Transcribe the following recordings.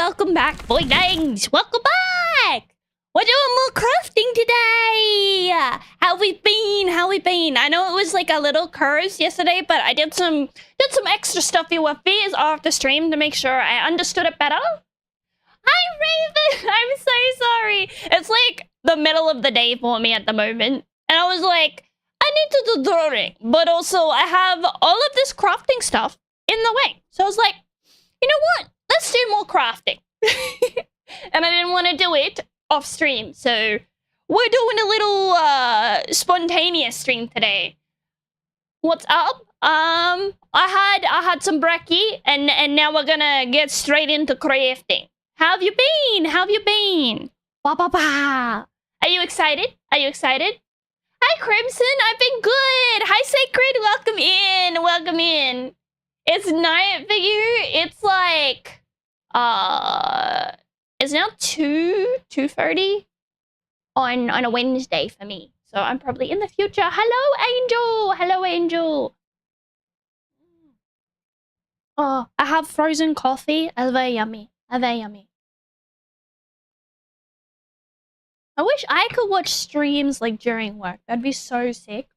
welcome back, boydings. Welcome back. We're doing more crafting today. How we been? How we been? I know it was like a little curse yesterday, but I did some extra stuff here with Fizz after stream to make sure I understood it better. Hi, Raven. I'm so sorry. It's like the middle of the day for me at the moment, and I was like, I need to do drawing, but also I have all of this crafting stuff in the way. So I was like, you know what? Let's do more crafting. And I didn't want to do it off stream, so we're doing a little spontaneous stream today. What's up? I had some brekkie, and now we're gonna get straight into crafting. How have you been? How have you been? Ba ba ba. Are you excited? Are you excited? Hi, Crimson. I've been good. Hi, Sacred. Welcome in. Welcome in. It's night for you. It's like, it's now 2:30 on a Wednesday for me. So I'm probably in the future. Hello, Angel. Hello, Angel. Oh, I have frozen coffee. It's very yummy. Very yummy. I wish I could watch streams like during work. That'd be so sick.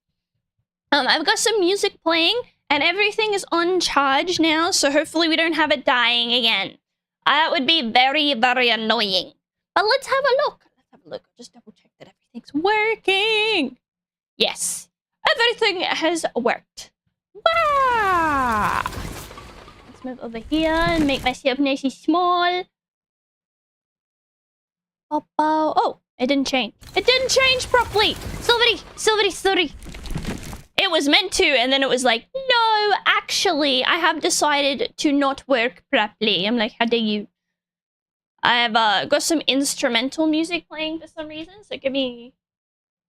I've got some music playing and everything is on charge now, so hopefully we don't have it dying again. That would be very, very annoying. But let's have a look. Let's have a look. Just double check that everything's working. Yes, everything has worked. Wow! Let's move over here and make myself nice and small. Oh, it didn't change. It didn't change properly. Sorry. It was meant to, and then it was like, no, actually, I have decided to not work properly. I'm like, how dare you? I've got some instrumental music playing for some reason, so give me...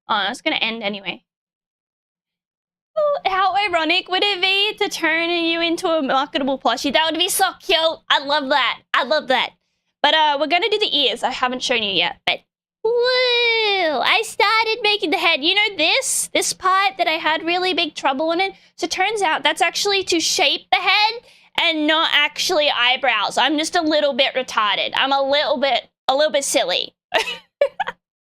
Oh, it's gonna end anyway. Oh, how ironic would it be to turn you into a marketable plushie? That would be so cute. I love that. I love that. But we're gonna do the ears. I haven't shown you yet, but... Woo! I started making the head. You know this part that I had really big trouble in it? So it turns out that's actually to shape the head and not actually eyebrows. I'm just a little bit retarded. I'm a little bit silly.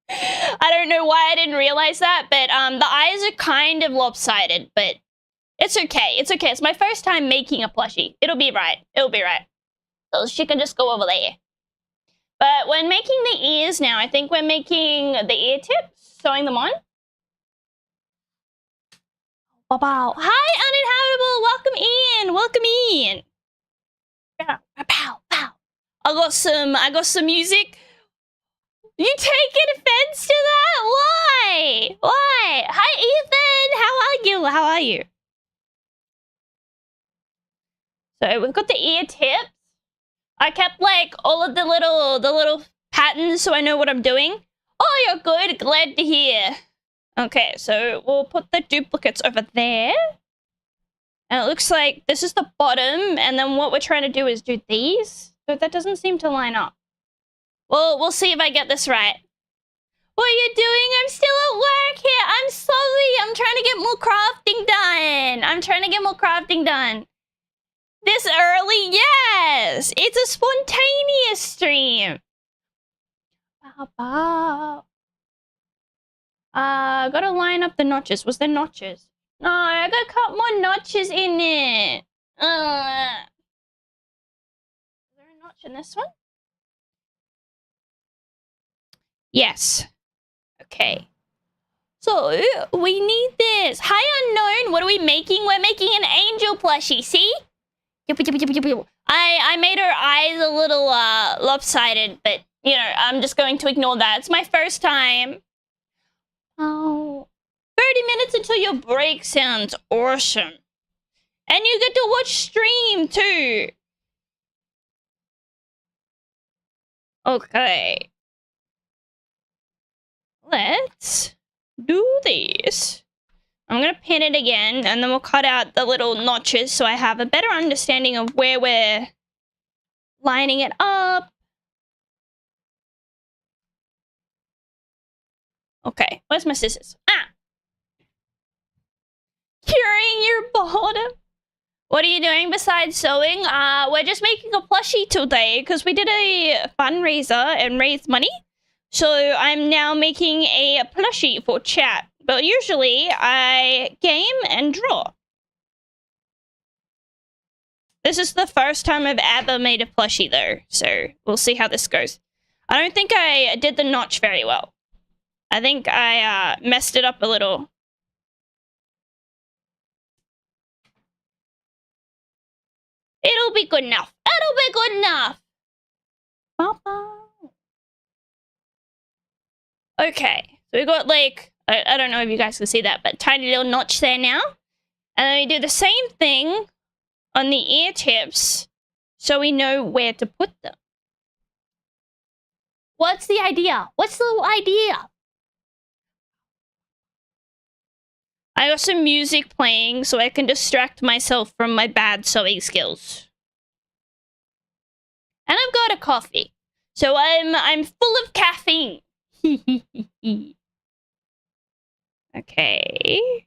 I don't know why I didn't realize that, but the eyes are kind of lopsided, but it's okay. It's okay. It's my first time making a plushie. It'll be right. It'll be right. So she can just go over there. But when making the ears now, I think we're making the ear tips, sewing them on. Wow. Hi, Uninhabitable. Welcome in. Pow. I got some music. You taking offense to that? Why? Why? Hi, Ethan. How are you? So we've got the ear tips. I kept like all of the little patterns so I know what I'm doing. Oh, you're good. Glad to hear. Okay, so we'll put the duplicates over there. And it looks like this is the bottom, and then what we're trying to do is do these. But that doesn't seem to line up. Well, we'll see if I get this right. What are you doing? I'm still at work here. I'm sorry. I'm trying to get more crafting done. This early? Yes! It's a spontaneous stream. Gotta line up the notches. Was there notches? No, I gotta cut more notches in it. Is there a notch in this one? Yes. Okay. So, we need this. Hi, Unknown. What are we making? We're making an angel plushie, see? I made her eyes a little lopsided, but you know, I'm just going to ignore that. It's my first time. Oh, 30 minutes until your break sounds awesome. And you get to watch stream too. Okay. Let's do this. I'm gonna pin it again, and then we'll cut out the little notches so I have a better understanding of where we're lining it up. Okay, where's my scissors? Ah! Curing your bottom. What are you doing besides sewing? We're just making a plushie today because we did a fundraiser and raised money. So I'm now making a plushie for chat. But usually I game and draw. This is the first time I've ever made a plushie though. So we'll see how this goes. I don't think I did the notch very well. I think I messed it up a little. It'll be good enough. It'll be good enough. Okay, so we got like, I don't know if you guys can see that, but tiny little notch there now. And then we do the same thing on the ear tips so we know where to put them. What's the idea? What's the idea? I got some music playing so I can distract myself from my bad sewing skills. And I've got a coffee. So I'm full of caffeine. Okay.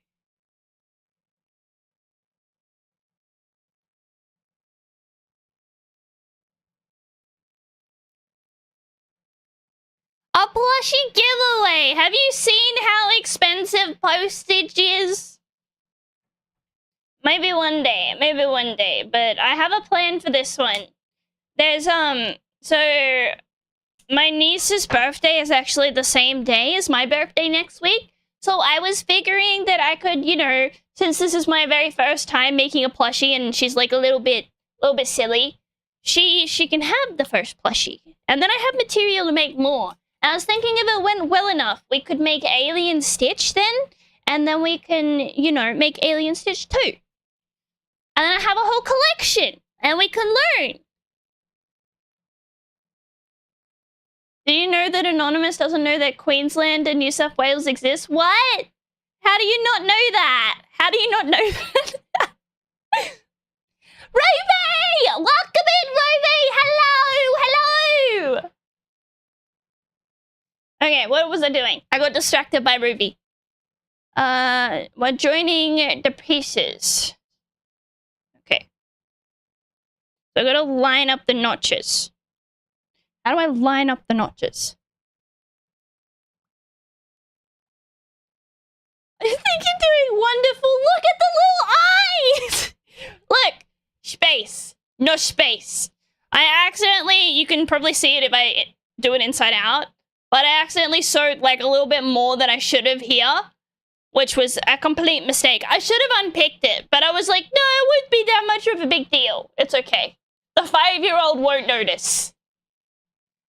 A plushie giveaway! Have you seen how expensive postage is? Maybe one day, but I have a plan for this one. There's, so my niece's birthday is actually the same day as my birthday next week. So I was figuring that I could, you know, since this is my very first time making a plushie and she's like a little bit silly, she can have the first plushie. And then I have material to make more. And I was thinking if it went well enough, we could make Alien Stitch then, and then we can, you know, make Alien Stitch 2. And then I have a whole collection, and we can learn. Do you know that Anonymous doesn't know that Queensland and New South Wales exist? What? How do you not know that? How do you not know that? Roby! Welcome in, Roby! Hello! Hello! Okay, what was I doing? I got distracted by Ruby. We're joining the pieces. Okay. So I gotta line up the notches. How do I line up the notches? I think you're doing wonderful. Look at the little eyes! Look! Space. No space. I accidentally, you can probably see it if I do it inside out, but I accidentally sewed like a little bit more than I should have here, which was a complete mistake. I should have unpicked it, but I was like, no, it wouldn't be that much of a big deal. It's okay. The 5-year-old won't notice.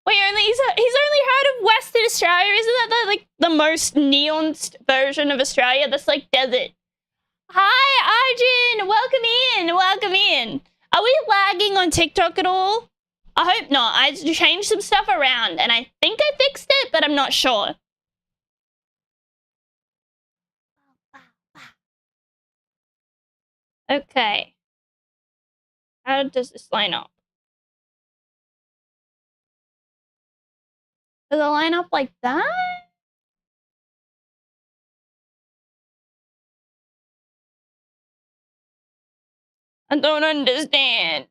Wait, he's only heard of Western Australia. Isn't that like the most neon version of Australia? That's like desert. Hi, Arjun. Welcome in. Welcome in. Are we lagging on TikTok at all? I hope not. I changed some stuff around and I think I fixed it, but I'm not sure. Okay. How does this line up? Does it line up like that? I don't understand.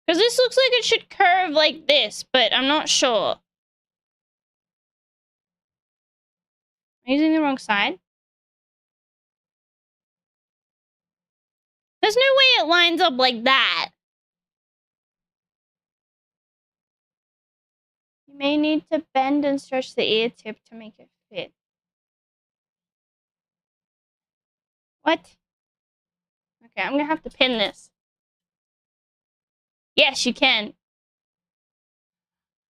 Because this looks like it should curve like this, but I'm not sure. I'm using the wrong side. There's no way it lines up like that. You may need to bend and stretch the ear tip to make it fit. What? Okay, I'm gonna have to pin this. Yes, you can.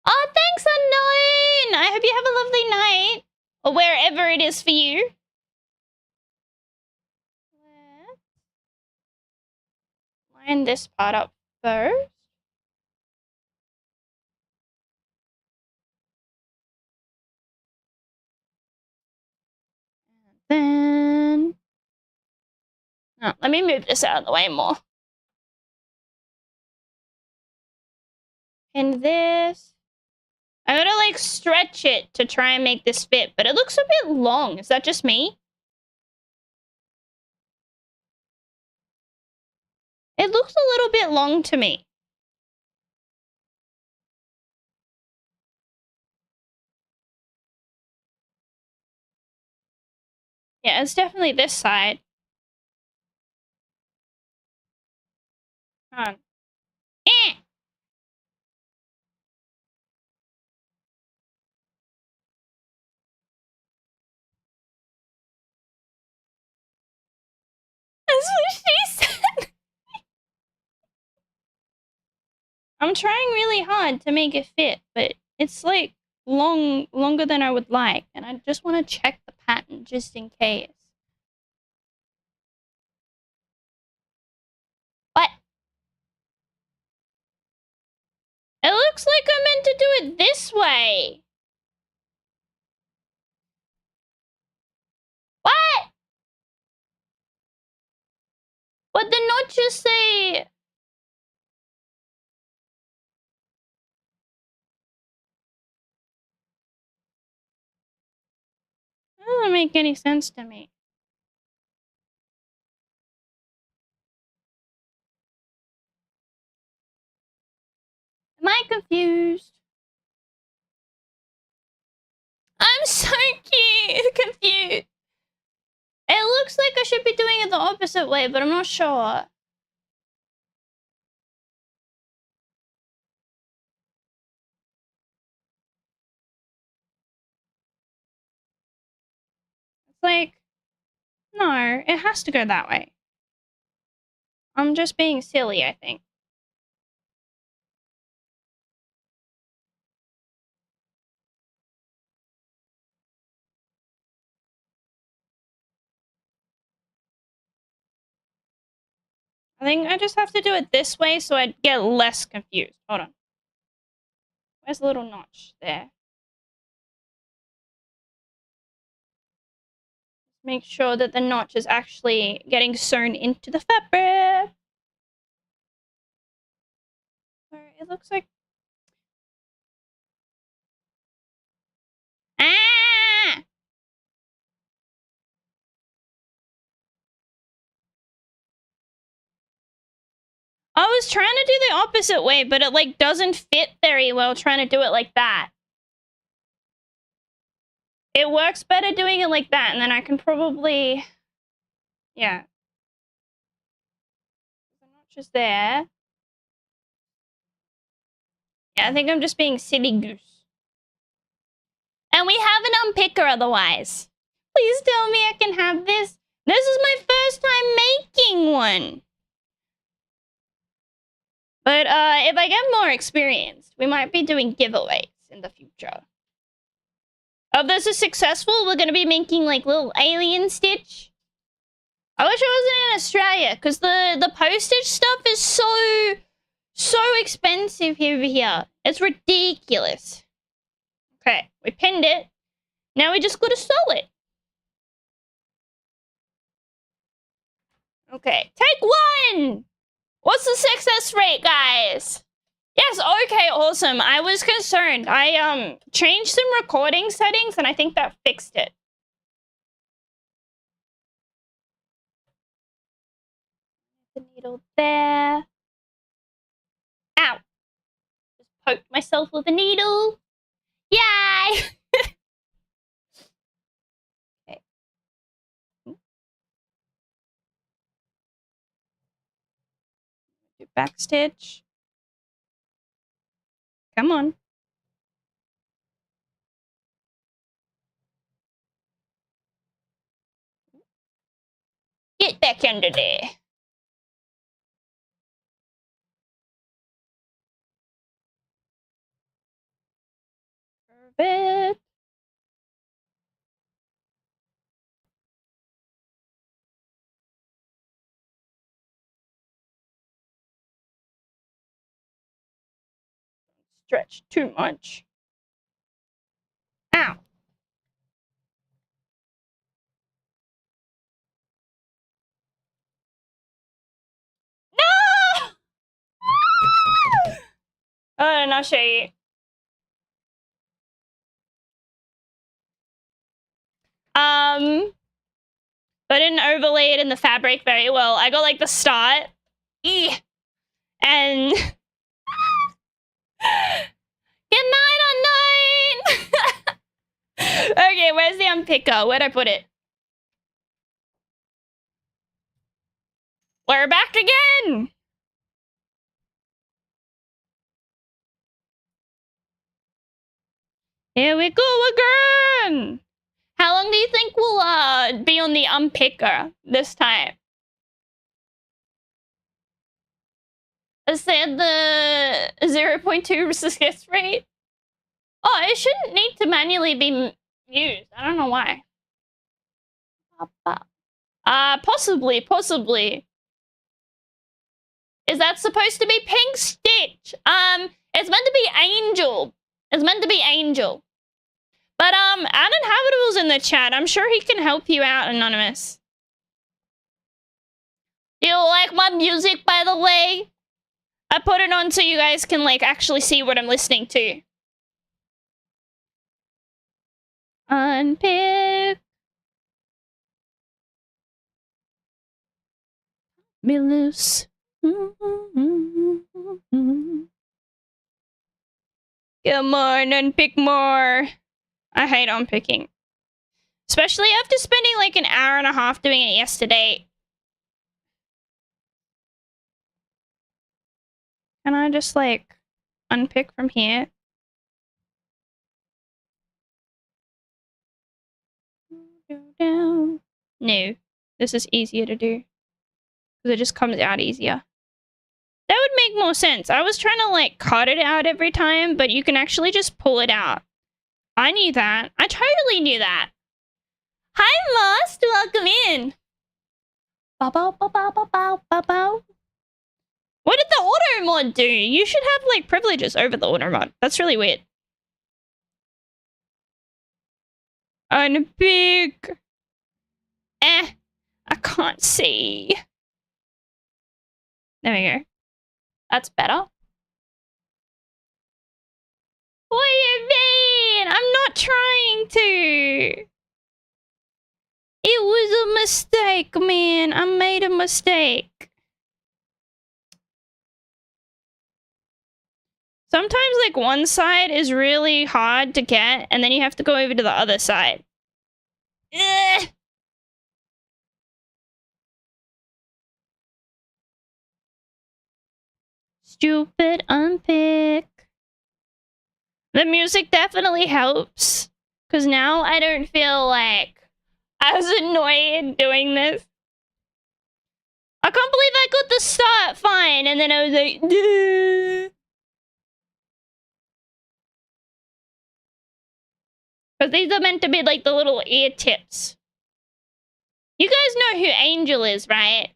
Oh, thanks, Unknown! I hope you have a lovely night. Or wherever it is for you. Let's line this part up first. And then... Oh, let me move this out of the way more. And this... I gotta like stretch it to try and make this fit, but it looks a bit long. Is that just me? It looks a little bit long to me. Yeah, it's definitely this side. Come on. Eh! That's what she said. I'm trying really hard to make it fit, but it's like longer than I would like, and I just want to check the pattern just in case. What? It looks like I'm meant to do it this way. What? But the notches say... That doesn't make any sense to me. Am I confused? I'm so confused. It looks like I should be doing it the opposite way, but I'm not sure. It's like, no, it has to go that way. I'm just being silly, I think. I think I just have to do it this way so I get less confused. Hold on. Where's the little notch? There. Make sure that the notch is actually getting sewn into the fabric. It looks like... Ah! I was trying to do the opposite way, but it like doesn't fit very well trying to do it like that. It works better doing it like that, and then I can probably... Yeah. The notch is there. Yeah, I think I'm just being silly goose. And we have an unpicker otherwise. Please tell me I can have this. This is my first time making one. But if I get more experience, we might be doing giveaways in the future. If this is successful, we're going to be making like little alien stitch. I wish I wasn't in Australia, because the postage stuff is so expensive over here. It's ridiculous. Okay, we pinned it. Now we just gotta sew it. Okay, take one! What's the success rate, guys? Yes, okay, awesome. I was concerned. I changed some recording settings and I think that fixed it. The needle there. Ow. Just poked myself with a needle. Yay! Okay. Do back stitch. Come on. Get back under there. Perfect. Stretch too much. Ow. No! And I'll show you. But I didn't overlay it in the fabric very well. I got like the start And good night, unknown. Okay, where's the unpicker? Where'd I put it? We're back again. Here we go again. How long do you think we'll be on the unpicker this time? I said the 0.2 success rate. Oh, it shouldn't need to manually be used. I don't know why. Possibly. Is that supposed to be Pink Stitch? It's meant to be Angel. It's meant to be Angel. But, Uninhabitable's in the chat. I'm sure he can help you out, Anonymous. Do you like my music, by the way? I put it on so you guys can, like, actually see what I'm listening to. Unpick. Me loose. Come on, unpick more. I hate unpicking. Especially after spending like an hour and a half doing it yesterday. Can I just like unpick from here? No, this is easier to do. Because it just comes out easier. That would make more sense. I was trying to like cut it out every time, but you can actually just pull it out. I knew that. I totally knew that. Hi, Must. Welcome in. Bow. What did the auto mod do? You should have like privileges over the auto mod. That's really weird. Unpick. I can't see. There we go. That's better. What do you mean? I'm not trying to. It was a mistake, man. I made a mistake. Sometimes, like, one side is really hard to get, and then you have to go over to the other side. Ugh. Stupid unpick. The music definitely helps. Because now I don't feel like I was annoyed doing this. I can't believe I got the start fine, and then I was like, because these are meant to be like the little ear tips. You guys know who Angel is, right?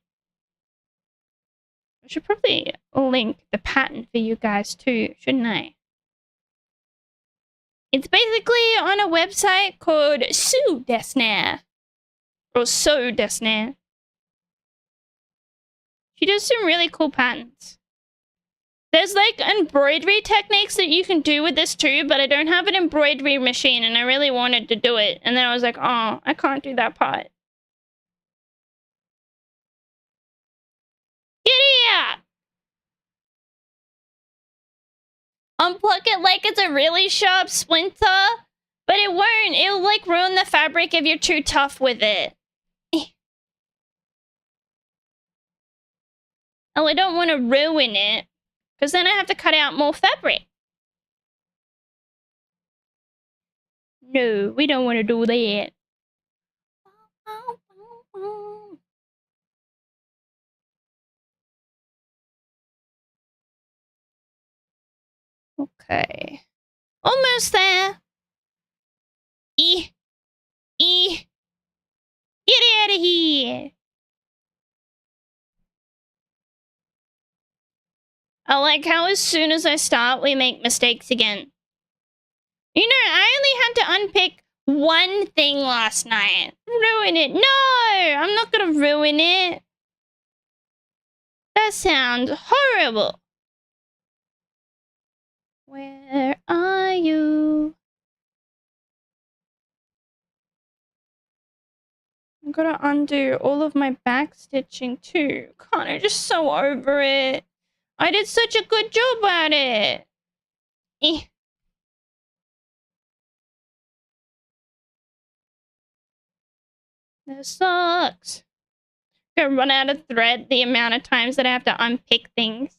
I should probably link the pattern for you guys too, shouldn't I? It's basically on a website called ʍᴜ. Or ʍᴜ. She does some really cool patterns. There's like embroidery techniques that you can do with this too, but I don't have an embroidery machine and I really wanted to do it. And then I was like, oh, I can't do that part. Giddy-up! Unplug it like it's a really sharp splinter, but it won't. It'll like ruin the fabric if you're too tough with it. Oh, I don't want to ruin it, because then I have to cut out more fabric. No, we don't want to do that. Okay. Almost there. Get out of here. I like how as soon as I start, we make mistakes again. You know, I only had to unpick one thing last night. Ruin it. No, I'm not gonna ruin it. That sounds horrible. Where are you? gotta undo all of my back stitching too. God, I'm just so over it. I did such a good job at it. Eh. This sucks. Gonna run out of thread the amount of times that I have to unpick things.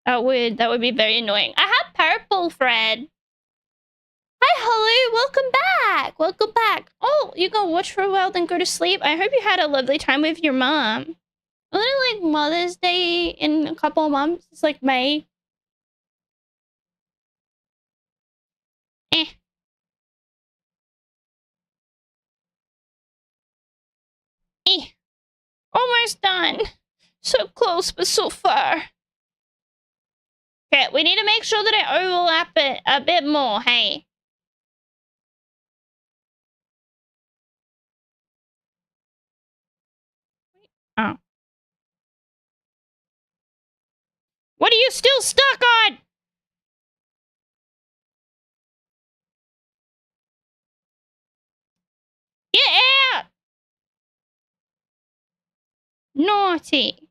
That would be very annoying. I have purple thread. Hi, Holly. Welcome back. Welcome back. Oh, you gonna watch for a while, then go to sleep? I hope you had a lovely time with your mom. Isn't it like Mother's Day in a couple of months? It's like May. Eh. Eh. Almost done. So close, but so far. Okay, we need to make sure that I overlap it a bit more, hey? Oh. What are you still stuck on? Get out! Naughty.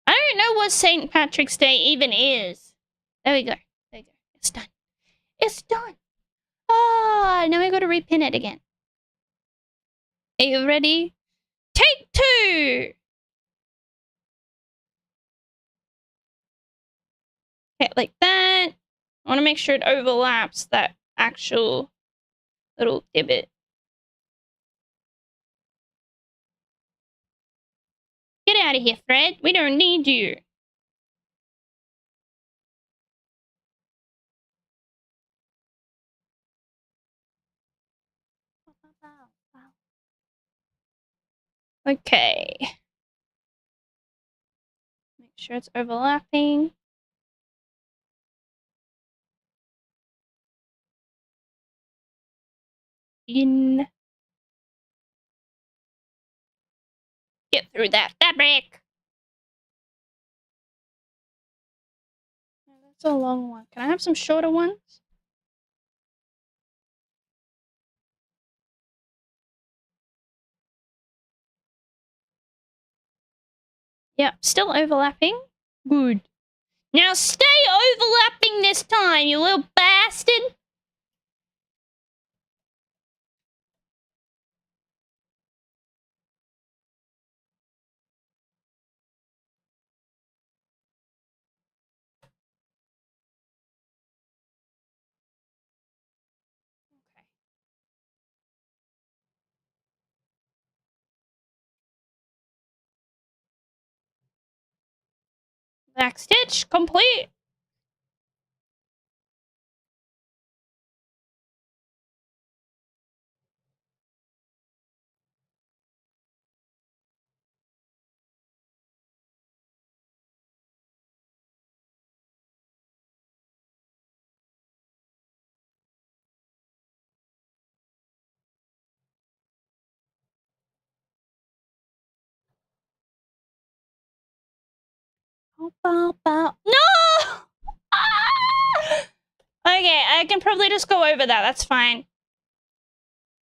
I don't know what St. Patrick's Day even is. There we go. There we go. It's done. It's done. Ah, now we gotta repin it again. Are you ready? Take two! Okay, like that. I want to make sure it overlaps that actual little divot. Get out of here, Fred. We don't need you. Okay. Make sure it's overlapping. In. Get through that fabric. That's a long one. Can I have some shorter ones? Yep, still overlapping. Good. Now stay overlapping this time, you little bastard. Back stitch complete. No! Ah! Okay, I can probably just go over that. That's fine.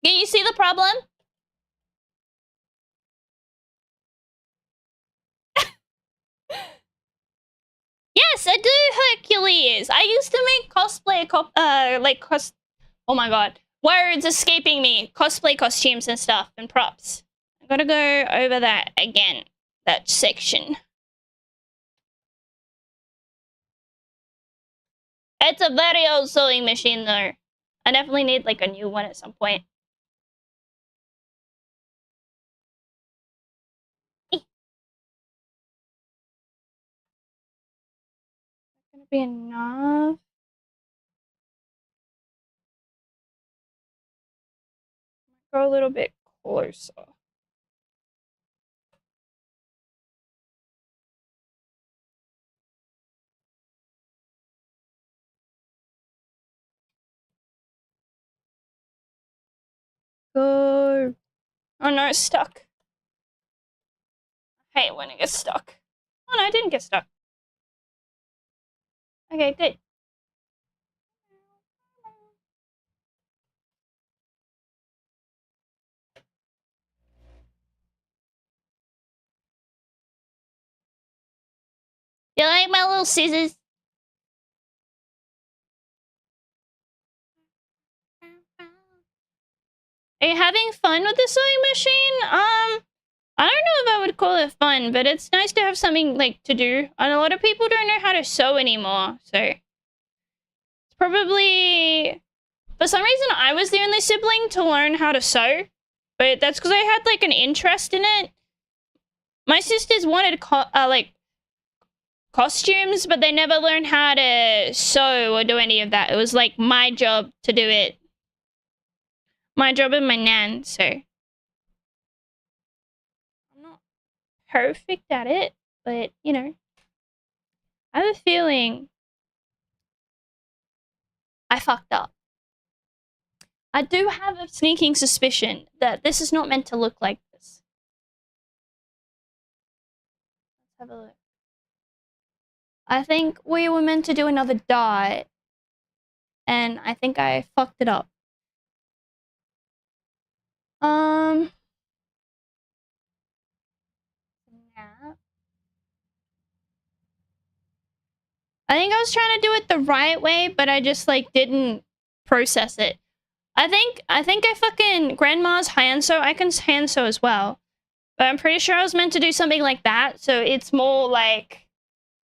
Can you see the problem? Yes, I do Hercules. I used to make cosplay, oh my god. Words escaping me. Cosplay costumes and stuff and props. I gotta go over that again. That section. It's a very old sewing machine though. I definitely need like a new one at some point. Gonna be enough. Go a little bit closer. Go. Oh no, it's stuck. I hate when it gets stuck. Oh no, it didn't get stuck. Okay, good. You like my little scissors? Are you having fun with the sewing machine? I don't know if I would call it fun, but it's nice to have something, like, to do. And a lot of people don't know how to sew anymore, so... It's probably... For some reason, I was the only sibling to learn how to sew. But that's because I had, like, an interest in it. My sisters wanted, costumes, but they never learned how to sew or do any of that. It was, like, my job to do it. My job and my nan, so... I'm not perfect at it, but, you know. I have a feeling I fucked up. I do have a sneaking suspicion that this is not meant to look like this. Let's have a look. I think we were meant to do another dye, and I think I fucked it up. Yeah. I think I was trying to do it the right way, but I just, like, didn't process it. I think I fucking grandma's hand sew. I can hand sew as well, but I'm pretty sure I was meant to do something like that. So it's more like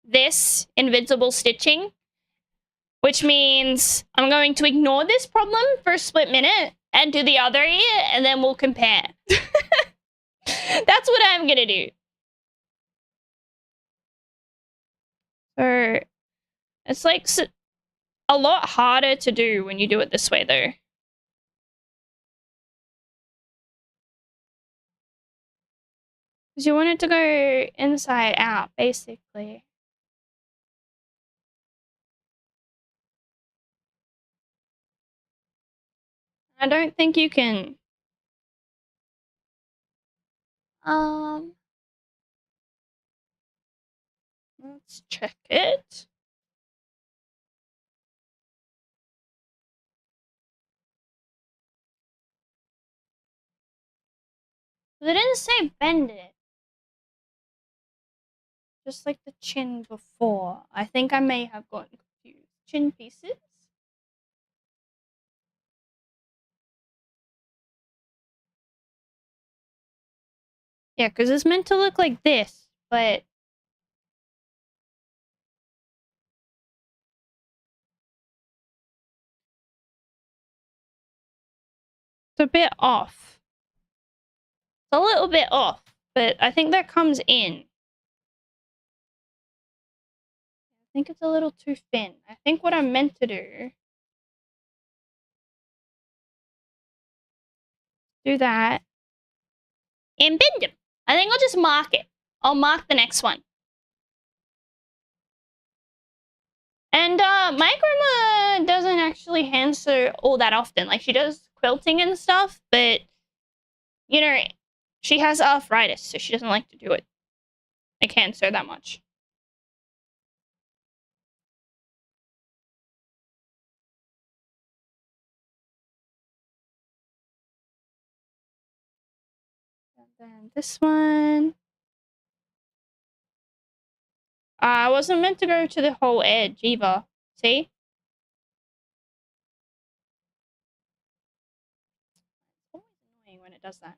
this invisible stitching, which means I'm going to ignore this problem for a split minute and do the other ear, and then we'll compare. That's what I'm gonna do. So it's like a lot harder to do when you do it this way, though. Because you want it to go inside out, basically. I don't think you can... Let's check it. They didn't say bend it. Just like the chin before. I think I may have gotten confused. Chin pieces? Yeah, because it's meant to look like this, but... It's a bit off. It's a little bit off, but I think that comes in. I think it's a little too thin. I think what I'm meant to do that, and bend them. I think I'll just mark it. I'll mark the next one. And my grandma doesn't actually hand sew all that often. Like, she does quilting and stuff, but, you know, she has arthritis, so she doesn't like to do it. I can't sew that much. And then this one. I wasn't meant to go to the whole edge either. See? It's always annoying when it does that.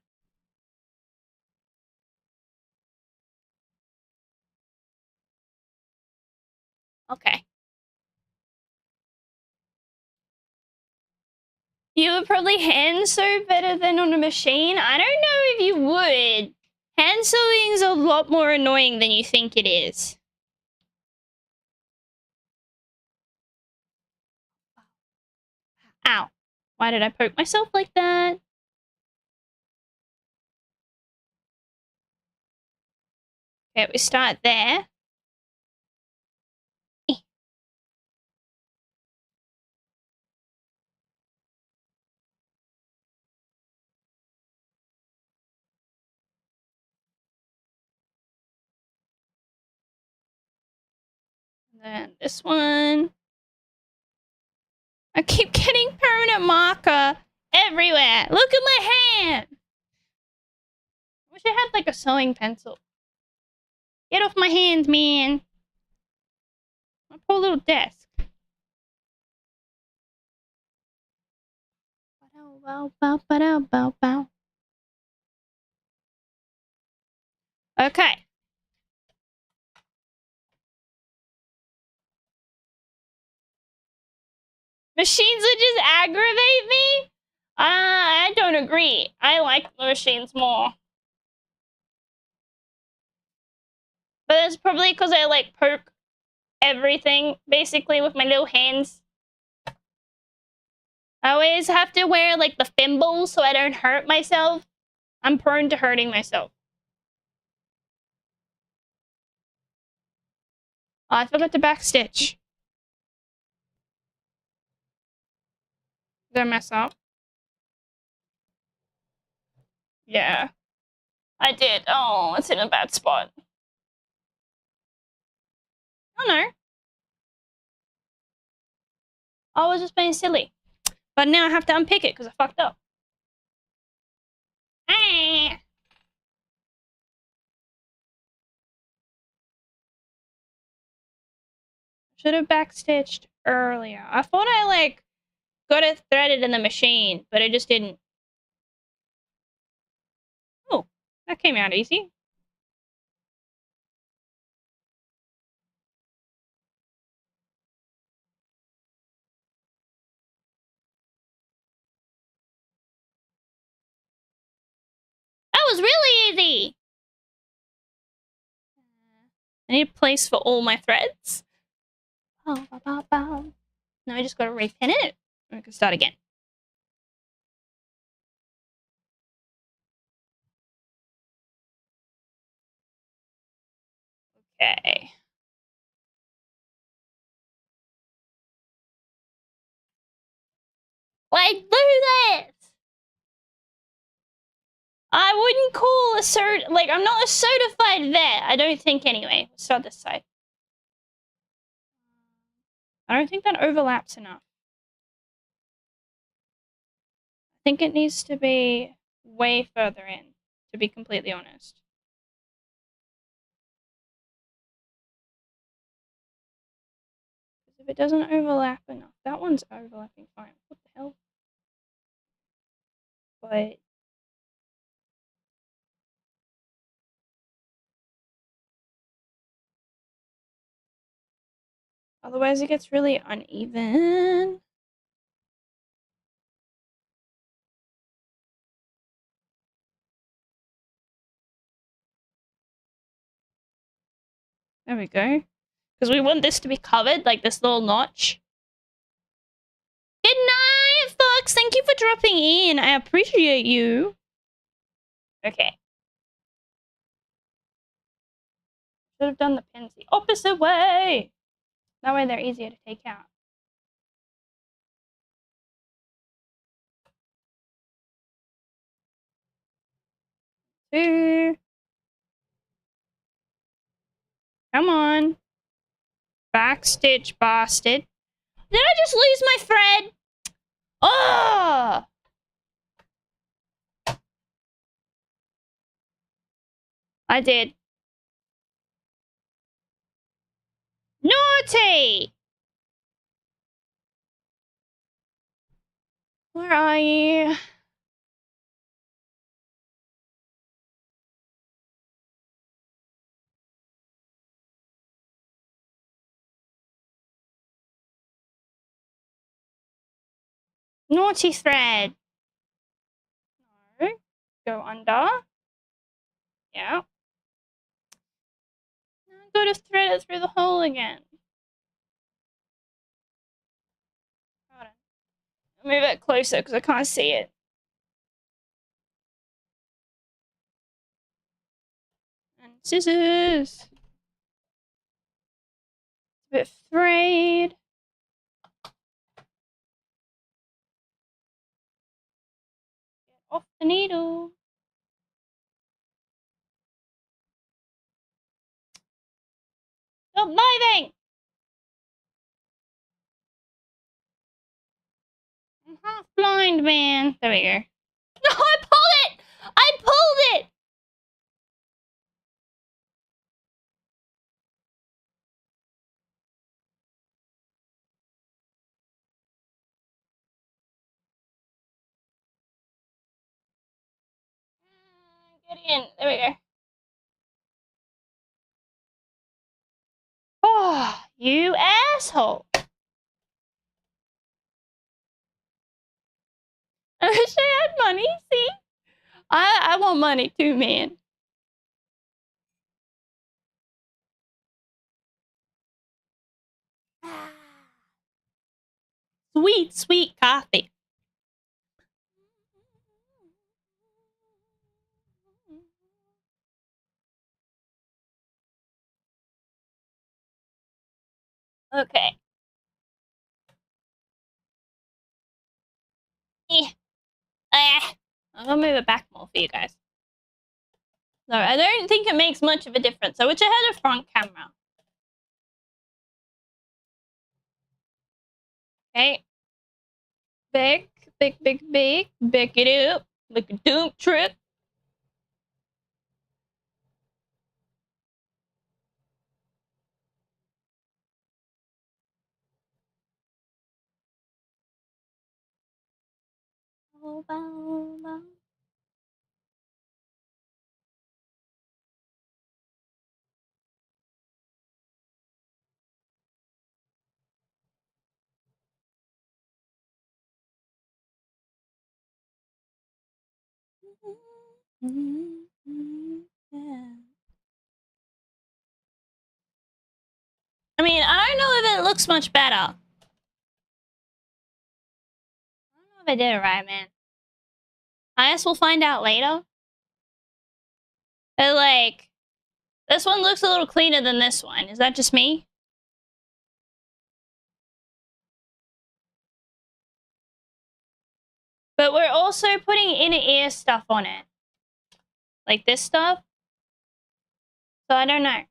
Okay. You would probably hand sew better than on a machine. I don't know if you would. Hand sewing is a lot more annoying than you think it is. Ow. Why did I poke myself like that? Okay, we start there. And then this one. I keep getting permanent marker everywhere. Look at my hand. I wish I had like a sewing pencil. Get off my hands, man. poor little desk. Okay. Machines would just aggravate me? I don't agree. I like the machines more. But that's probably because I like poke everything basically with my little hands. I always have to wear like the thimbles so I don't hurt myself. I'm prone to hurting myself. Oh, I forgot to backstitch. Did I mess up? Yeah. I did. Oh, it's in a bad spot. Oh no. I was just being silly. But now I have to unpick it because I fucked up. Ah. Should have backstitched earlier. I thought I like got it threaded in the machine, but it just didn't. Oh, that came out easy. That was really easy. I need a place for all my threads. Now I just gotta repin it. I can start again. Okay. Like, do this! I wouldn't call a like, I'm not a certified vet. I don't think anyway. Let's start this side. I don't think that overlaps enough. I think it needs to be way further in, to be completely honest. Because if it doesn't overlap enough, that one's overlapping fine. What the hell? But otherwise it gets really uneven. There we go. Because we want this to be covered, like this little notch. Good night, Fox! Thank you for dropping in. I appreciate you. Okay. Should have done the pins the opposite way. That way they're easier to take out. Two. Come on. Backstitch bastard. Did I just lose my thread? Oh! I did. Naughty! Where are you? Naughty thread. No. Go under. Yeah. Now go to thread it through the hole again. Hold on. Move it closer because I can't see it. And scissors. A bit frayed. Get off the needle. Stop moving! I'm half blind, man. There we go. No, I pulled it! I pulled it! Get in. There we go. Oh, you asshole. I wish I had money, see? I want money too, man. Sweet, sweet coffee. Okay. I'm gonna move it back more for you guys. No, I don't think it makes much of a difference. I wish I had a front camera. Okay. Back it up like a dump truck. I mean, I don't know if it looks much better. I don't know if I did it right, man. I guess we'll find out later. But, like, this one looks a little cleaner than this one. Is that just me? But we're also putting inner ear stuff on it. Like this stuff. So I don't know.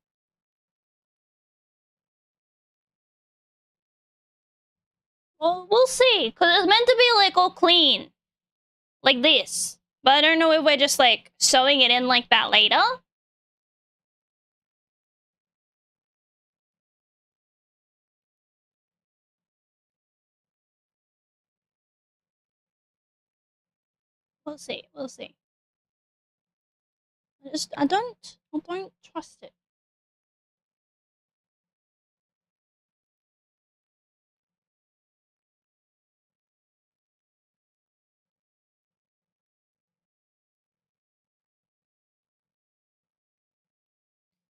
Well, we'll see. Because it's meant to be, like, all clean. Like this. But I don't know if we're just, like, sewing it in like that later. We'll see. We'll see. I don't trust it.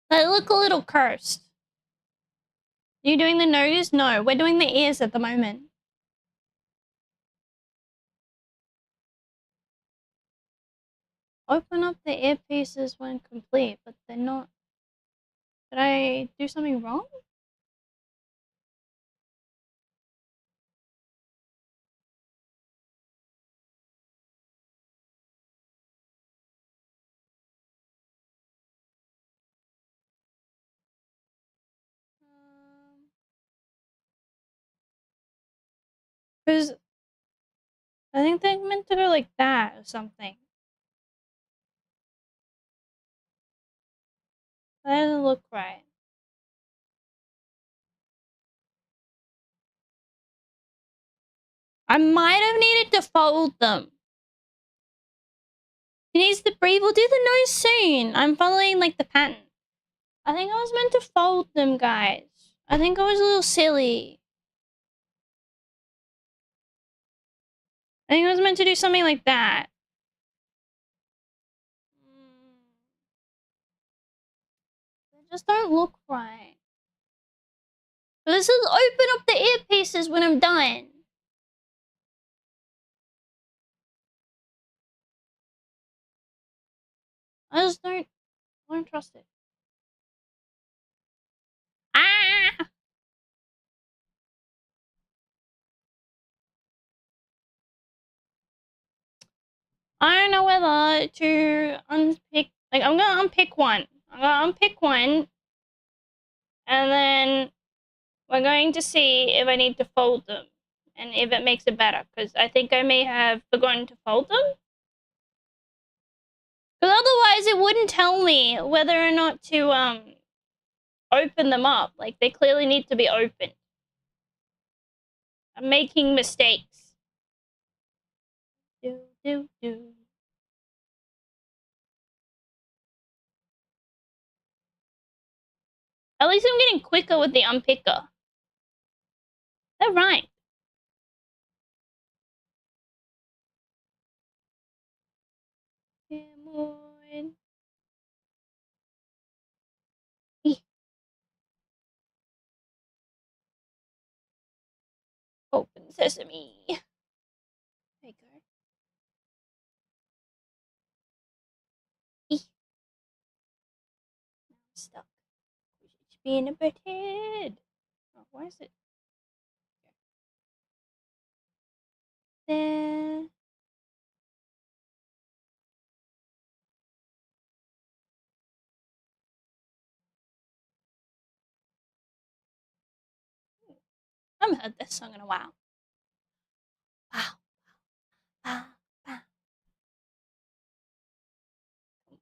They look a little cursed. Are you doing the nose? No, we're doing the ears at the moment. Open up the earpieces when complete, but they're not. Did I do something wrong? Because I think they're meant to go like that or something. That doesn't look right. I might have needed to fold them. He needs to breathe. We'll do the nose soon. I'm following, like, the pattern. I think I was meant to fold them, guys. I think I was a little silly. I think I was meant to do something like that. They just don't look right. But this is open up the earpieces when I'm done. I just don't trust it. Ah! I don't know whether to unpick. Like, I'm gonna unpick one. I'm gonna unpick one. And then we're going to see if I need to fold them. And if it makes it better. Because I think I may have forgotten to fold them. Because otherwise it wouldn't tell me whether or not to, open them up. Like, they clearly need to be opened. I'm making mistakes. Do. At least I'm getting quicker with the unpicker. They're right. Come on. Open sesame. There you go. I'm stuck. It's being a bit head. Oh, why is it? There. I haven't heard this song in a while. Wow. Wow. Wow. Come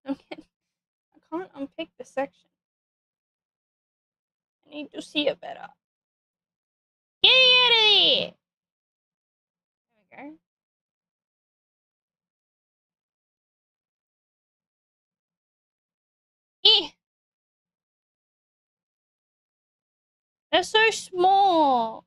on. Okay. I can't unpick the section. I need to see it better. Get out of there! There we go. Eh. They're so small.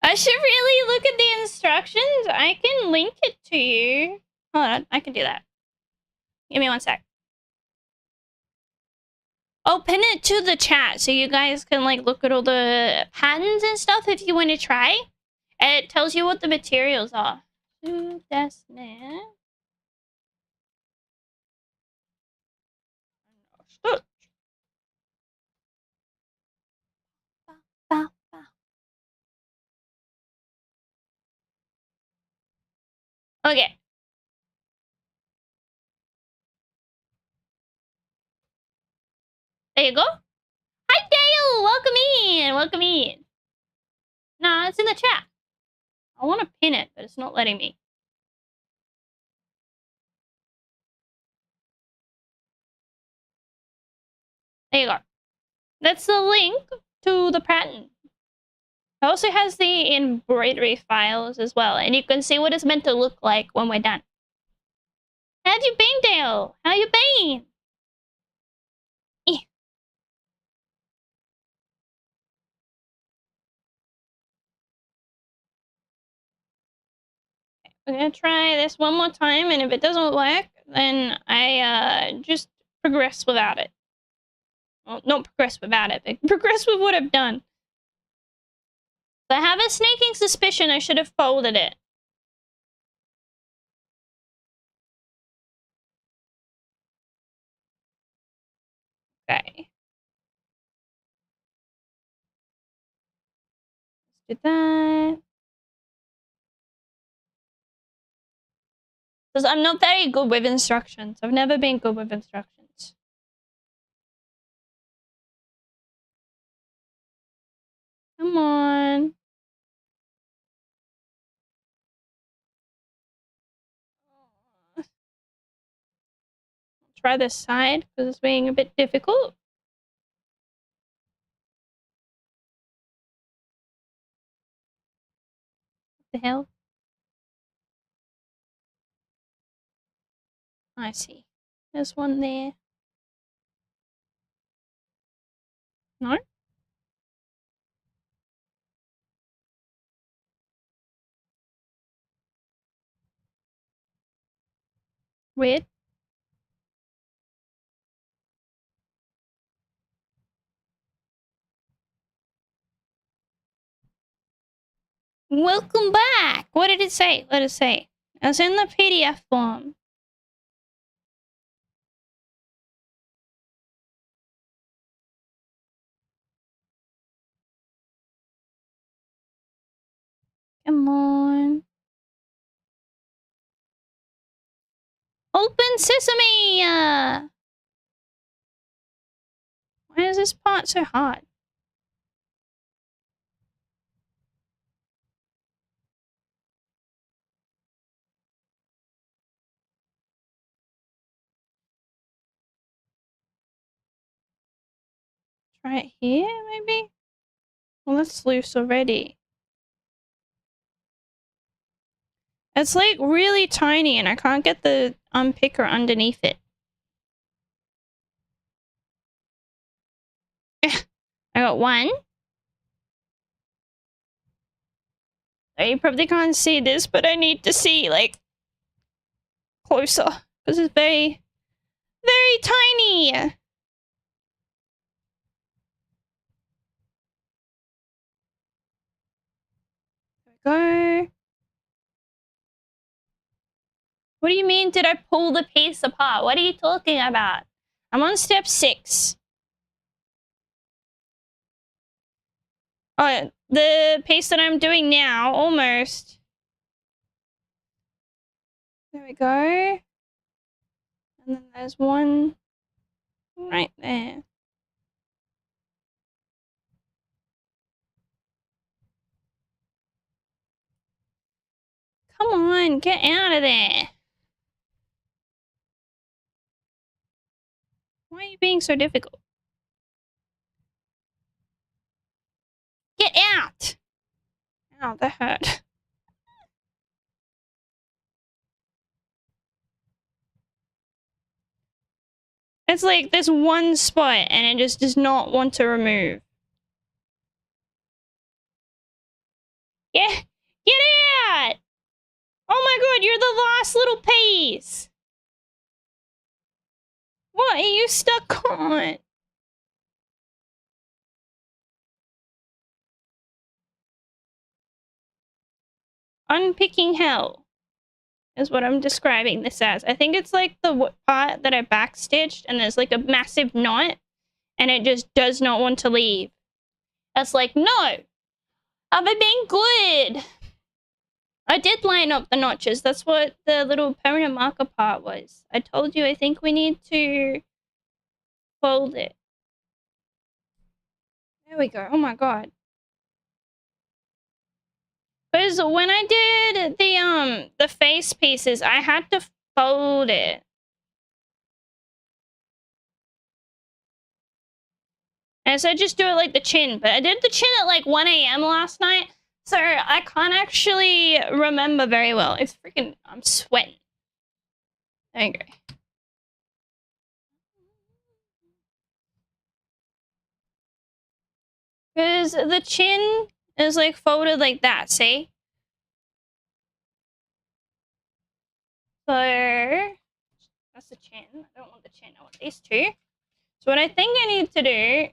I should really look at the instructions. I can link it to you. Hold on, I can do that. Give me one sec. I'll pin it to the chat so you guys can like look at all the patterns and stuff if you want to try. And it tells you what the materials are. Okay. There you go. Hi, Dale! Welcome in! Welcome in. Nah, it's in the chat. I want to pin it, but it's not letting me. There you go. That's the link to the pattern. It also has the embroidery files as well, and you can see what it's meant to look like when we're done. How have you been, Dale? How you been? I'm gonna try this one more time, and if it doesn't work, then I just progress without it. Well, not progress without it, but progress with what I've done. I have a sneaking suspicion I should have folded it. Okay. Let's do that. Because I'm not very good with instructions. I've never been good with instructions. Come on. Try this side because it's being a bit difficult. What the hell? I see. There's one there. No? Weird. Welcome back! What did it say? Let us say. It was in the PDF form. Come on. Open sesame! Why is this part so hard? Try it here, maybe? Well, that's loose already. It's like really tiny and I can't get the unpicker underneath it. I got one. You probably can't see this, but I need to see, like, closer. Because it's very, very tiny. There we go. What do you mean, did I pull the piece apart? What are you talking about? I'm on step 6. Oh, the piece that I'm doing now, almost. There we go. And then there's one right there. Come on, get out of there. Why are you being so difficult? Get out! Ow, that hurt. It's like this one spot and it just does not want to remove. Yeah, get out! Oh my god, you're the last little piece! What are you stuck on? Unpicking hell is what I'm describing this as. I think it's like the part that I backstitched and there's like a massive knot and it just does not want to leave. It's like, no! Have I been good? I did line up the notches. That's what the little permanent marker part was. I told you I think we need to fold it. There we go. Oh my god. Because when I did the face pieces, I had to fold it. And so I just do it like the chin. But I did the chin at like 1 AM last night. So I can't actually remember very well. It's freaking... I'm sweating. There you go. Because the chin is like folded like that, see? So that's the chin. I don't want the chin. I want these two. So what I think I need to do...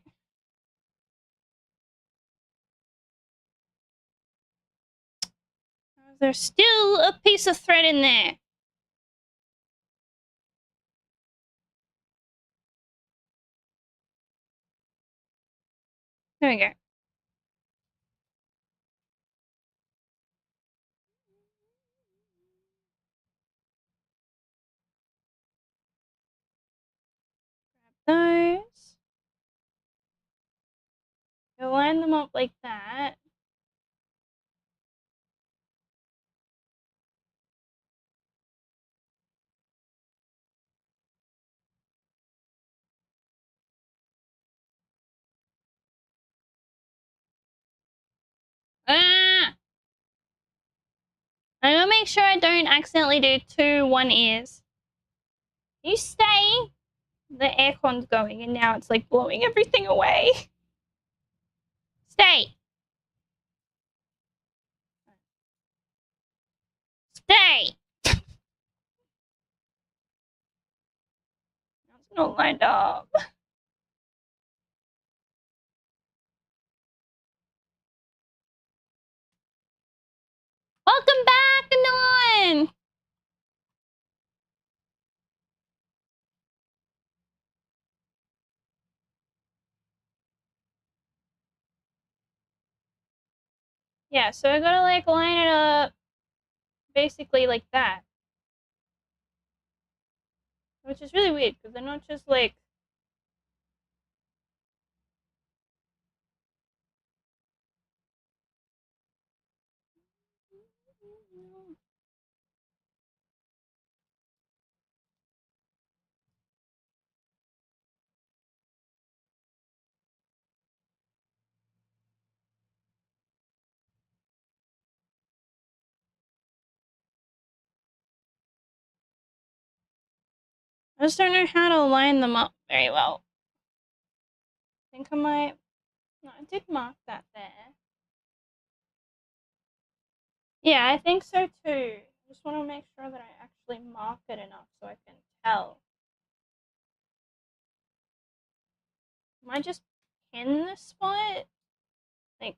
There's still a piece of thread in there. There we go. Grab those. You'll line them up like that. Ah! I'm gonna make sure I don't accidentally do 2 one ears. You stay. The aircon's going and now it's like blowing everything away. Stay. Stay. It's not lined up. Welcome back, Anon! Yeah, so I gotta like line it up basically like that. Which is really weird because they're not just like I just don't know how to line them up very well. I think I might... No, I did mark that there. Yeah, I think so too. I just want to make sure that I actually mark it enough so I can tell. I might just pin this spot. Like...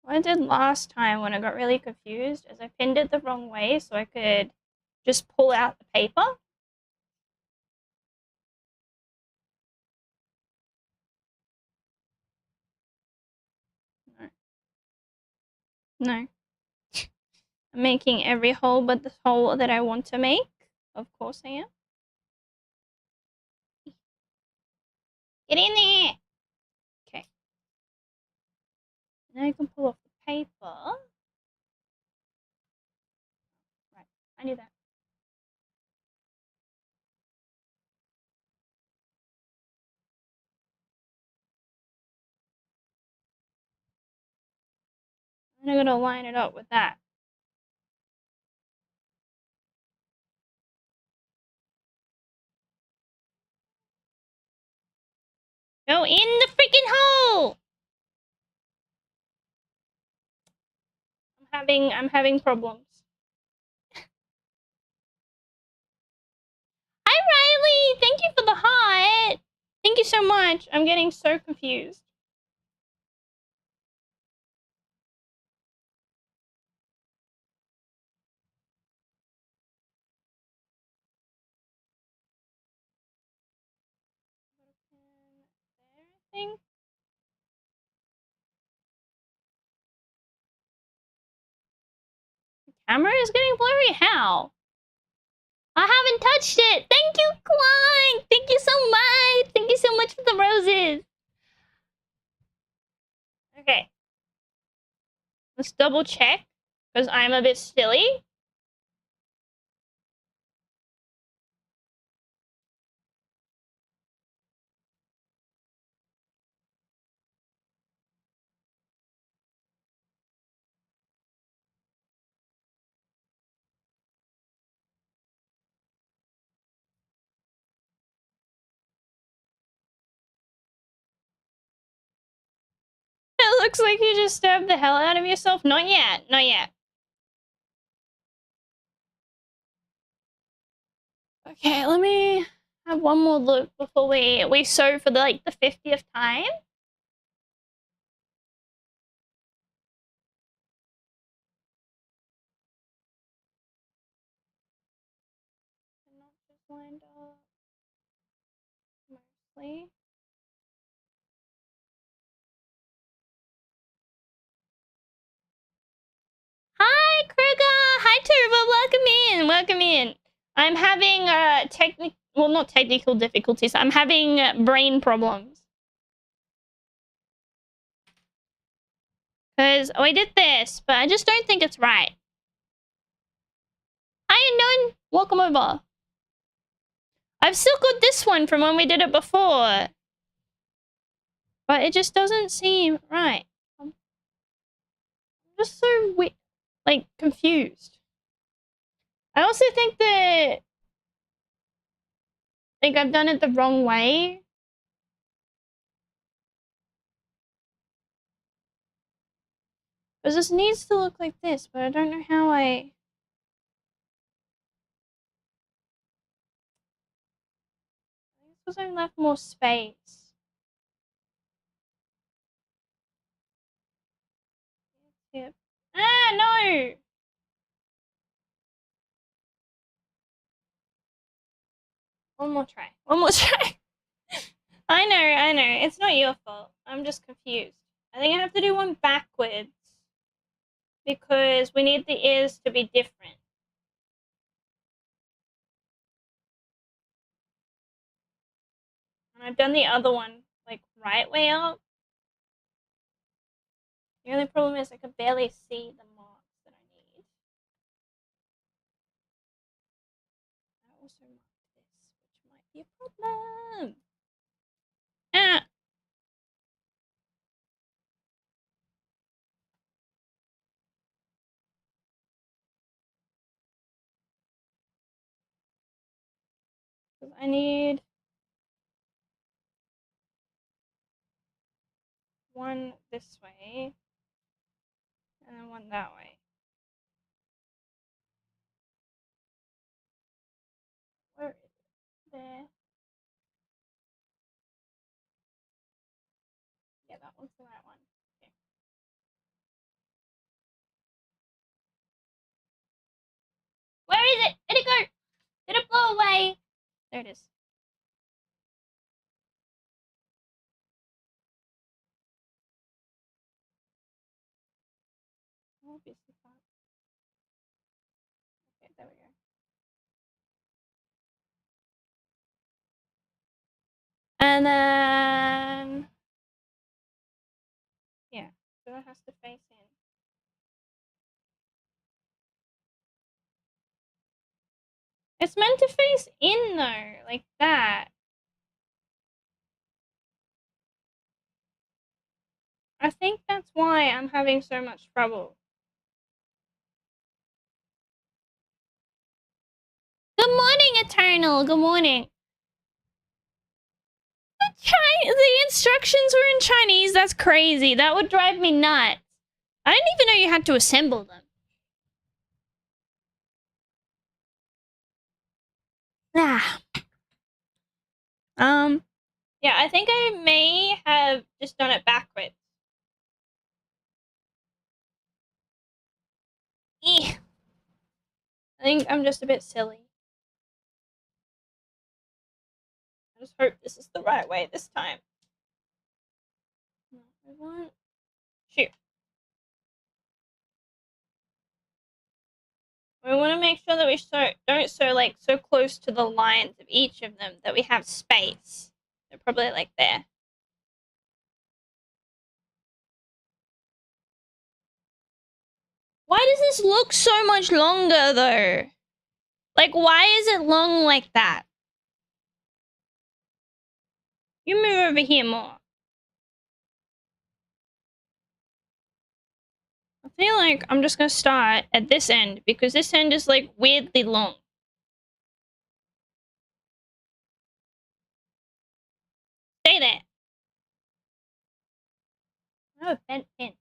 What I did last time when I got really confused is I pinned it the wrong way so I could just pull out the paper. No. No. I'm making every hole but the hole that I want to make. Of course I am. Get in there! Okay. Now you can pull off the paper. Right, I knew that. And I'm gonna line it up with that. Go in the freaking hole! I'm having problems. Hi Riley! Thank you for the heart! Thank you so much. I'm getting so confused. There, I think. The camera is getting blurry. How? I haven't touched it. Thank you, Klein. Thank you so much. Thank you so much for the roses. Okay. Let's double check because I'm a bit silly. It looks like you just stabbed the hell out of yourself. Not yet. Not yet. Okay, let me have one more look before we sew for the 50th time. Not just lined up mostly. Hi, Kruger. Hi, Turbo. Welcome in. Welcome in. I'm having not technical difficulties. I'm having brain problems. Because I did this, but I just don't think it's right. Hi, Unknown. Welcome over. I've still got this one from when we did it before. But it just doesn't seem right. I'm just so confused. I also think that I've done it the wrong way. Because this needs to look like this, but I don't know how I... Because I left more space. Yep. Ah, no! One more try. One more try. I know. It's not your fault. I'm just confused. I think I have to do one backwards. Because we need the ears to be different. And I've done the other one like right way up. The only problem is I can barely see the marks that I need. I also marked this, which might be a problem. Ah. Because I need one this way and then one that way. Where is it? There. Yeah, that one's the right one. Okay. Where is it? Where'd it go? Did it blow away? There it is. Obviously not. Okay, there we go. And then, yeah, so it has to face in. It's meant to face in though, like that. I think that's why I'm having so much trouble. Good morning, Eternal. Good morning. The instructions were in Chinese. That's crazy. That would drive me nuts. I didn't even know you had to assemble them. Ah. Yeah, I think I may have just done it backwards. I think I'm just a bit silly. I just hope this is the right way this time. I want... Shoot. We want to make sure that we don't sew like so close to the lines of each of them that we have space. They're probably like there. Why does this look so much longer though? Like, why is it long like that? You move over here more. I feel like I'm just gonna start at this end because this end is like weirdly long. Stay there. Oh, bent pin.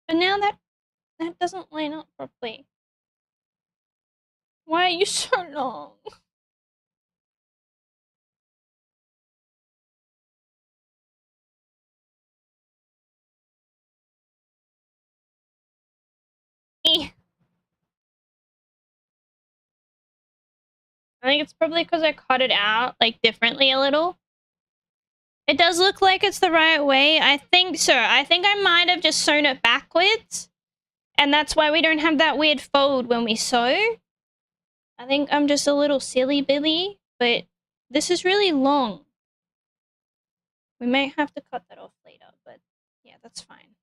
But now that doesn't line up properly. Why are you so long? I think it's probably because I cut it out like differently a little. It does look like it's the right way. I think so. I think I might have just sewn it backwards. And that's why we don't have that weird fold when we sew. I think I'm just a little silly Billy, but this is really long. We might have to cut that off later, but yeah, that's fine.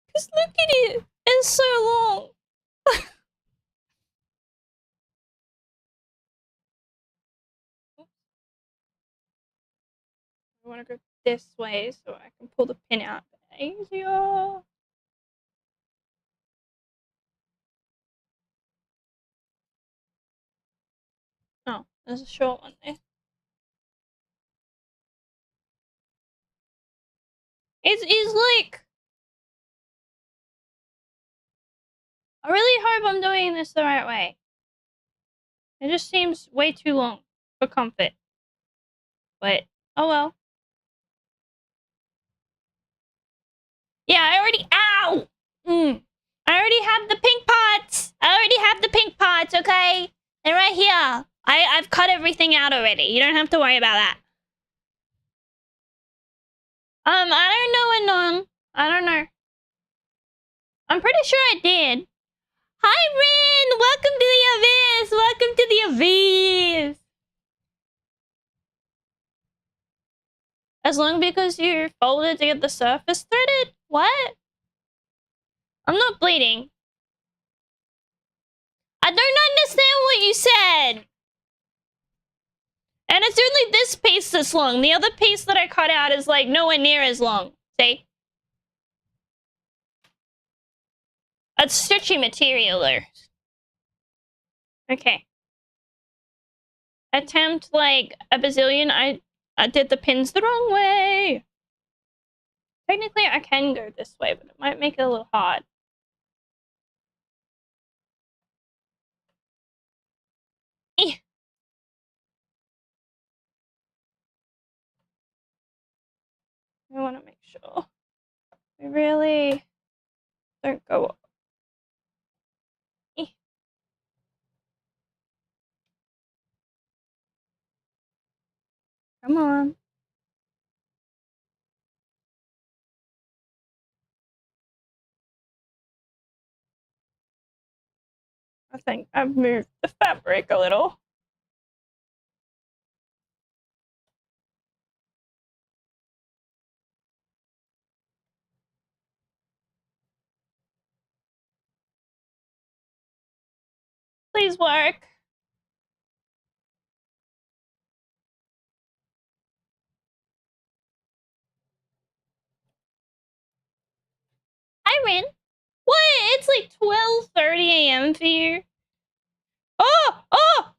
Because look at it! It's so long! I want to go this way so I can pull the pin out easier. Oh, there's a short one there. It's like... I really hope I'm doing this the right way. It just seems way too long for comfort. But, oh well. Yeah, I already... Ow! I already have the pink parts! Okay? They're right here. I've cut everything out already. You don't have to worry about that. I don't know, Anon. I don't know. I'm pretty sure I did. Hi, Rin! Welcome to the abyss! Welcome to the abyss! As long because you folded to get the surface threaded? What? I'm not bleeding. I don't understand what you said! And it's only this piece that's long. The other piece that I cut out is like nowhere near as long. See? It's stretchy material though. Okay. Attempt like a bazillion. I did the pins the wrong way. Technically I can go this way, but it might make it a little hard. I want to make sure we really don't go up. Come on. I think I've moved the fabric a little. Please work. Hi, Rin. What? It's like 12:30 a.m. for you. Oh! Oh!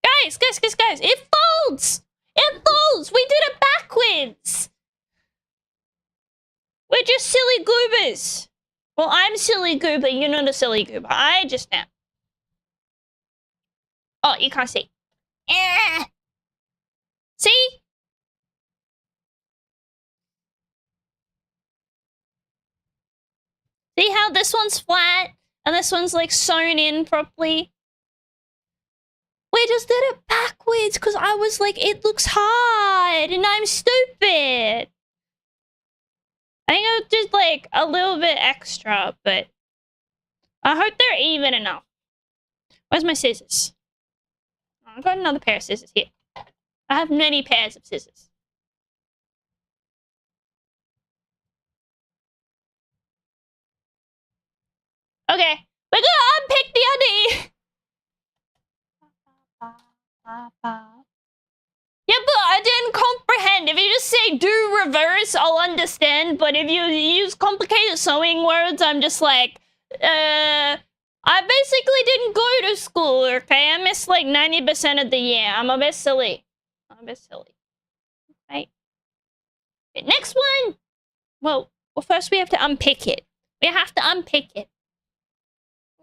Guys! It folds! It folds! We did it backwards! We're just silly goobers. Well, I'm silly goober. You're not a silly goober. I just am. Oh, you can't see. See? See how this one's flat and this one's like sewn in properly? We just did it backwards because I was like, it looks hard and I'm stupid. I think I did like a little bit extra, but I hope they're even enough. Where's my scissors? Oh, I've got another pair of scissors here. I have many pairs of scissors. Okay, we're gonna unpick the undies. Yeah, but I didn't comprehend. If you just say do reverse, I'll understand. But if you use complicated sewing words, I'm just like, I basically didn't go to school, okay? I missed like 90% of the year. I'm a bit silly. Right? Okay, next one! Well, first we have to unpick it. We have to unpick it.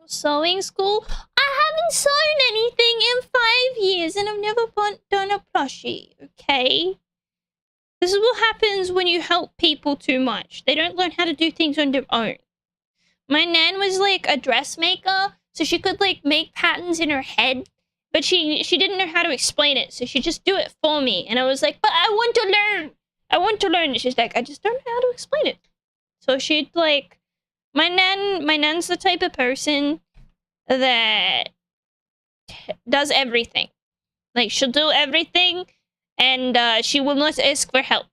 Sewing school? I haven't sewn anything in 5 years and I've never done a plushie, okay? This is what happens when you help people too much. They don't learn how to do things on their own. My nan was like a dressmaker, so she could like make patterns in her head, but she didn't know how to explain it, so she'd just do it for me. And I was like, but I want to learn! I want to learn! And she's like, I just don't know how to explain it. So she'd like... My nan's the type of person that does everything. Like, she'll do everything, and she will not ask for help.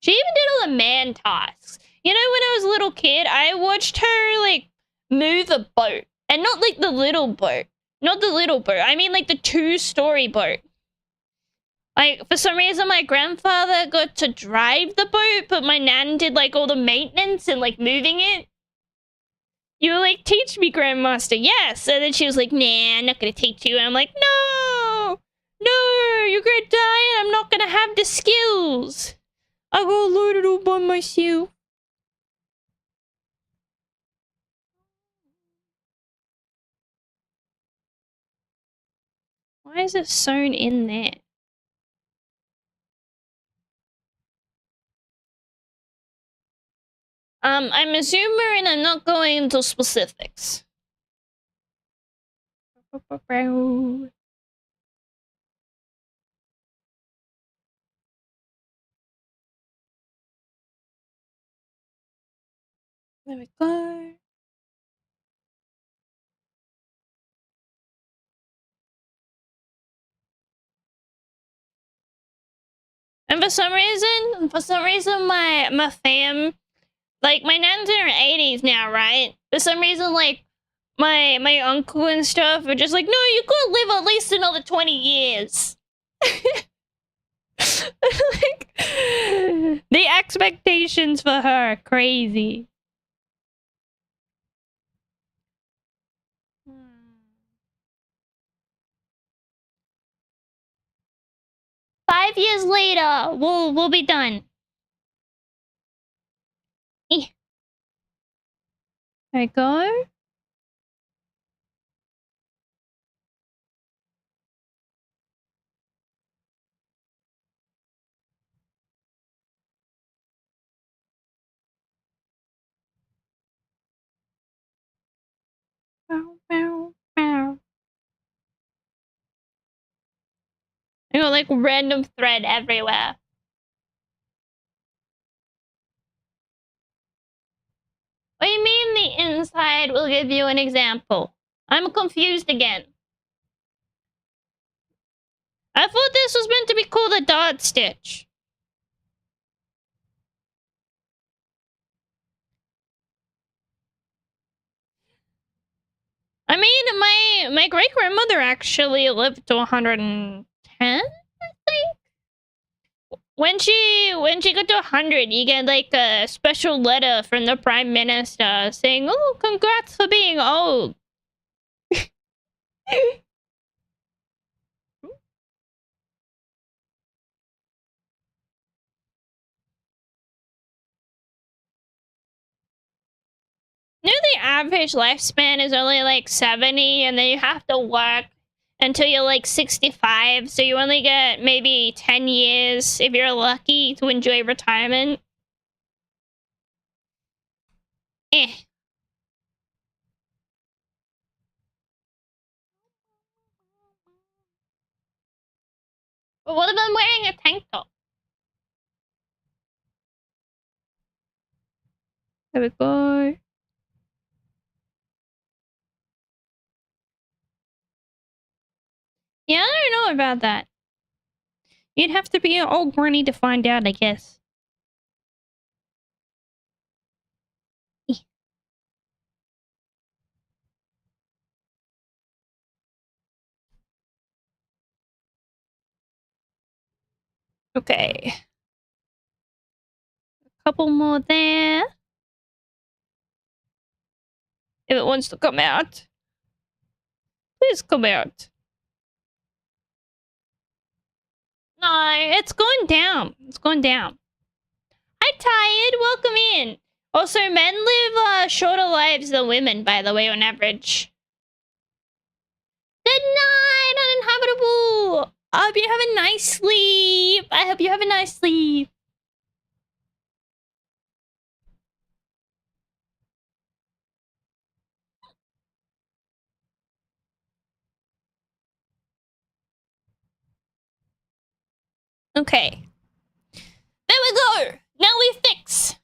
She even did all the man tasks. You know, when I was a little kid, I watched her, like, move a boat. And not, like, the little boat. Not the little boat. I mean, like, the 2-story boat. Like, for some reason, my grandfather got to drive the boat, but my nan did, like, all the maintenance and, like, moving it. You were like, teach me, Grandmaster. Yes. And then she was like, nah, I'm not going to teach you. And I'm like, no, you're going to die and I'm not going to have the skills. I gotta learn it all by myself. Why is it sewn in there? I'm a zoomer and I'm not going into specifics. There we go. And for some reason, my fam, like my nan's in her 80s now, right? For some reason, like my uncle and stuff are just like, no, you could live at least another 20 years. Like, the expectations for her are crazy. Five years later, we'll be done. There we go. I got like random thread everywhere. What do you mean the inside will give you an example? I'm confused again. I thought this was meant to be called a dot stitch. I mean, my great grandmother actually lived to 110, I think. When she got to 100, you get like a special letter from the prime minister saying, "Oh, congrats for being old." You know, the average lifespan is only like 70, and then you have to work until you're like 65, so you only get maybe 10 years, if you're lucky, to enjoy retirement. Eh. But what if I'm wearing a tank top? There we go. Yeah, I don't know about that. You'd have to be an old granny to find out, I guess. Okay. A couple more there. If it wants to come out. Please come out. No, it's going down. It's going down. Hi, Tired. Welcome in. Also, men live shorter lives than women, by the way, on average. Good night, uninhabitable. I hope you have a nice sleep. I hope you have a nice sleep. Okay. There we go. Now we fix.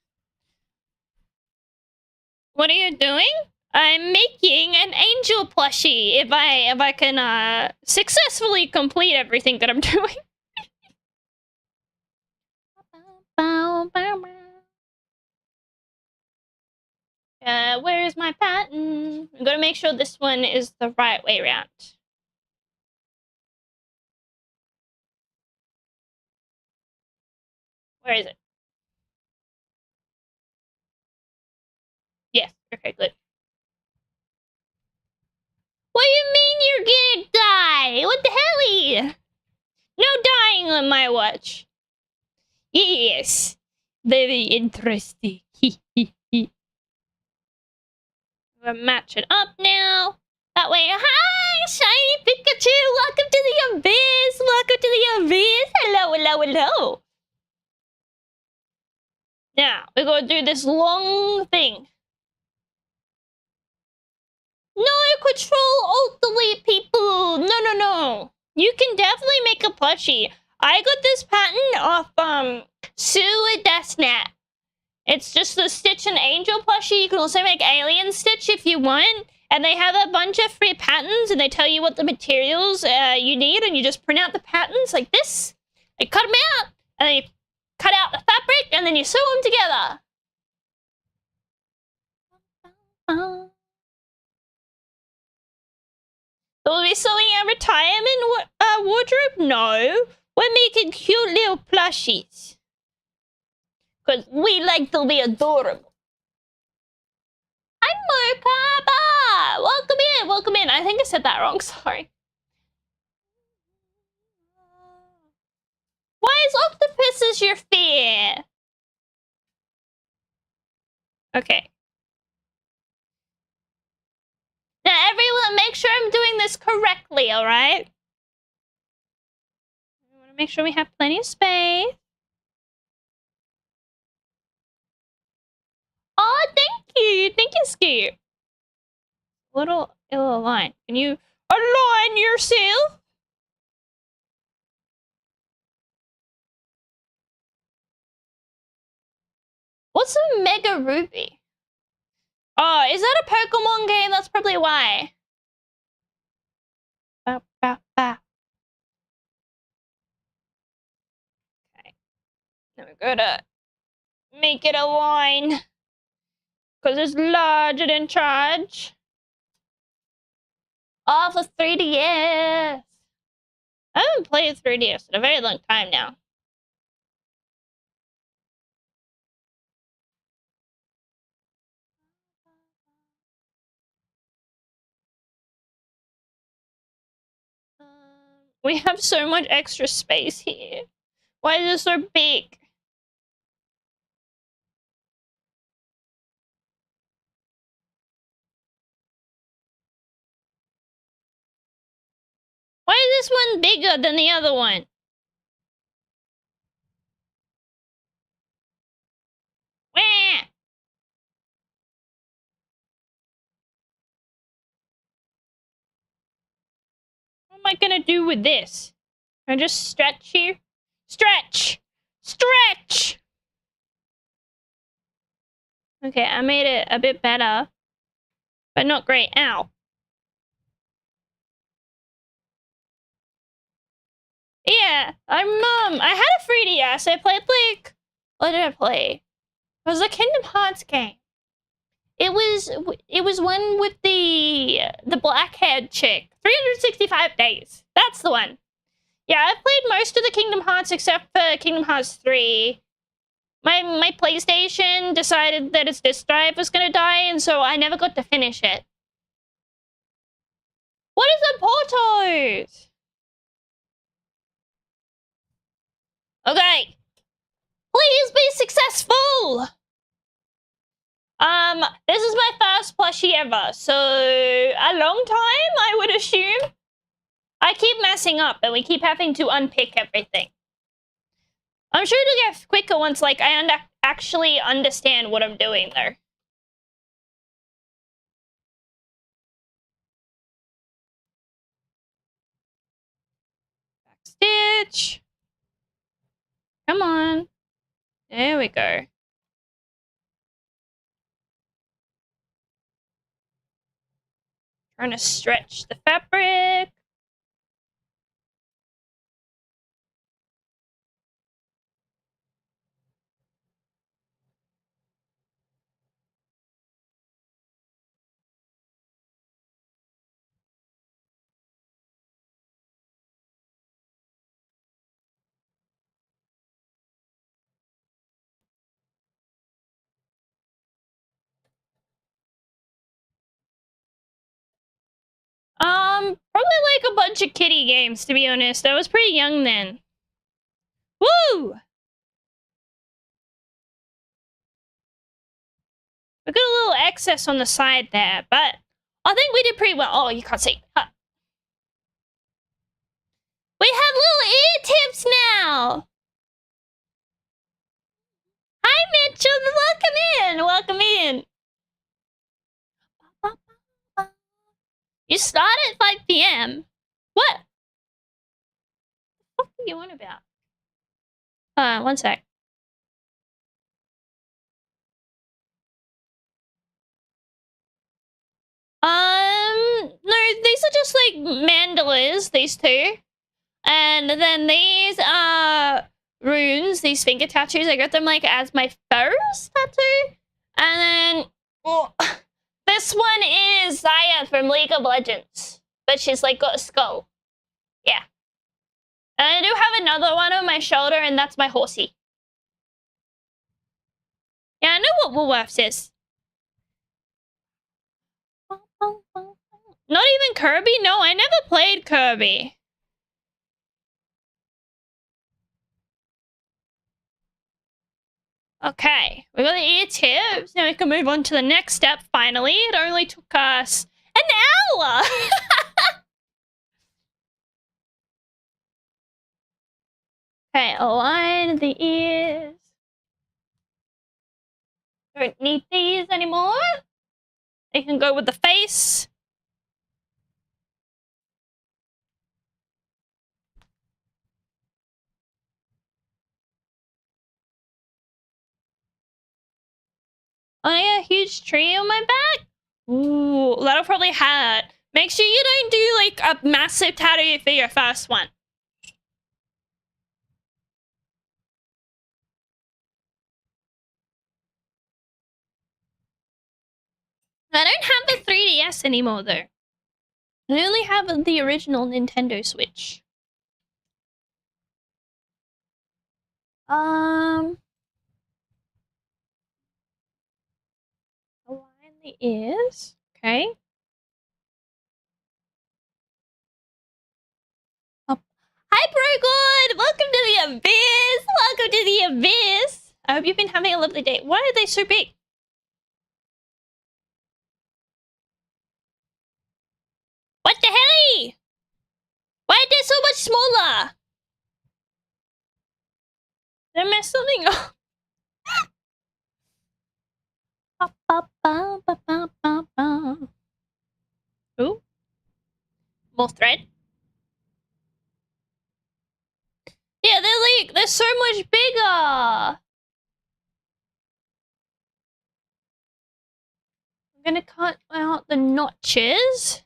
What are you doing? I'm making an angel plushie. If I can successfully complete everything that I'm doing. Where is my pattern? I'm gonna make sure this one is the right way around. Where is it? Yes. Okay, good. What do you mean you're gonna die? What the hell? No dying on my watch. Yes. Very interesting. We're matching up now. That way. Hi, shiny Pikachu. Welcome to the abyss. Welcome to the abyss. Hello, hello, hello. Now, we're gonna do this long thing. No, control alt delete people. No, no, no. You can definitely make a plushie. I got this pattern off ʍᴏ ∞. It's just the Stitch and Angel plushie. You can also make Alien Stitch if you want. And they have a bunch of free patterns, and they tell you what the materials you need, and you just print out the patterns like this. You cut them out, and then you cut out the fabric, and then you sew them together. So we'll be sewing our retirement wardrobe? No. We're making cute little plushies. Because we like to be adorable. Hi, Mocha! Welcome in, welcome in. I think I said that wrong, sorry. Why is octopuses your fear? Okay. Now, everyone, make sure I'm doing this correctly, alright? I want to make sure we have plenty of space. Oh, thank you! Thank you, Scoop. Little align. Can you align yourself? What's a Mega Ruby? Oh, is that a Pokemon game? That's probably why. Okay. Now we gotta make it align. Because it's larger than charge. Oh, for 3DS. I haven't played 3DS in a very long time now. We have so much extra space here. Why is it so big? Why is this one bigger than the other one? Wah! What am I gonna do with this? Can I just stretch here? Stretch! Stretch! Okay, I made it a bit better. But not great. Ow. Yeah, I had a 3DS. I played, like... What did I play? It was a Kingdom Hearts game. It was one with the black-haired chick. 365 days. That's the one. Yeah, I've played most of the Kingdom Hearts except for Kingdom Hearts 3. My PlayStation decided that its disk drive was gonna die, and so I never got to finish it. What is a Portos? Okay. Please be successful! This is my first plushie ever, so a long time, I would assume. I keep messing up, and we keep having to unpick everything. I'm sure it'll get quicker once, like, I actually understand what I'm doing there. Back stitch. Come on. There we go. Trying to stretch the fabric. Probably like a bunch of kiddie games, to be honest. I was pretty young then. Woo! We got a little excess on the side there, but I think we did pretty well. Oh, you can't see. Huh. We have little ear tips now! Hi, Mitchell! Welcome in! Welcome in! You start at 5 p.m. What? What are you on about? One sec. these are just like mandalas, these two. And then these are runes, these finger tattoos. I got them like as my first tattoo. And then this one is Xayah from League of Legends. But she's like got a skull. Yeah. And I do have another one on my shoulder, and that's my horsey. Yeah, I know what Woolworths is. Not even Kirby? No, I never played Kirby. Okay, we got the ear tips. Now we can move on to the next step, finally. It only took us an hour! Okay, align the ears. Don't need these anymore. They can go with the face. I got a huge tree on my back. Ooh, that'll probably hurt. Make sure you don't do like a massive tattoo for your first one. I don't have the 3DS anymore though. I only have the original Nintendo Switch. Align the ears. Okay. Hi, Brogood! Welcome to the Abyss! Welcome to the Abyss! I hope you've been having a lovely day. Why are they so big? What the hell? Why are they so much smaller? Did I mess something up? Ooh. More thread. Yeah, they're so much bigger. I'm gonna cut out the notches.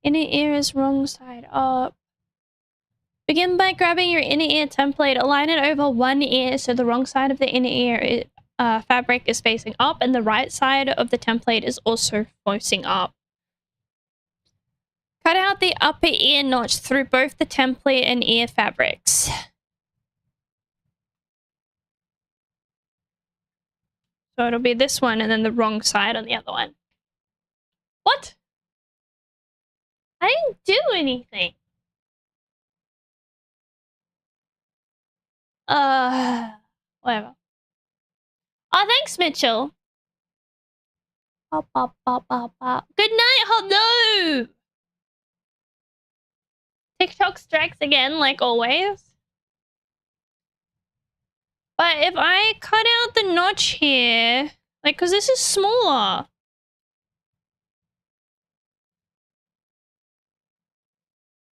Inner ear is wrong side up. Begin by grabbing your inner ear template. Align it over one ear so the wrong side of the inner ear fabric is facing up and the right side of the template is also facing up. Cut out the upper ear notch through both the template and ear fabrics. So it'll be this one and then the wrong side on the other one. What? I didn't do anything. Whatever. Oh, thanks, Mitchell. Good night, hello! TikTok strikes again, like always. But if I cut out the notch here, like, because this is smaller.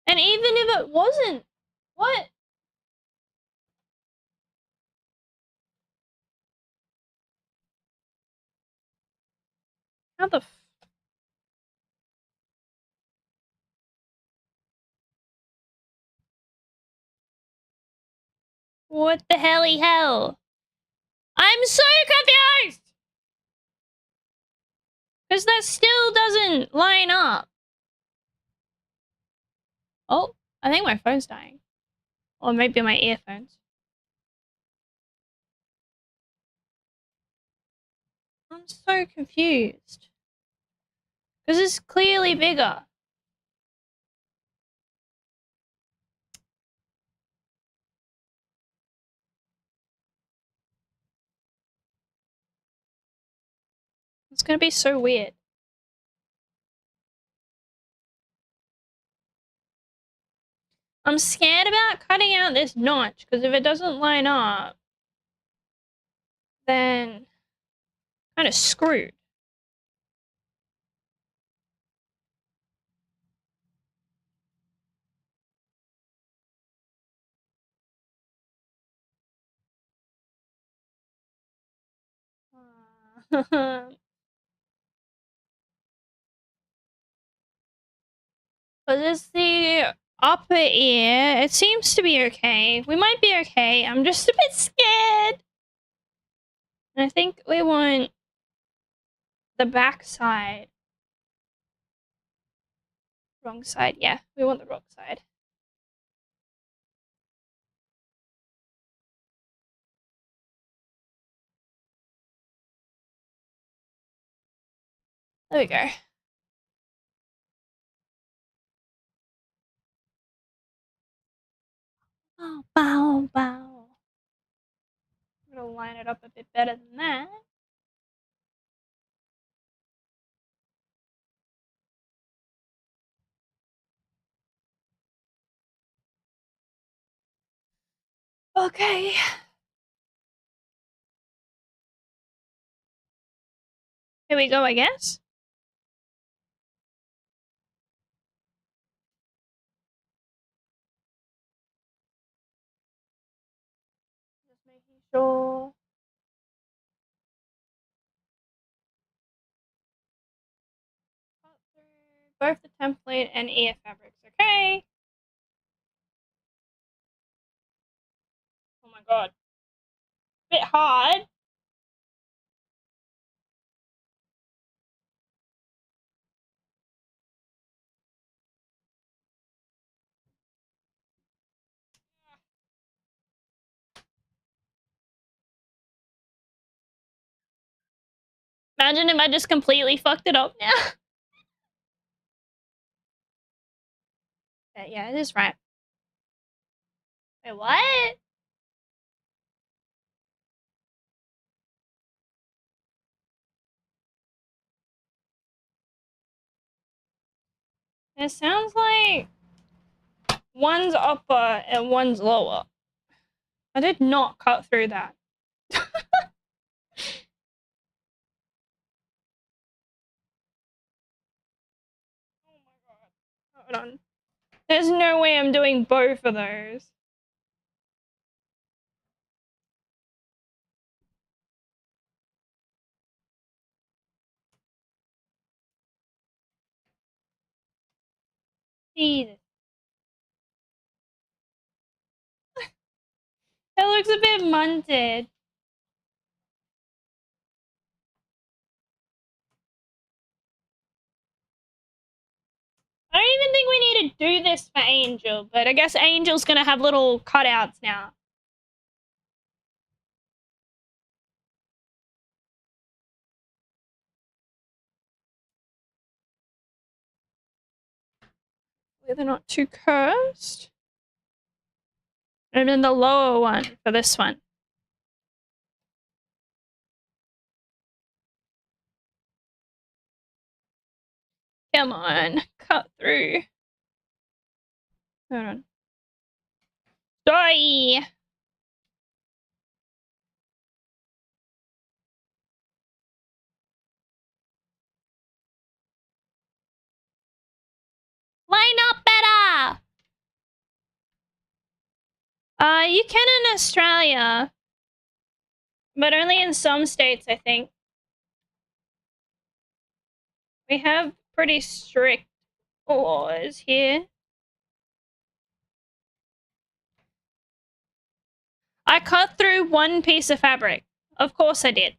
And even if it wasn't, what? How the f- What the helly hell? I'm so confused! Because that still doesn't line up. Oh, I think my phone's dying. Or maybe my earphones. I'm so confused. Because it's clearly bigger. It's gonna be so weird. I'm scared about cutting out this notch, because if it doesn't line up, then kind of screwed. But it's the upper ear. It seems to be okay. We might be okay. I'm just a bit scared. And I think we want the back side. Wrong side. Yeah, we want the wrong side. There we go. Oh, bow, bow. I'm gonna line it up a bit better than that. Okay. Here we go, I guess. Just making sure. Both the template and ear fabrics, okay? Oh my god. Bit hard. Imagine if I just completely fucked it up now. Yeah, it is right. Wait, what? It sounds like one's upper and one's lower. I did not cut through that. Oh my god. Hold on. There's no way I'm doing both of those. Jesus. It looks a bit munted. I don't even think we need to do this for Angel, but I guess Angel's gonna have little cutouts now. They're not too cursed. And then the lower one for this one. Come on, cut through. Hold on. Sorry. Line up better. You can in Australia, but only in some states, I think. We have pretty strict laws here. I cut through one piece of fabric. Of course I did.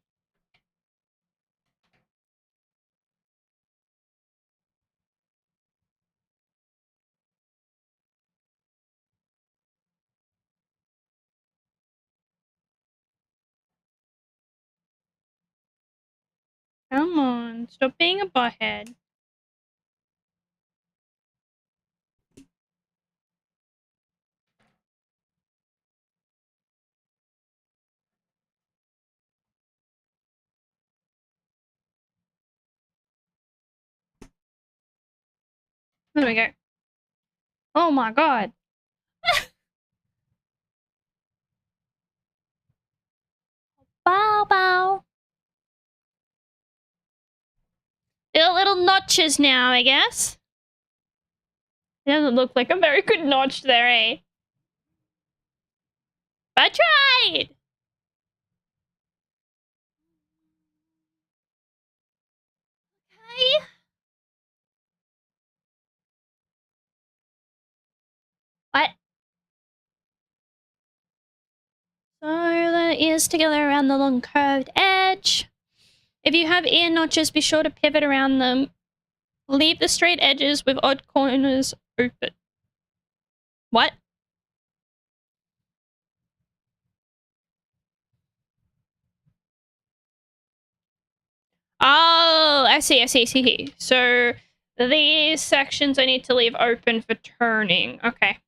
Come on, stop being a butthead. There we go. Oh my god. Bow bow. They're little notches now, I guess. It doesn't look like a very good notch there, eh? I tried! Okay. ears together around the long curved edge. If you have ear notches, be sure to pivot around them. Leave the straight edges with odd corners open. What? Oh, I see. So these sections I need to leave open for turning. Okay.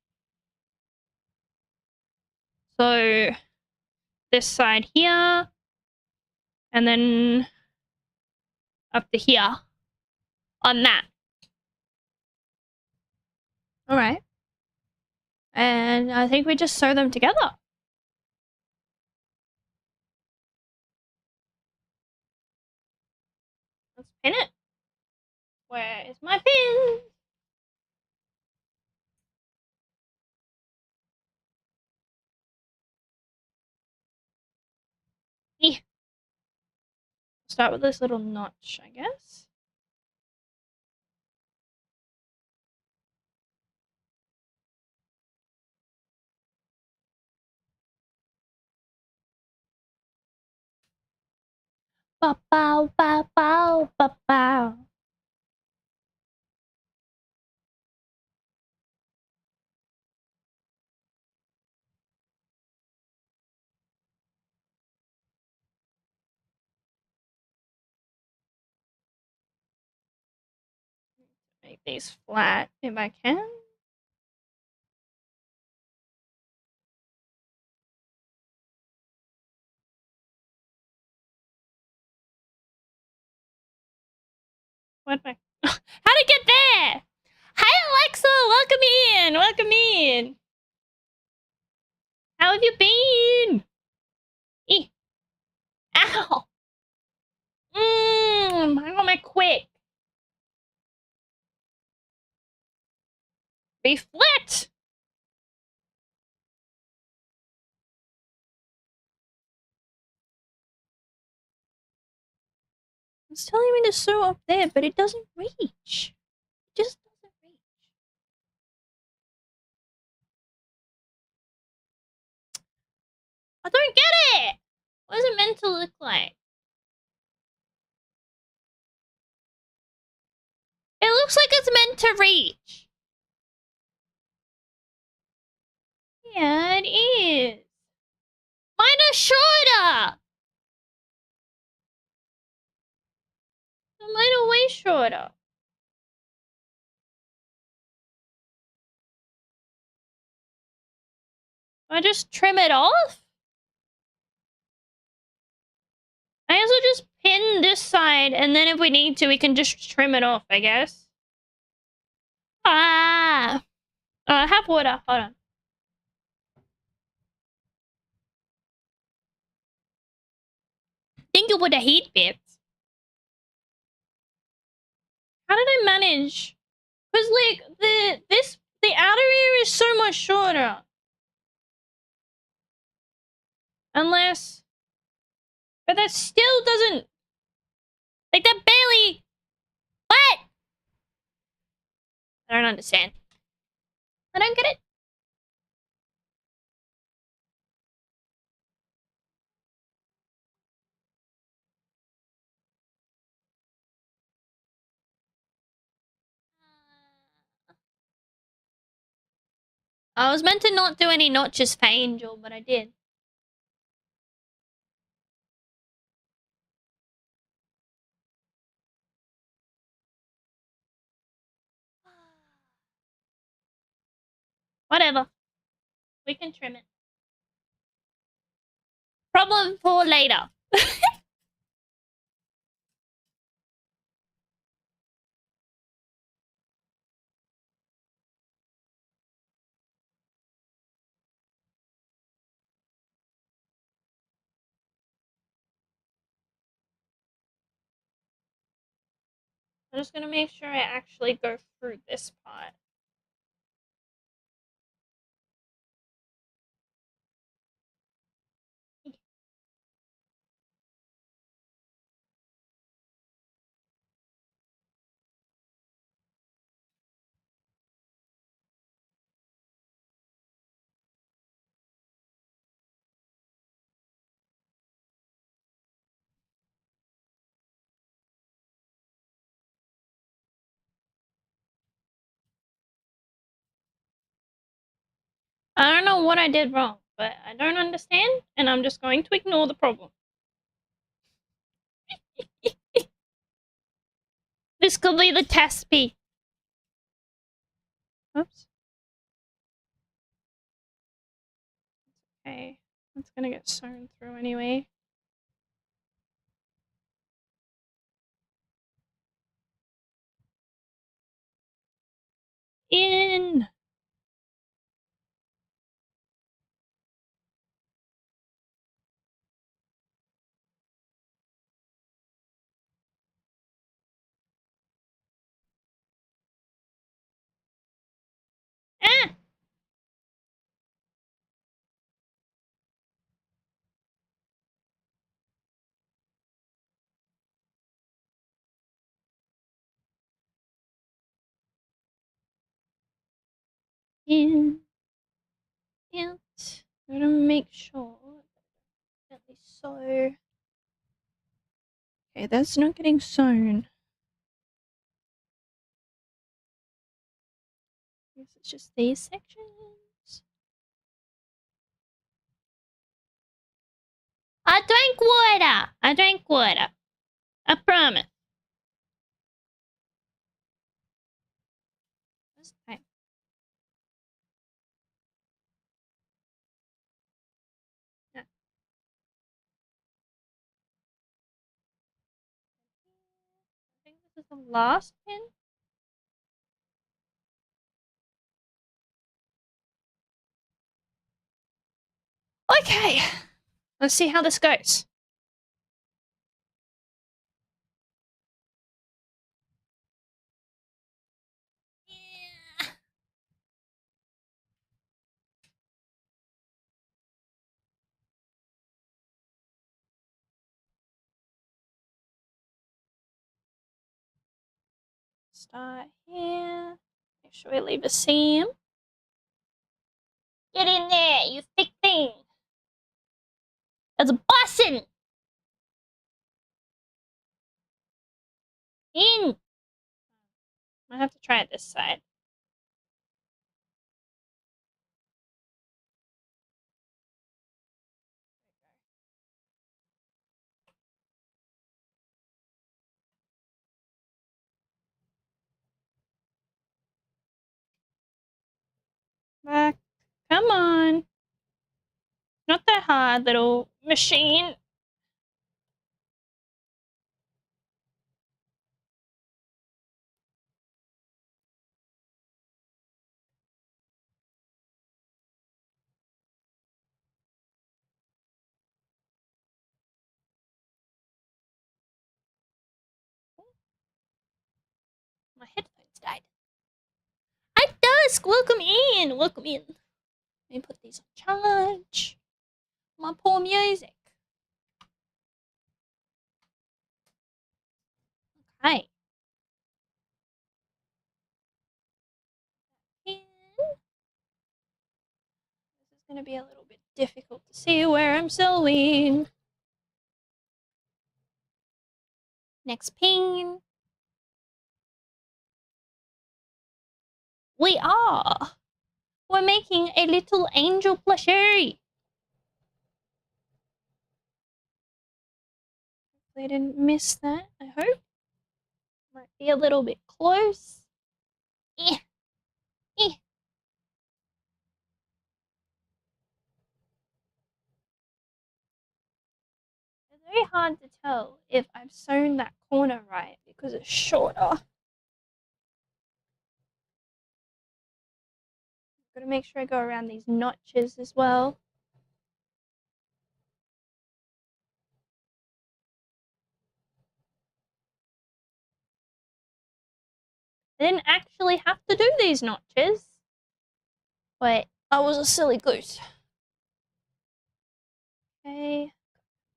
So this side here. And then up to here. On that. Alright. And I think we just sew them together. Let's pin it. Where is my pin? Start with this little notch, I guess. Ba bow, ba bow, ba bow. Make these flat if I can. What am I? How'd it get there? Hi, Alexa! Welcome in! How have you been? Eeh. Ow! I want my quick. Be flat! It's telling me to sew up there, but it doesn't reach. It just doesn't reach. I don't get it! What is it meant to look like? It looks like it's meant to reach. Yeah, it is. Mine are shorter! Mine are way shorter. I just trim it off? I also just pin this side, and then if we need to, we can just trim it off, I guess. Ah! Have water. Hold on. Think about the heat bits. How did I manage? Because, like, the outer ear is so much shorter. Unless... But that still doesn't... Like, that barely... What? I don't understand. I don't get it. I was meant to not do any notches for Angel, but I did. Whatever. We can trim it. Problem for later. I'm just gonna make sure I actually go through this part. I don't know what I did wrong, but I don't understand, and I'm just going to ignore the problem. This could be the test P. Oops. Okay, that's gonna get sewn through anyway. In. Ah! In. Out. I'm gonna make sure that we sew. Okay, that's not getting sewn. I guess it's just these sections. I drank water. I drank water. I promise. Okay. Yeah. I think this is the last pin. Okay. Let's see how this goes. Yeah. Start here. Make sure we leave a seam. Get in there, you thick thing. That's a bussin'. In. I have to try it this side. Back. Come on. Not that hard, little machine. My headphones died. Hi, Dusk! Welcome in! Welcome in. Let me put these on charge. My poor music. Okay. This is going to be a little bit difficult to see where I'm sewing. Next pin. We are. We're making a little angel plushie. Hopefully I didn't miss that, I hope. Might be a little bit close. Eh. Eh. It's very hard to tell if I've sewn that corner right because it's shorter. Gotta make sure I go around these notches as well. I didn't actually have to do these notches, but I was a silly goose. Okay,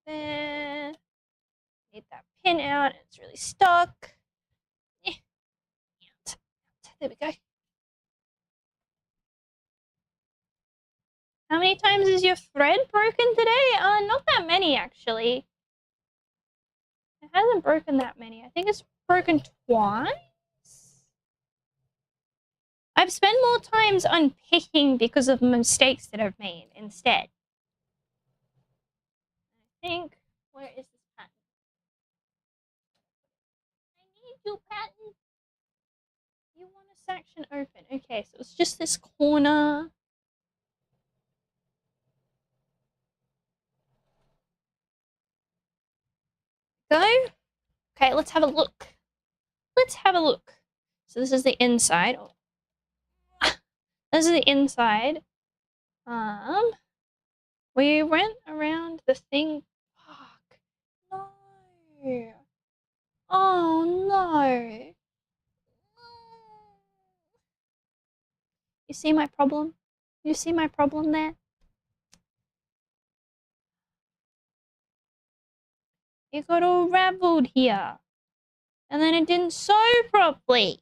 there. Need that pin out. It's really stuck. There we go. How many times is your thread broken today? Not that many, actually. It hasn't broken that many. I think it's broken twice. I've spent more times unpicking because of mistakes that I've made instead. I think, where is this pattern? I need you, pattern. You want a section open. Okay, so it's just this corner. Go. Okay, let's have a look. Let's have a look. So this is the inside. Oh. This is the inside. We went around the thing. Fuck. No. Oh no. You see my problem? You see my problem there? It got all raveled here. And then it didn't sew properly.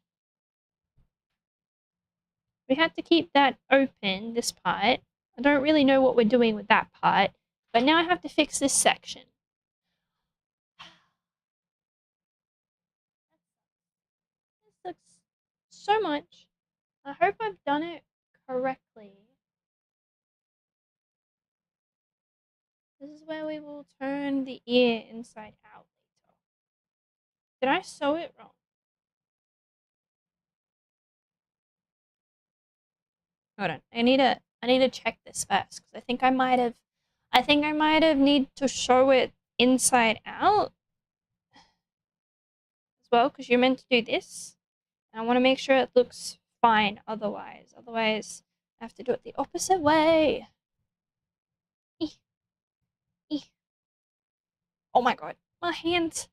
We had to keep that open, this part. I don't really know what we're doing with that part. But now I have to fix this section. This looks so much. I hope I've done it correctly. This is where we will turn the ear inside out later. Did I sew it wrong? Hold on. I need to check this first because I think I might have need to sew it inside out as well because you're meant to do this. And I want to make sure it looks fine otherwise. Otherwise, I have to do it the opposite way. Oh my god, my hands.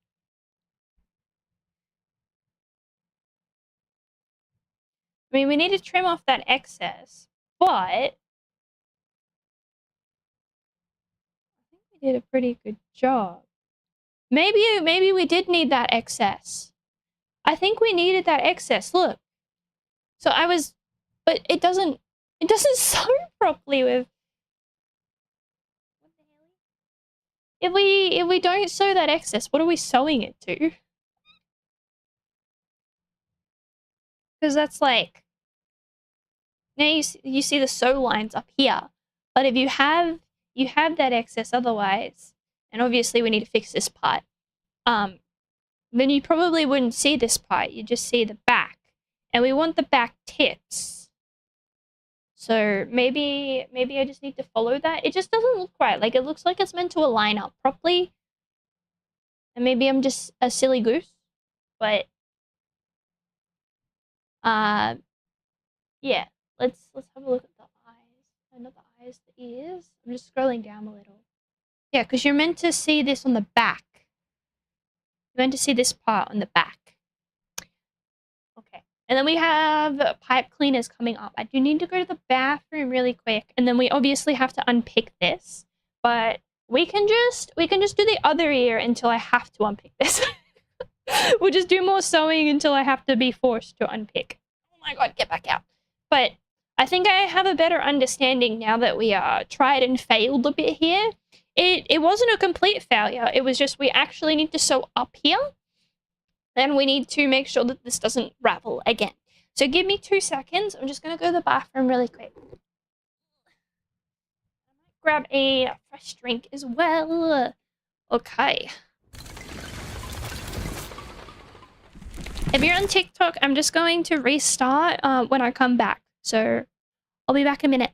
I mean, we need to trim off that excess, but I think we did a pretty good job. Maybe we did need that excess. I think we needed that excess. Look. So I was, but it doesn't sew properly with. What the hell? If we don't sew that excess, what are we sewing it to? Because that's like, now you see the sew lines up here, but if you have that excess otherwise, and obviously we need to fix this part, then you probably wouldn't see this part. You just see the back, and we want the back tips. So maybe I just need to follow that. It just doesn't look right. Like it looks like it's meant to align up properly, and maybe I'm just a silly goose, but yeah. Let's have a look at the eyes. Not the eyes, the ears. I'm just scrolling down a little. Yeah, because you're meant to see this on the back. You're meant to see this part on the back. Okay. And then we have pipe cleaners coming up. I do need to go to the bathroom really quick. And then we obviously have to unpick this. But we can just do the other ear until I have to unpick this. We'll just do more sewing until I have to be forced to unpick. Oh my god, get back out. But I think I have a better understanding now that we tried and failed a bit here. It wasn't a complete failure. It was just we actually need to sew up here. And we need to make sure that this doesn't ravel again. So give me 2 seconds. I'm just going to go to the bathroom really quick. I might grab a fresh drink as well. Okay. If you're on TikTok, I'm just going to restart when I come back. So I'll be back in a minute.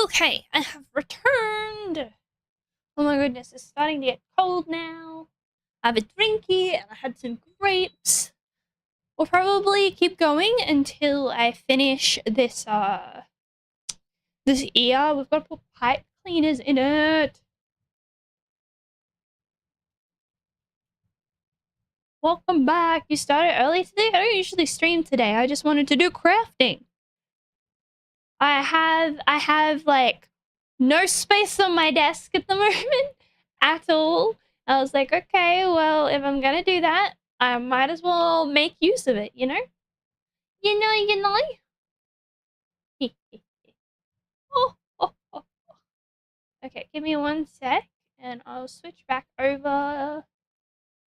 Okay, I have returned. Oh my goodness, it's starting to get cold now. I have a drinky and I had some grapes. We'll probably keep going until I finish this this ear. We've got to put pipe cleaners in it. Welcome back. You started early today? I don't usually stream today. I just wanted to do crafting. I have like no space on my desk at the moment at all. I was like, okay, well, if I'm gonna do that, I might as well make use of it, you know? You know. Oh, oh, oh. Okay, give me 1 sec, and I'll switch back over. I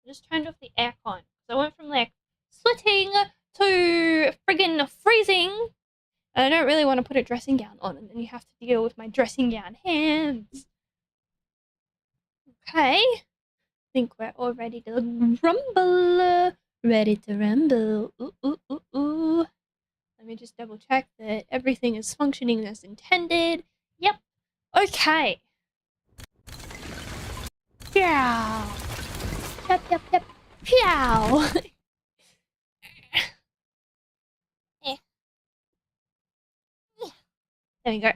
just turned off the aircon. So I went from like sweating to friggin' freezing. I don't really want to put a dressing gown on, and then you have to deal with my dressing gown hands. Okay. I think we're all ready to rumble. Ready to rumble. Ooh, ooh, ooh, ooh. Let me just double check that everything is functioning as intended. Yep. Okay. Meow. Yep, yep, yep. Meow. There we go.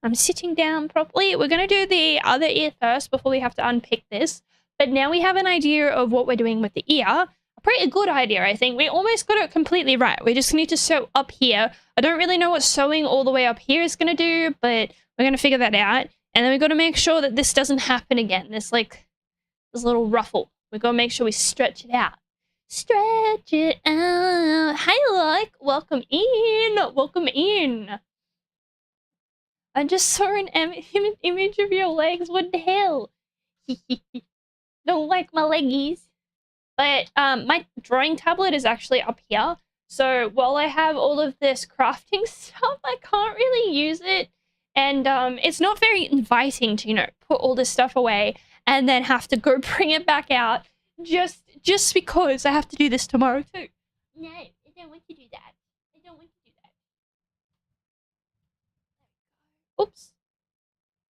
I'm sitting down properly. We're going to do the other ear first before we have to unpick this. But now we have an idea of what we're doing with the ear. A pretty good idea, I think. We almost got it completely right. We just need to sew up here. I don't really know what sewing all the way up here is going to do, but we're going to figure that out. And then we've got to make sure that this doesn't happen again. This little ruffle. We've got to make sure we stretch it out. Stretch it out. Hi, like. Welcome in. Welcome in. I just saw an image of your legs. What the hell? Don't like my leggies. But my drawing tablet is actually up here. So while I have all of this crafting stuff, I can't really use it. And it's not very inviting to, you know, put all this stuff away and then have to go bring it back out just because I have to do this tomorrow too. No, I don't want to do that. I don't want to do that. Oops.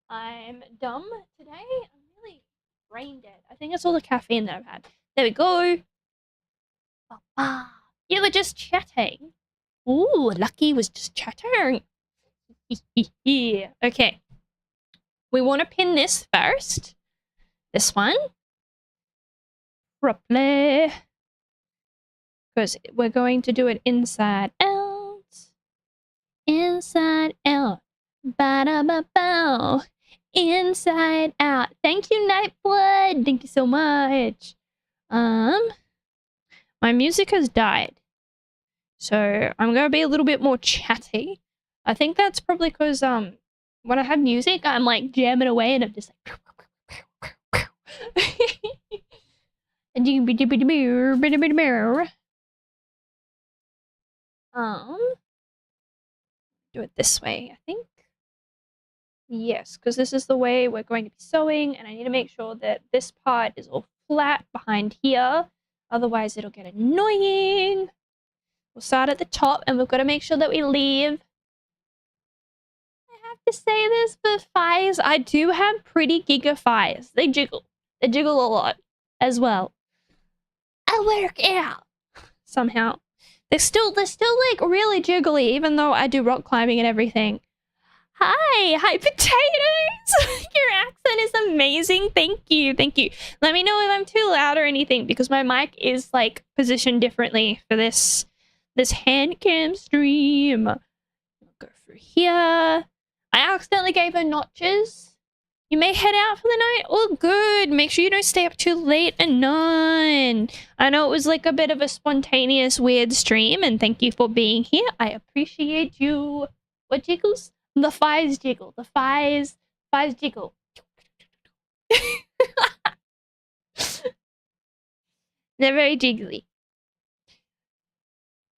I'm dumb today. I'm really brain dead. I think it's all the caffeine that I've had. There we go. You were just chatting. Ooh, Lucky was just chatting. Okay. We want to pin this first. This one. Properly. Because we're going to do it inside out. Inside out. Ba-da-ba-bow. Inside out. Thank you, Nightblood. Thank you so much. My music has died. So I'm going to be a little bit more chatty. I think that's probably because when I have music, I'm like jamming away and I'm just like do it this way, I think. Yes, because this is the way we're going to be sewing, and I need to make sure that this part is all flat behind here. Otherwise, it'll get annoying. We'll start at the top, and we've got to make sure that we leave. I have to say this, but thighs, I do have pretty giga thighs. They jiggle. They jiggle a lot as well. I work out somehow. They're still like really jiggly, even though I do rock climbing and everything. Hi, potatoes! Your accent is amazing. Thank you. Let me know if I'm too loud or anything, because my mic is like positioned differently for this hand cam stream. I'll go through here. I accidentally gave her notches. You may head out for the night. All good. Make sure you don't stay up too late at night. I know it was like a bit of a spontaneous, weird stream, and thank you for being here. I appreciate you. What jiggles? The thighs jiggle. The thighs jiggle. They're very jiggly.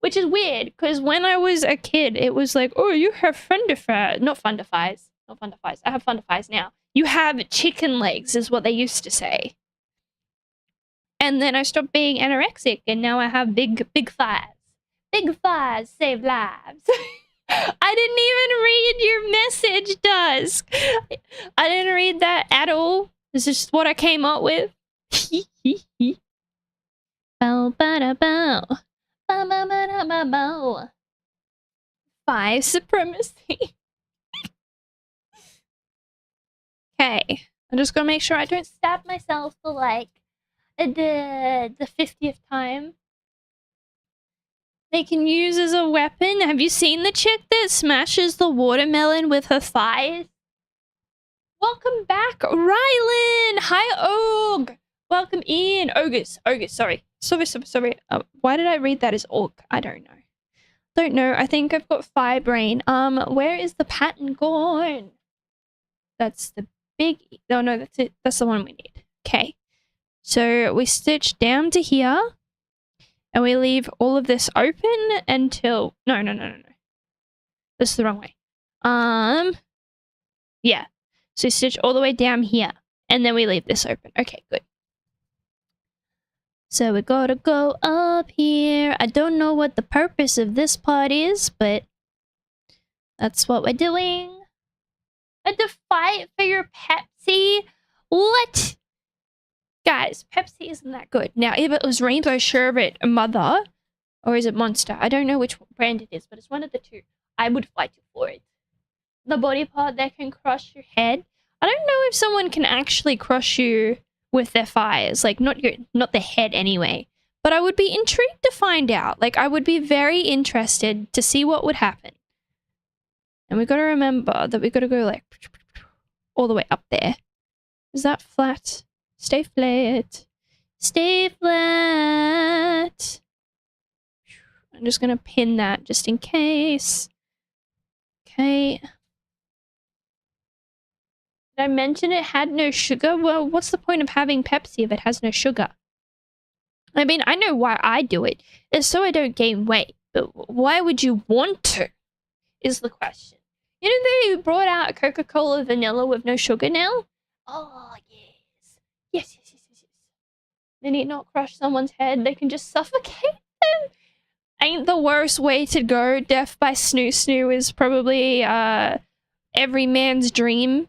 Which is weird, because when I was a kid, it was like, oh, you have fundifies. Not fundifies. Not fundifies. I have fundifies now. You have chicken legs, is what they used to say. And then I stopped being anorexic, and now I have big thighs. Big thighs save lives. I didn't even read your message, Dusk. I didn't read that at all. This is just what I came up with. Bow, ba-da, bow. Bow, bow, ba-da, bow, bow. 5 supremacy. Okay. I'm just gonna make sure I don't stab myself for like the 50th time. They can use as a weapon. Have you seen the chick that smashes the watermelon with her thighs? Welcome back, Rylan! Hi, Og! Welcome in. Ogus, sorry. Sorry. Why did I read that as Orc? I don't know. I think I've got fire brain. Where is the pattern gone? That's the big... Oh, no, that's it. That's the one we need. Okay. So we stitch down to here. And we leave all of this open until... No. This is the wrong way. Yeah. So stitch all the way down here. And then we leave this open. Okay, good. So we gotta go up here. I don't know what the purpose of this part is, but that's what we're doing. A fight for your Pepsi? What? Guys, Pepsi isn't that good. Now, if it was Rainbow Sherbet Mother, or is it Monster? I don't know which brand it is, but it's one of the two. I would fight you for it. The body part that can crush your head. I don't know if someone can actually crush you with their fires. Like, not the head anyway. But I would be intrigued to find out. Like, I would be very interested to see what would happen. And we gotta remember that we gotta go, like, all the way up there. Is that flat? Stay flat. Stay flat. I'm just gonna pin that just in case. Okay. Did I mention it had no sugar? Well, what's the point of having Pepsi if it has no sugar? I mean, I know why I do it. It's so I don't gain weight. But why would you want to? Is the question. You know they brought out Coca-Cola vanilla with no sugar now? Oh, yes. Yes. They need not crush someone's head. They can just suffocate them. Ain't the worst way to go. Death by snoo is probably every man's dream.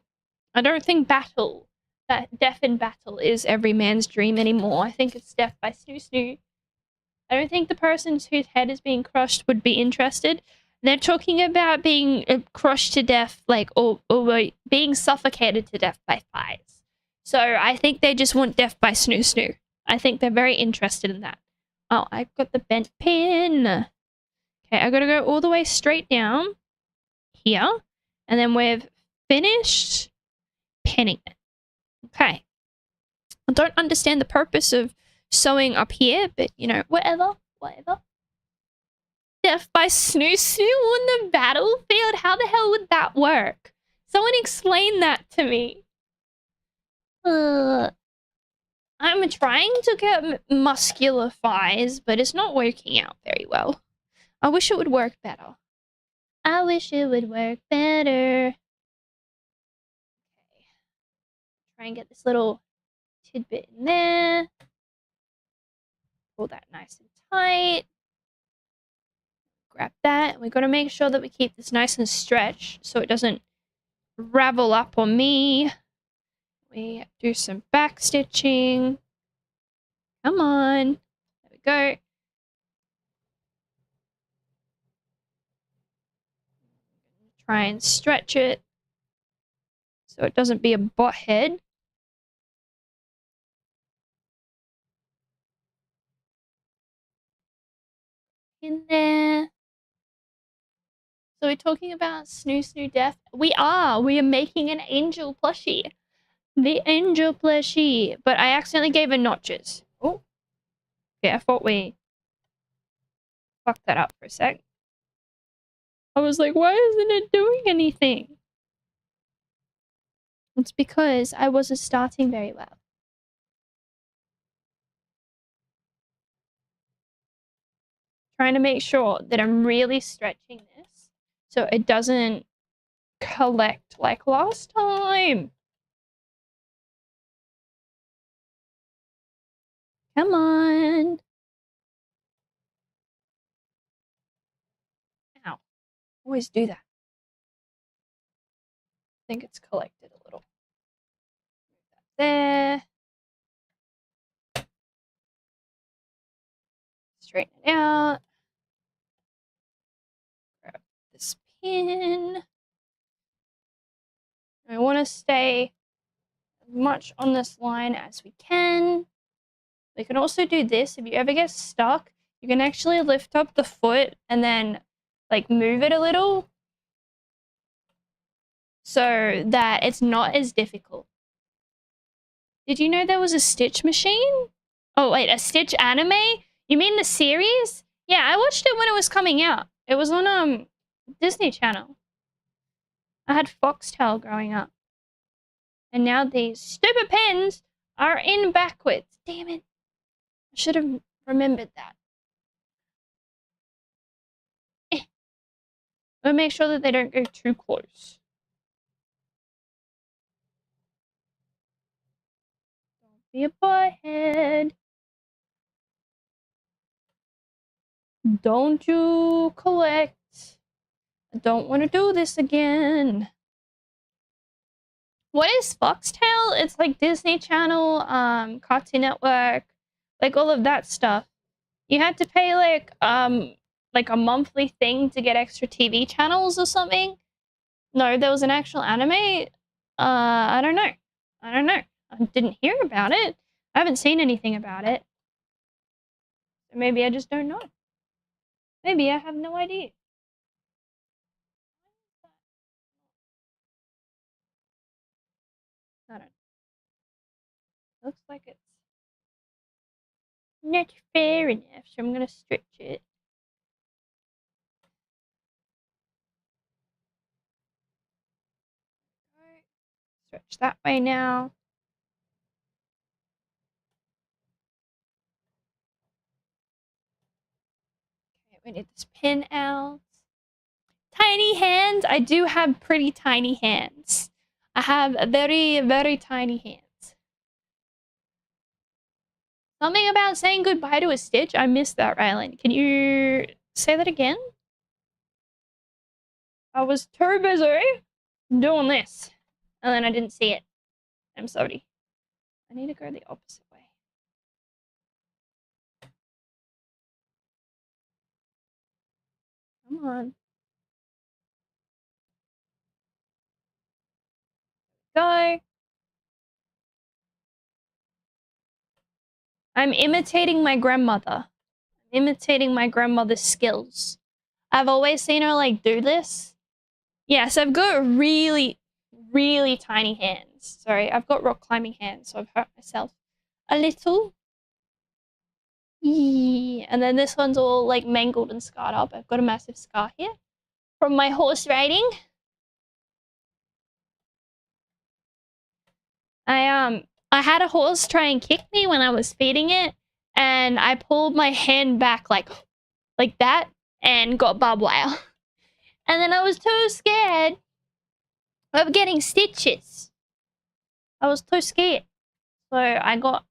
I don't think death in battle is every man's dream anymore. I think it's death by snoo. I don't think the person whose head is being crushed would be interested. They're talking about being crushed to death, like, or being suffocated to death by flies. So I think they just want death by snoo. I think they're very interested in that. Oh, I've got the bent pin. Okay, I gotta go all the way straight down here. And then we've finished pinning it. Okay. I don't understand the purpose of sewing up here, but, you know, whatever. Death by snoo on the battlefield? How the hell would that work? Someone explain that to me. I'm trying to get muscular thighs, but it's not working out very well. I wish it would work better. Okay. Try and get this little tidbit in there. Pull that nice and tight. Grab that. And we've got to make sure that we keep this nice and stretched so it doesn't ravel up on me. We do some back stitching. Come on. There we go. Try and stretch it so it doesn't be a butt head. In there. So we're talking about snoo death. We are making an angel plushie. The angel plushie. But I accidentally gave her notches. Oh. Okay, I thought we fucked that up for a sec. I was like, why isn't it doing anything? It's because I wasn't starting very well. Trying to make sure that I'm really stretching this so it doesn't collect like last time. Come on. Ow. Always do that. I think it's collected a little. There. Straighten it out. Grab this pin. I want to stay as much on this line as we can. We can also do this. If you ever get stuck, you can actually lift up the foot and then like move it a little so that it's not as difficult. Did you know there was a Stitch machine? Oh wait, a Stitch anime? You mean the series? Yeah, I watched it when it was coming out. It was on Disney Channel. I had Foxtel growing up. And now these stupid pens are in backwards. Damn it. I should have remembered that. But make sure that they don't go too close. Don't be a butthead. Don't you collect. I don't want to do this again. What is Foxtel? It's like Disney Channel, Cartoon Network, like all of that stuff. You had to pay like a monthly thing to get extra TV channels or something. No, there was an actual anime. I don't know. I didn't hear about it. I haven't seen anything about it. Maybe I just don't know. Maybe I have no idea. I don't know. Looks like it's not fair enough, so I'm gonna stretch it. Stretch that way now. Okay, we need this pin out. Tiny hands. I do have pretty tiny hands. I have very, very tiny hands. Something about saying goodbye to a Stitch. I missed that, Rylan. Can you say that again? I was too busy doing this. And then I didn't see it. I'm sorry. I need to go the opposite way. Come on. Go. I'm imitating my grandmother. I'm imitating my grandmother's skills. I've always seen her like do this. Yes, I've got really, really tiny hands. Sorry, I've got rock climbing hands, so I've hurt myself a little. Yeah. And then this one's all like mangled and scarred up. I've got a massive scar here from my horse riding. I had a horse try and kick me when I was feeding it, and I pulled my hand back like that and got barbed wire. And then I was too scared of getting stitches. I was too scared. So I got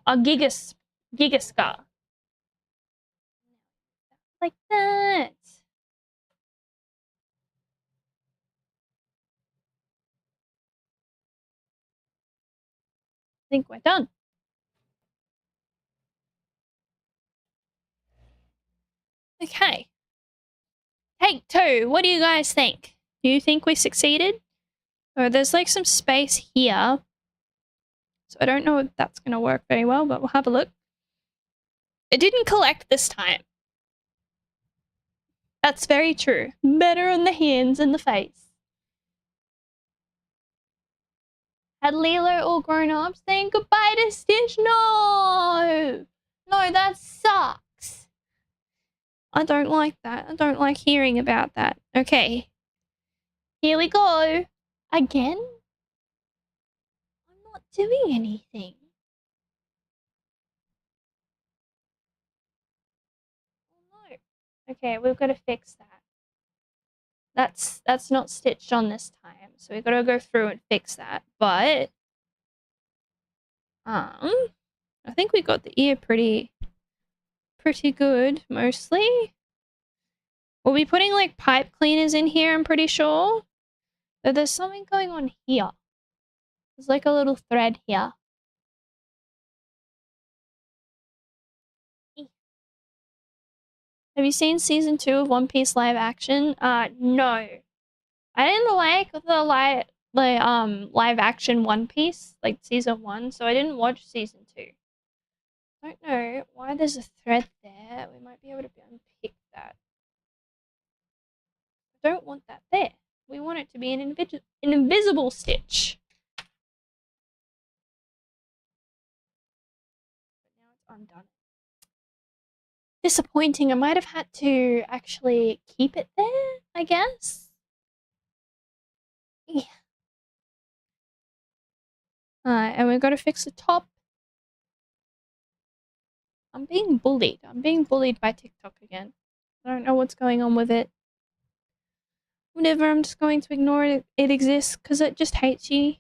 a giga scar. Like that. I think we're done. Okay. Take 2. What do you guys think? Do you think we succeeded? Oh, there's like some space here. So I don't know if that's going to work very well, but we'll have a look. It didn't collect this time. That's very true. Better on the hands and the face. Had Lilo all grown up saying goodbye to Stitch? No! No, that sucks. I don't like that. I don't like hearing about that. Okay. Here we go. Again? I'm not doing anything. Oh no. Okay, we've got to fix that. That's not stitched on this time, so we've got to go through and fix that. But I think we got the ear pretty good mostly. We'll be putting like pipe cleaners in here, I'm pretty sure. But there's something going on here. There's like a little thread here. Have you seen season 2 of One Piece live action? No. I didn't like the live action One Piece, like season 1, so I didn't watch season 2. I don't know why there's a thread there. We might be able to unpick that. I don't want that there. We want it to be an invisible stitch. But now it's undone. Disappointing. I might have had to actually keep it there, I guess. Yeah. And we've got to fix the top. I'm being bullied. I'm being bullied by TikTok again. I don't know what's going on with it. Whatever, I'm just going to ignore it. It exists because it just hates you.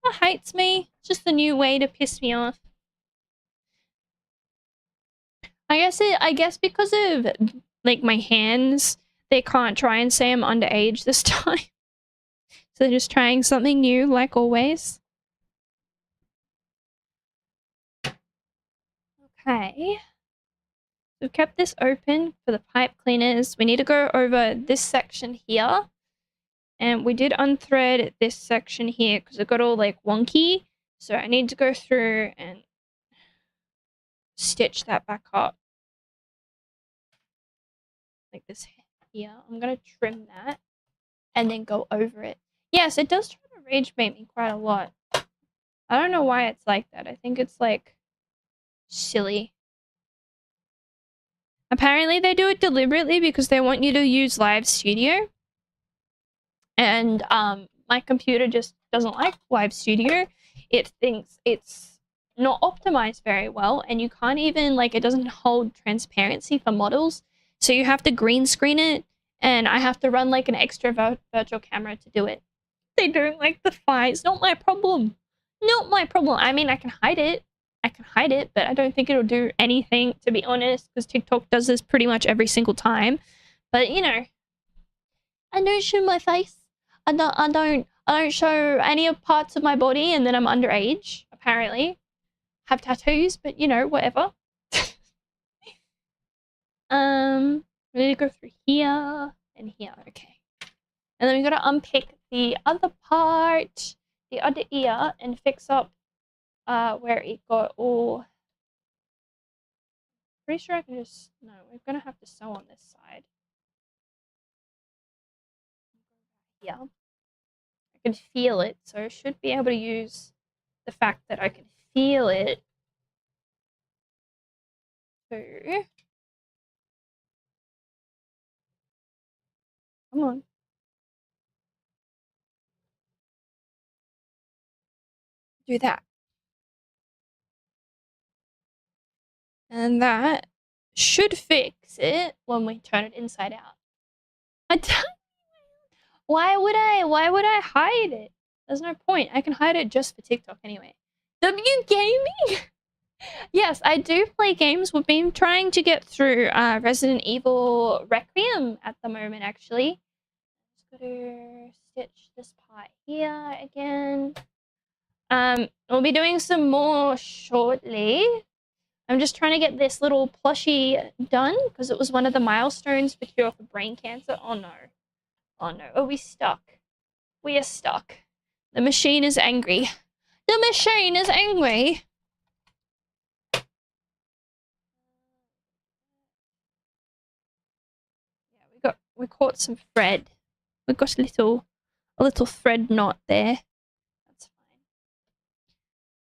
It hates me. It's just a new way to piss me off. I guess because of like my hands, they can't try and say I'm underage this time. So they're just trying something new, like always. Okay. We've kept this open for the pipe cleaners. We need to go over this section here. And we did unthread this section here because it got all like wonky. So I need to go through and stitch that back up. Like this here. I'm going to trim that and then go over it. Yes, it does try to rage bait me quite a lot. I don't know why it's like that. I think it's like silly. Apparently they do it deliberately because they want you to use Live Studio. And my computer just doesn't like Live Studio. It thinks it's not optimized very well, and you can't even, like, it doesn't hold transparency for models. So you have to green screen it, and I have to run like an extra virtual camera to do it. They don't like the fights. Not my problem. Not my problem. I mean, I can hide it. But I don't think it'll do anything, to be honest, because TikTok does this pretty much every single time. But you know, I don't show my face. I don't show any of parts of my body, and then I'm underage, apparently. Have tattoos, but you know, whatever. We need to go through here and here, okay. And then we gotta unpick the other part, the other ear, and fix up where it got all. Pretty sure I can just, no, we're gonna have to sew on this side. Yeah. I can feel it, so I should be able to use the fact that I can feel it to, come on. Do that. And that should fix it when we turn it inside out. Why would I hide it? There's no point. I can hide it just for TikTok anyway. W Gaming? Yes, I do play games. We've been trying to get through Resident Evil Requiem at the moment, actually. Just gotta stitch this part here again. We'll be doing some more shortly. I'm just trying to get this little plushie done because it was one of the milestones for cure for brain cancer. Oh no. Oh no. Are we stuck? We are stuck. The machine is angry. The machine is angry. Yeah, we caught some thread. We got a little thread knot there. That's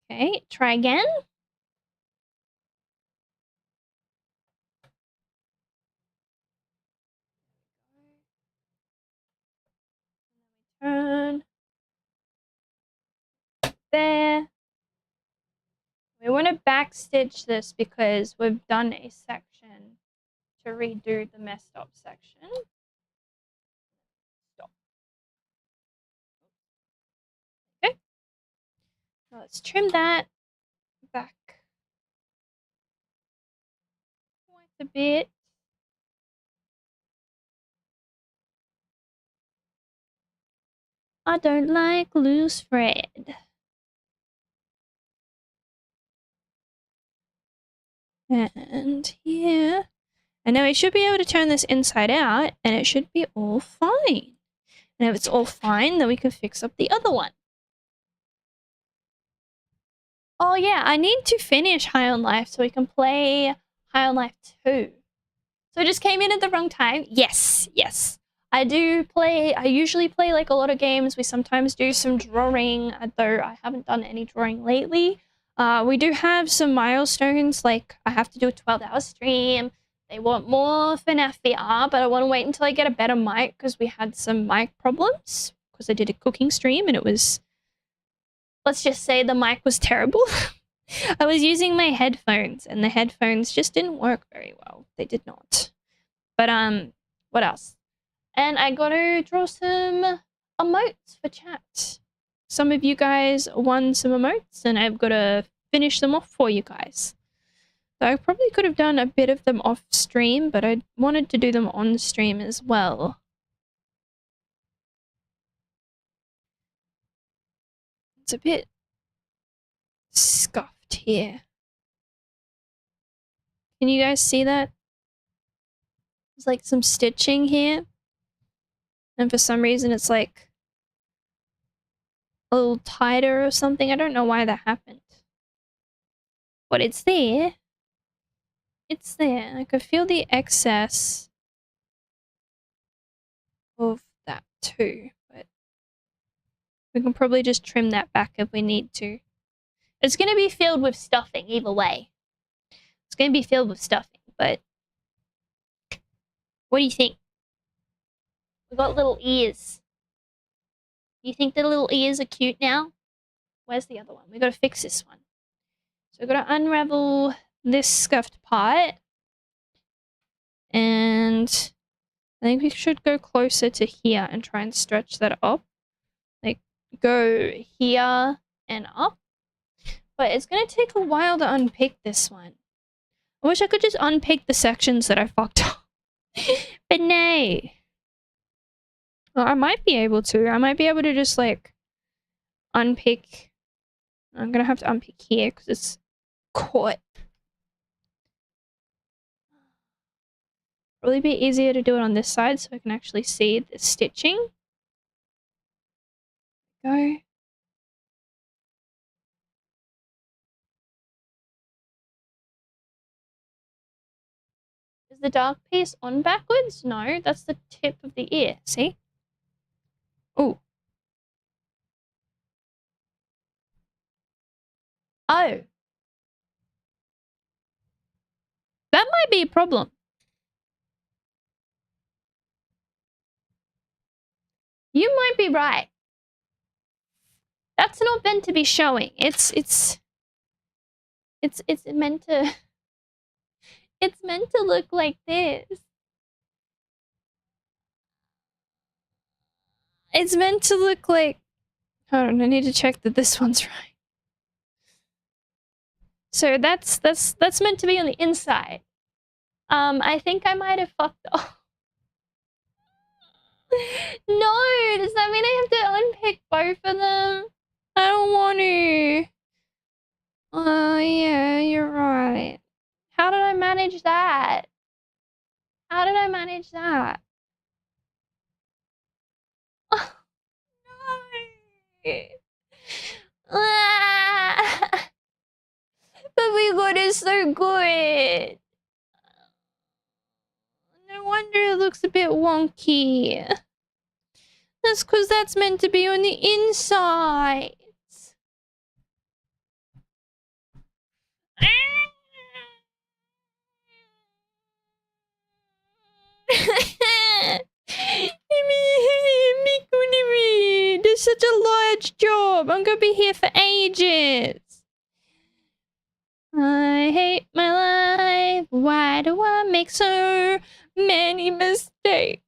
fine. Okay, try again. Turn. There. We want to backstitch this because we've done a section to redo the messed up section. Stop. Okay. Now let's trim that back quite a bit. I don't like loose thread. And here. And now we should be able to turn this inside out, and it should be all fine. And if it's all fine, then we can fix up the other one. Oh yeah, I need to finish High on Life so we can play High on Life 2. So it just came in at the wrong time. Yes, yes. I usually play like a lot of games. We sometimes do some drawing, though I haven't done any drawing lately. We do have some milestones, like I have to do a 12-hour stream. They want more FNAF VR, but I want to wait until I get a better mic because we had some mic problems because I did a cooking stream and it was, let's just say the mic was terrible. I was using my headphones and the headphones just didn't work very well. They did not. But what else? And I got to draw some emotes for chat. Some of you guys won some emotes and I've got to finish them off for you guys. So I probably could have done a bit of them off stream, but I wanted to do them on stream as well. It's a bit scuffed here. Can you guys see that? There's like some stitching here. And for some reason it's like a little tighter or something. I don't know why that happened. But it's there. It's there. I could feel the excess of that too. But we can probably just trim that back if we need to. It's going to be filled with stuffing either way. It's going to be filled with stuffing, but what do you think? We've got little ears. Do you think the little ears are cute now? Where's the other one? We've got to fix this one. So we've got to unravel this scuffed part. And I think we should go closer to here and try and stretch that up. Like, go here and up. But it's going to take a while to unpick this one. I wish I could just unpick the sections that I fucked up. But no. Well, I might be able to. I might be able to just, like, unpick. I'm going to have to unpick here because it's caught. Probably be easier to do it on this side so I can actually see the stitching. Go. Is the dark piece on backwards? No, that's the tip of the ear. See? Oh. Oh. That might be a problem. You might be right. That's not meant to be showing. It's meant to it's meant to look like this. It's meant to look like, hold on, I need to check that this one's right. So that's meant to be on the inside. I think I might have fucked up. No, does that mean I have to unpick both of them? I don't want to. Oh, yeah, you're right. How did I manage that? How did I manage that? Oh, no. Ah. But we got it so good. No wonder it looks a bit wonky. That's because that's meant to be on the inside. There's such a large job. I'm gonna be here for ages. I hate my life. Why do I make so many mistakes?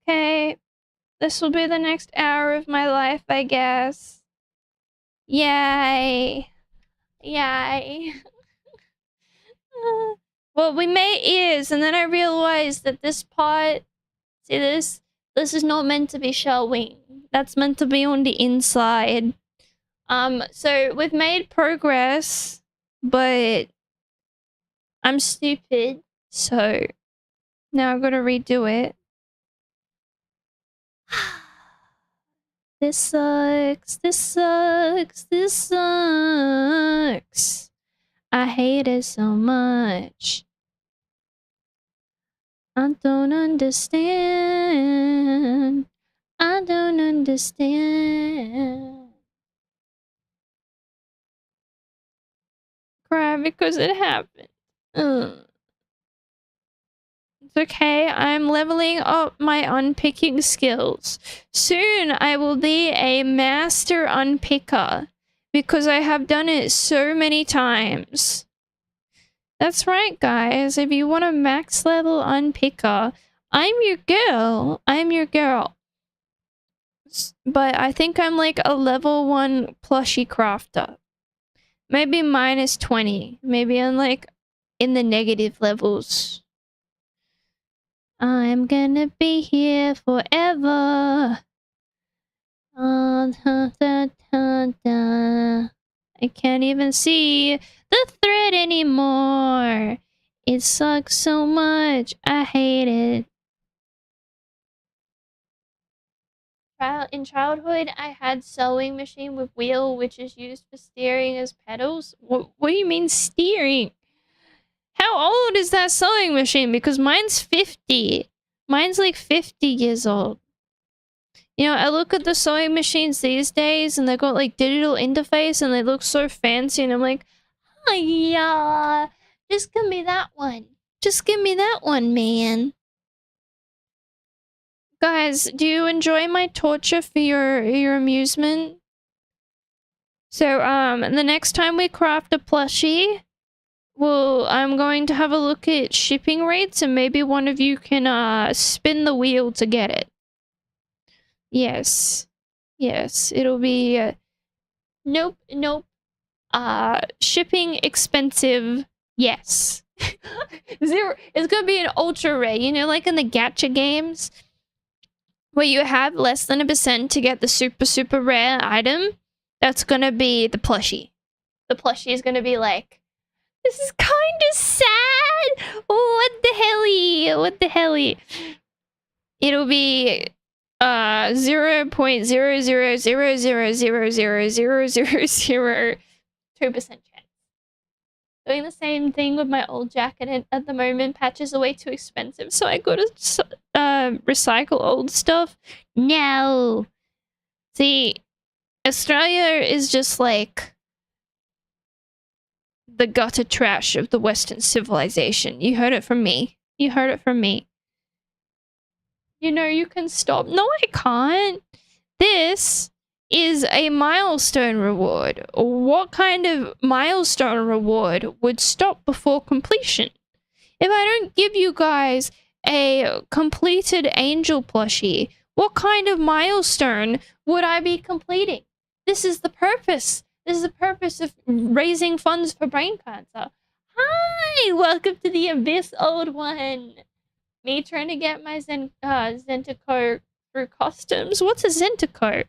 Okay. This will be the next hour of my life, I guess. Yay. Yay. Well, we made ears, and then I realized that this part... See this? This is not meant to be showing. That's meant to be on the inside. So we've made progress, but I'm stupid, so now I've got to redo it. This sucks. This sucks. This sucks. I hate it so much. I don't understand. I don't understand. Cry because it happened. Ugh. It's okay, I'm leveling up my unpicking skills. Soon I will be a master unpicker because I have done it so many times. That's right, guys. If you want a max level unpicker, I'm your girl. I'm your girl. But I think I'm like a level 1 plushie crafter. Maybe minus 20. Maybe I'm like in the negative levels. I'm gonna be here forever. I can't even see the thread anymore. It sucks so much. I hate it. In childhood, I had sewing machine with wheel, which is used for steering as pedals. What do you mean steering? How old is that sewing machine? Because mine's 50. Mine's like 50 years old. You know, I look at the sewing machines these days and they've got like digital interface and they look so fancy and I'm like, oh yeah, just give me that one. Just give me that one, man. Guys, do you enjoy my torture for your amusement? So, the next time we craft a plushie, well, I'm going to have a look at shipping rates and maybe one of you can spin the wheel to get it. Yes. Yes, it'll be nope. Shipping expensive. Yes. 0. It's going to be an ultra rare, you know, like in the gacha games where you have less than 1% to get the super rare item. That's going to be the plushie. The plushie is going to be like, this is kind of sad. What the helly? What the helly? It'll be 0.000000002% chance. Doing the same thing with my old jacket at the moment. Patches are way too expensive, so I gotta recycle old stuff. No. See, Australia is just like the gutter trash of the Western civilization. You heard it from me. You heard it from me. You know, you can stop. No, I can't. This is a milestone reward. What kind of milestone reward would stop before completion? If I don't give you guys a completed angel plushie, what kind of milestone would I be completing? This is the purpose. This is the purpose of raising funds for brain cancer. Hi! Welcome to the abyss, old one. Me trying to get my ʟᴇᴜ through customs. What's a ʟᴇᴜ?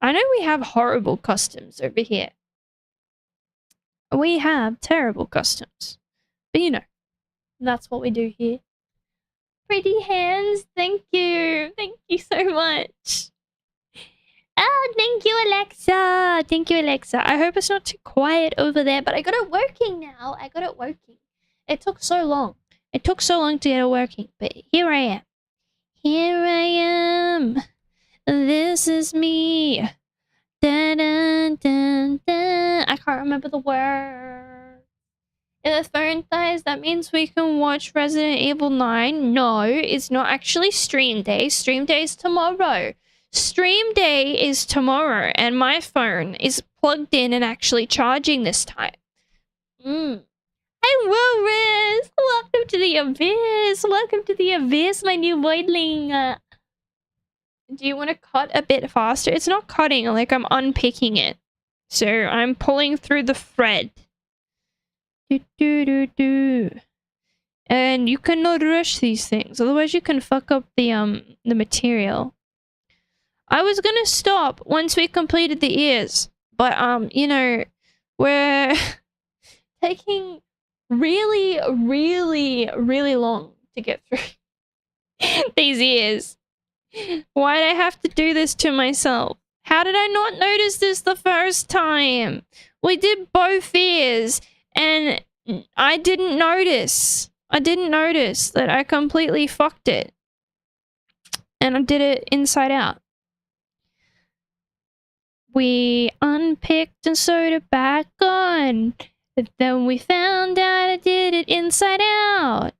I know we have horrible customs over here. We have terrible customs. But you know, that's what we do here. Pretty hands, thank you. Thank you so much. Oh, thank you, Alexa. Thank you, Alexa. I hope it's not too quiet over there, but I got it working now. I got it working. It took so long. It took so long to get it working, but here I am. Here I am. This is me. Dun, dun, dun, dun. I can't remember the word. If the phone dies, that means we can watch Resident Evil 9. No, it's not actually stream day. Stream day is tomorrow. Stream day is tomorrow, and my phone is plugged in and actually charging this time. Hello, Riz! Welcome to the abyss! Welcome to the abyss, my new voidling! Do you want to cut a bit faster? It's not cutting, like I'm unpicking it. So I'm pulling through the thread. Do, do, do, do. And you cannot rush these things, otherwise you can fuck up the material. I was gonna stop once we completed the ears, but you know, we're taking really long to get through these ears. Why'd I have to do this to myself? How did I not notice this the first time? We did both ears and I didn't notice. I didn't notice that I completely fucked it. And I did it inside out. We unpicked and sewed it back on. But then we found out I did it inside out.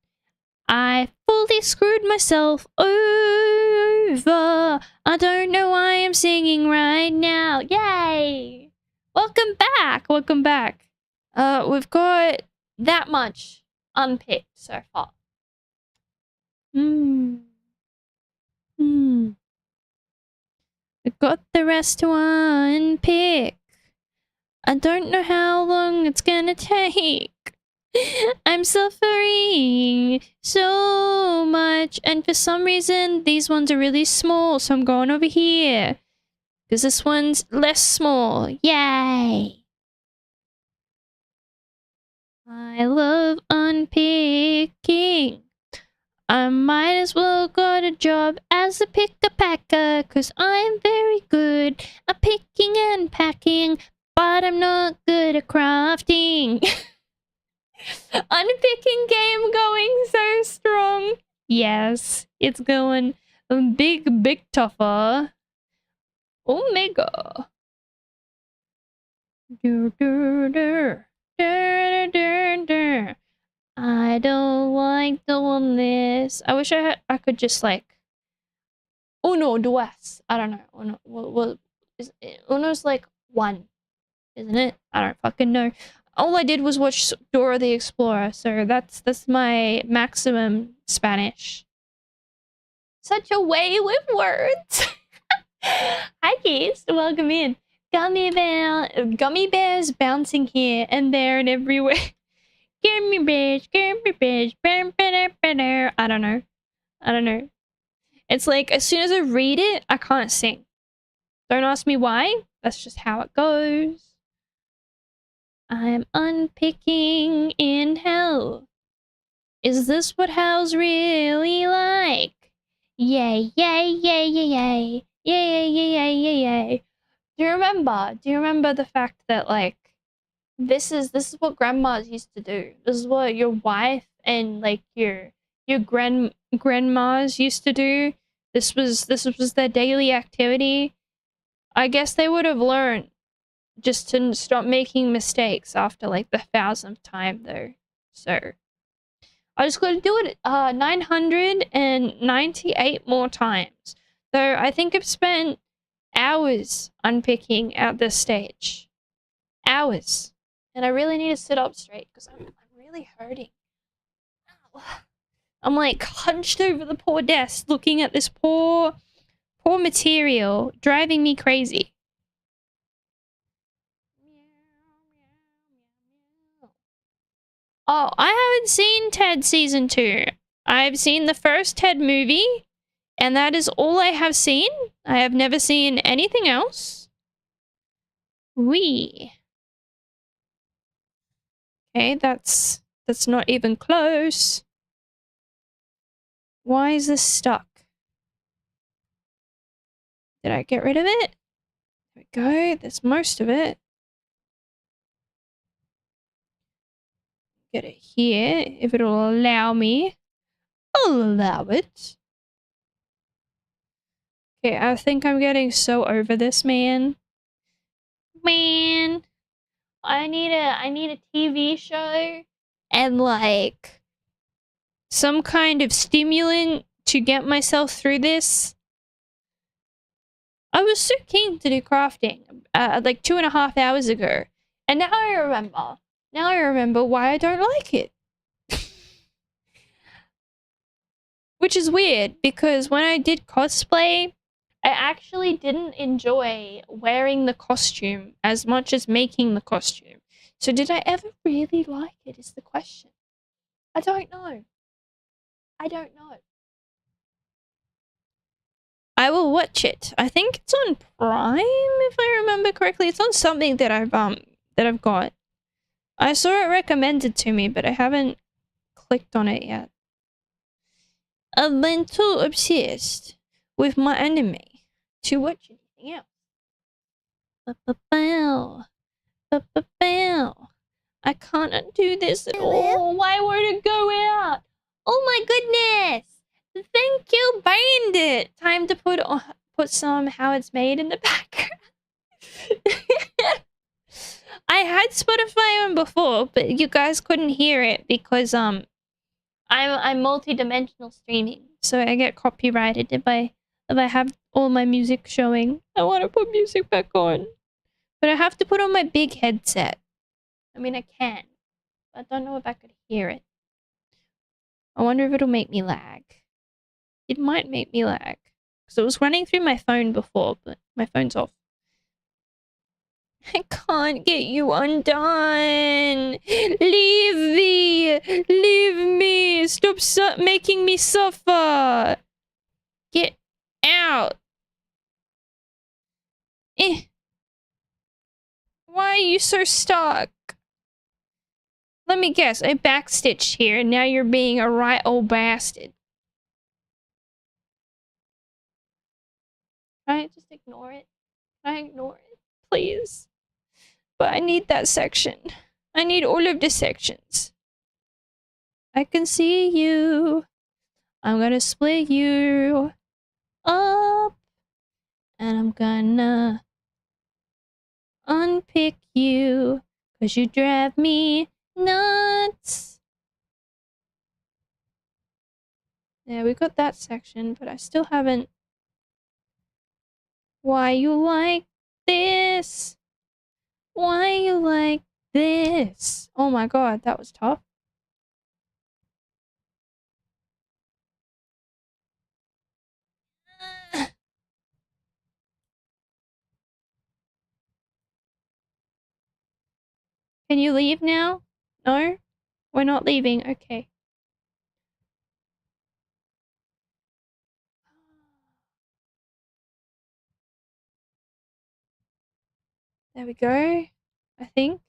I fully screwed myself over. I don't know why I'm singing right now. Yay! Welcome back. Welcome back. We've got that much unpicked so far. We've got the rest to unpick. I don't know how long it's gonna take. I'm suffering so much, and for some reason these ones are really small, so I'm going over here because this one's less small. Yay! I love unpicking. I might as well got a job as a picker-packer, cause I'm very good at picking and packing, but I'm not good at crafting. Unpicking game going so strong. Yes, it's going big tougher. Omega. I don't like doing this. I wish I could just like uno, dos. I don't know. Uno, what is it? Uno's like one, isn't it? I don't fucking know. All I did was watch Dora the Explorer, so that's my maximum Spanish. Such a way with words. Hi kids, welcome in. Gummy bears bouncing here and there and everywhere. Gummy bears. I don't know. It's like as soon as I read it, I can't sing. Don't ask me why. That's just how it goes. I'm unpicking in hell. Is this what hell's really like? Yay, yay, yay, yay, yay. Yay, yay, yay, yay, yay. Do you remember the fact that like this is what grandmas used to do. This is what your wife and like your grandmas used to do. This was their daily activity. I guess they would have learned just to stop making mistakes after like the 1,000th time though. So I just gotta do it 998 more times. So I think I've spent hours unpicking at this stage. Hours. And I really need to sit up straight because I'm really hurting. Ow. I'm like hunched over the poor desk looking at this poor material, driving me crazy. Oh, I haven't seen Ted Season 2. I've seen the first Ted movie, and that is all I have seen. I have never seen anything else. Wee. Okay, that's not even close. Why is this stuck? Did I get rid of it? There we go. There's most of it. Get it here, if it'll allow me. I'll allow it. Okay, I think I'm getting so over this, man. I need a TV show and like some kind of stimulant to get myself through this. I was so keen to do crafting like 2.5 hours ago, and now I remember. Now I remember why I don't like it. Which is weird, because when I did cosplay, I actually didn't enjoy wearing the costume as much as making the costume. So did I ever really like it is the question. I don't know. I don't know. I will watch it. I think it's on Prime, if I remember correctly. It's on something that I've got. I saw it recommended to me, but I haven't clicked on it yet. I've been too obsessed with my anime to watch anything else. I can't undo this at all. Why won't it go out? Oh my goodness! Thank you, Bandit! Time to put some How It's Made in the background. I had Spotify on before, but you guys couldn't hear it because I'm multi-dimensional streaming, so I get copyrighted if I have all my music showing. I want to put music back on, but I have to put on my big headset. I mean, I can, but I don't know if I could hear it. I wonder if it'll make me lag. It might make me lag because it was running through my phone before, but my phone's off. I can't get you undone. Leave me. Leave me. Stop making me suffer. Get out. Why are you so stuck? Let me guess. I backstitched here and now you're being a right old bastard. Can I just ignore it? Can I ignore it? Please. But I need that section. I need all of the sections. I can see you. I'm gonna split you up. And I'm gonna unpick you. 'Cause you drive me nuts. Yeah, we got that section, but I still haven't... Why you like this? Why you like this? Oh my god, that was tough. Can you leave now? No? We're not leaving. Okay. There we go. I think.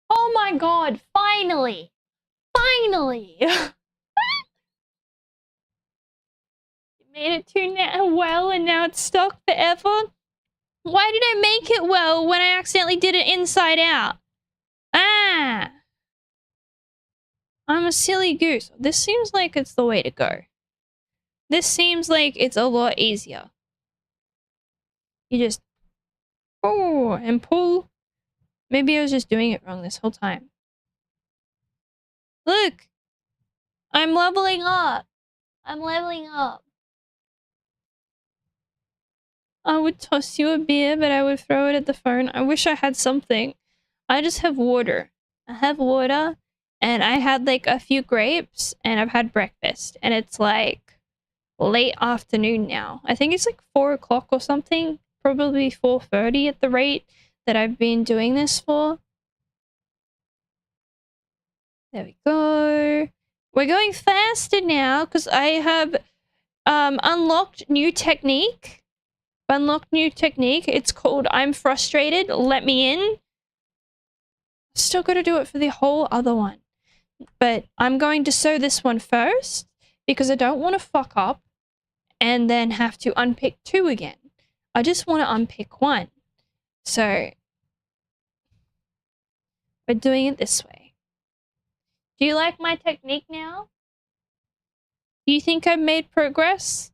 Oh my god, finally! Finally! You made it to well and now it's stuck forever? Why did I make it well when I accidentally did it inside out? Ah! I'm a silly goose. This seems like it's the way to go. This seems like it's a lot easier. You just... Oh, and pull. Maybe I was just doing it wrong this whole time. Look! I'm leveling up. I'm leveling up. I would toss you a beer, but I would throw it at the phone. I wish I had something. I just have water. I have water, and I had like a few grapes, and I've had breakfast. And it's like late afternoon now. I think it's like 4 o'clock or something. Probably 4:30 at the rate that I've been doing this for. There we go. We're going faster now because I have unlocked new technique. Unlocked new technique. It's called I'm Frustrated. Let me in. Still got to do it for the whole other one. But I'm going to sew this one first because I don't want to fuck up and then have to unpick 2 again. I just want to unpick 1. So we're doing it this way. Do you like my technique now? Do you think I've made progress?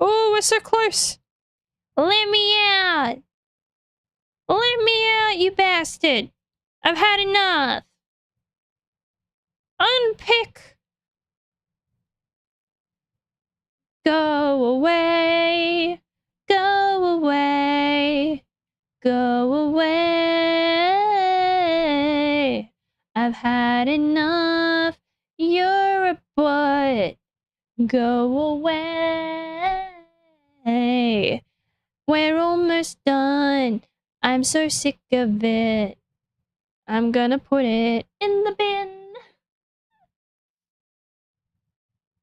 Oh, we're so close. Let me out. Let me out, you bastard. I've had enough. Unpick. Go away. Go away. Go away. I've had enough. You're a butt. Go away. We're almost done. I'm so sick of it. I'm gonna put it in the bin.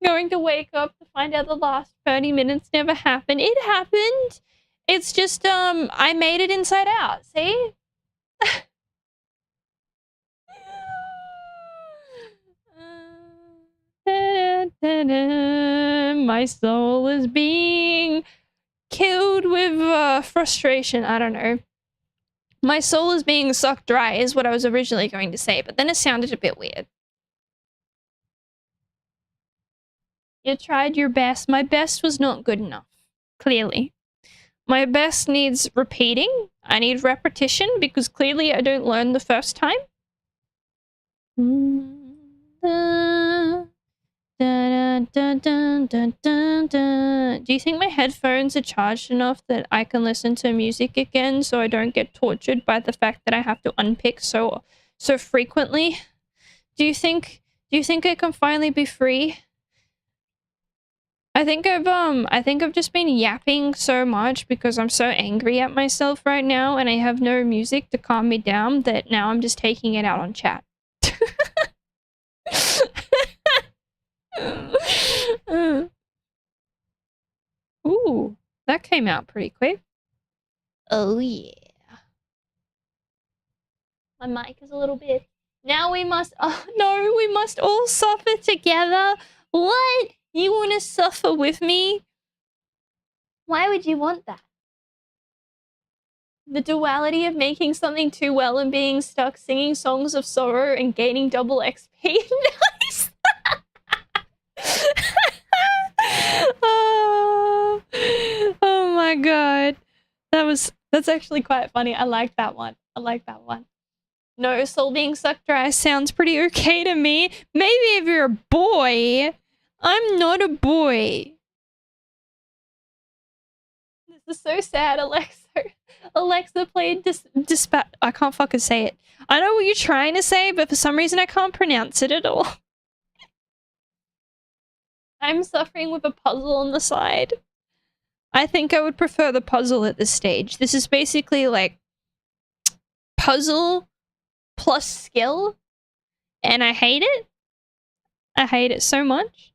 Going to wake up to find out the last 30 minutes never happened. It happened. It's just, I made it inside out. See? My soul is being killed with frustration. I don't know. My soul is being sucked dry is what I was originally going to say, but then it sounded a bit weird. You tried your best. My best was not good enough. Clearly. My best needs repeating. I need repetition because clearly I don't learn the first time. Do you think my headphones are charged enough that I can listen to music again so I don't get tortured by the fact that I have to unpick so frequently? Do you think I can finally be free? I think I've just been yapping so much because I'm so angry at myself right now and I have no music to calm me down that now I'm just taking it out on chat. Ooh, that came out pretty quick. Oh yeah. My mic is a little bit. Now we must, oh no, we must all suffer together. What? You want to suffer with me? Why would you want that? The duality of making something too well and being stuck singing songs of sorrow and gaining double XP. Nice! Oh my god. That's actually quite funny. I like that one. I like that one. No, soul being sucked dry sounds pretty okay to me. Maybe if you're a boy. I'm not a boy. This is so sad, Alexa played dispatch. I can't fucking say it. I know what you're trying to say, but for some reason I can't pronounce it at all. I'm suffering with a puzzle on the side. I think I would prefer the puzzle at this stage. This is basically like puzzle plus skill, and I hate it. I hate it so much.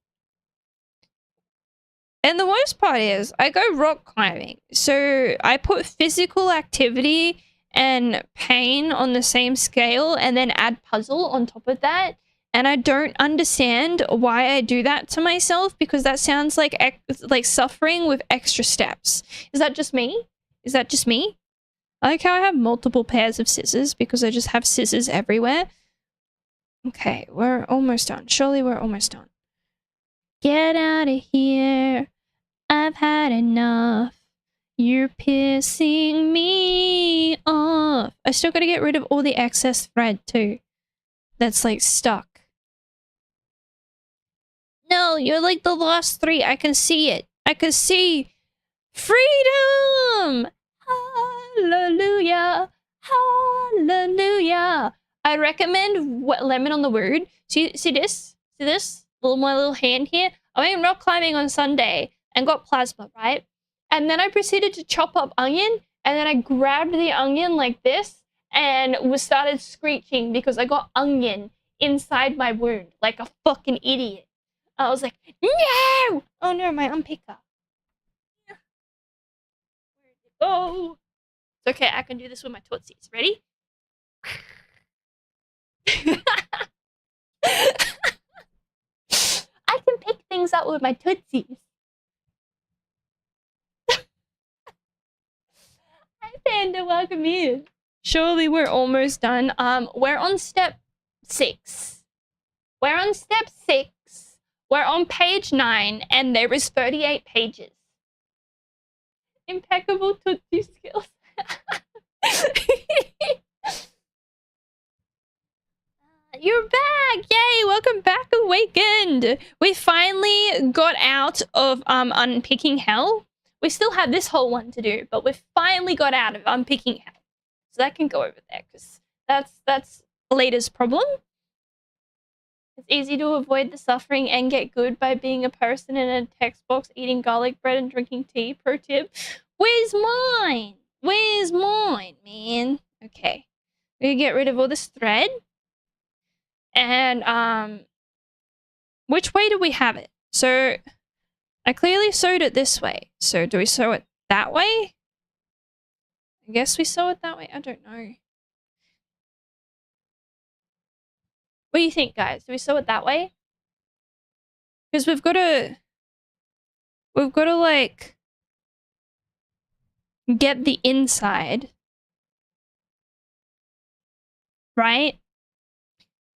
And the worst part is, I go rock climbing, so I put physical activity and pain on the same scale and then add puzzle on top of that. And I don't understand why I do that to myself because that sounds like suffering with extra steps. Is that just me? Is that just me? I like how I have multiple pairs of scissors because I just have scissors everywhere. Okay, we're almost done. Surely we're almost done. Get out of here. I've had enough. You're pissing me off. I still gotta get rid of all the excess thread too. That's like stuck. No, you're like the last three. I can see it. I can see freedom. Hallelujah. Hallelujah. I recommend lemon on the word. See this? See this? My little hand here. I went rock climbing on Sunday and got plasma, right? And then I proceeded to chop up onion, and then I grabbed the onion like this and started screeching because I got onion inside my wound like a fucking idiot. I was like, no! Oh no, my unpicker. Where'd it go? It's okay, I can do this with my tootsies. Ready? I can pick things up with my tootsies. Hi Panda, welcome in. Surely we're almost done. We're on step 6. We're on step 6. We're on page 9, and there is 38 pages. Impeccable tootsie skills. You're back! Yay! Welcome back, Awakened! We finally got out of unpicking hell. We still have this whole one to do, but we finally got out of unpicking hell. So that can go over there, because that's Lita's problem. It's easy to avoid the suffering and get good by being a person in a text box, eating garlic bread and drinking tea. Pro tip. Where's mine? Where's mine, man? Okay. We're gonna get rid of all this thread. And, which way do we have it? So, I clearly sewed it this way. So, do we sew it that way? I guess we sew it that way. I don't know. What do you think, guys? Do we sew it that way? Because we've got to, like, get the inside. Right?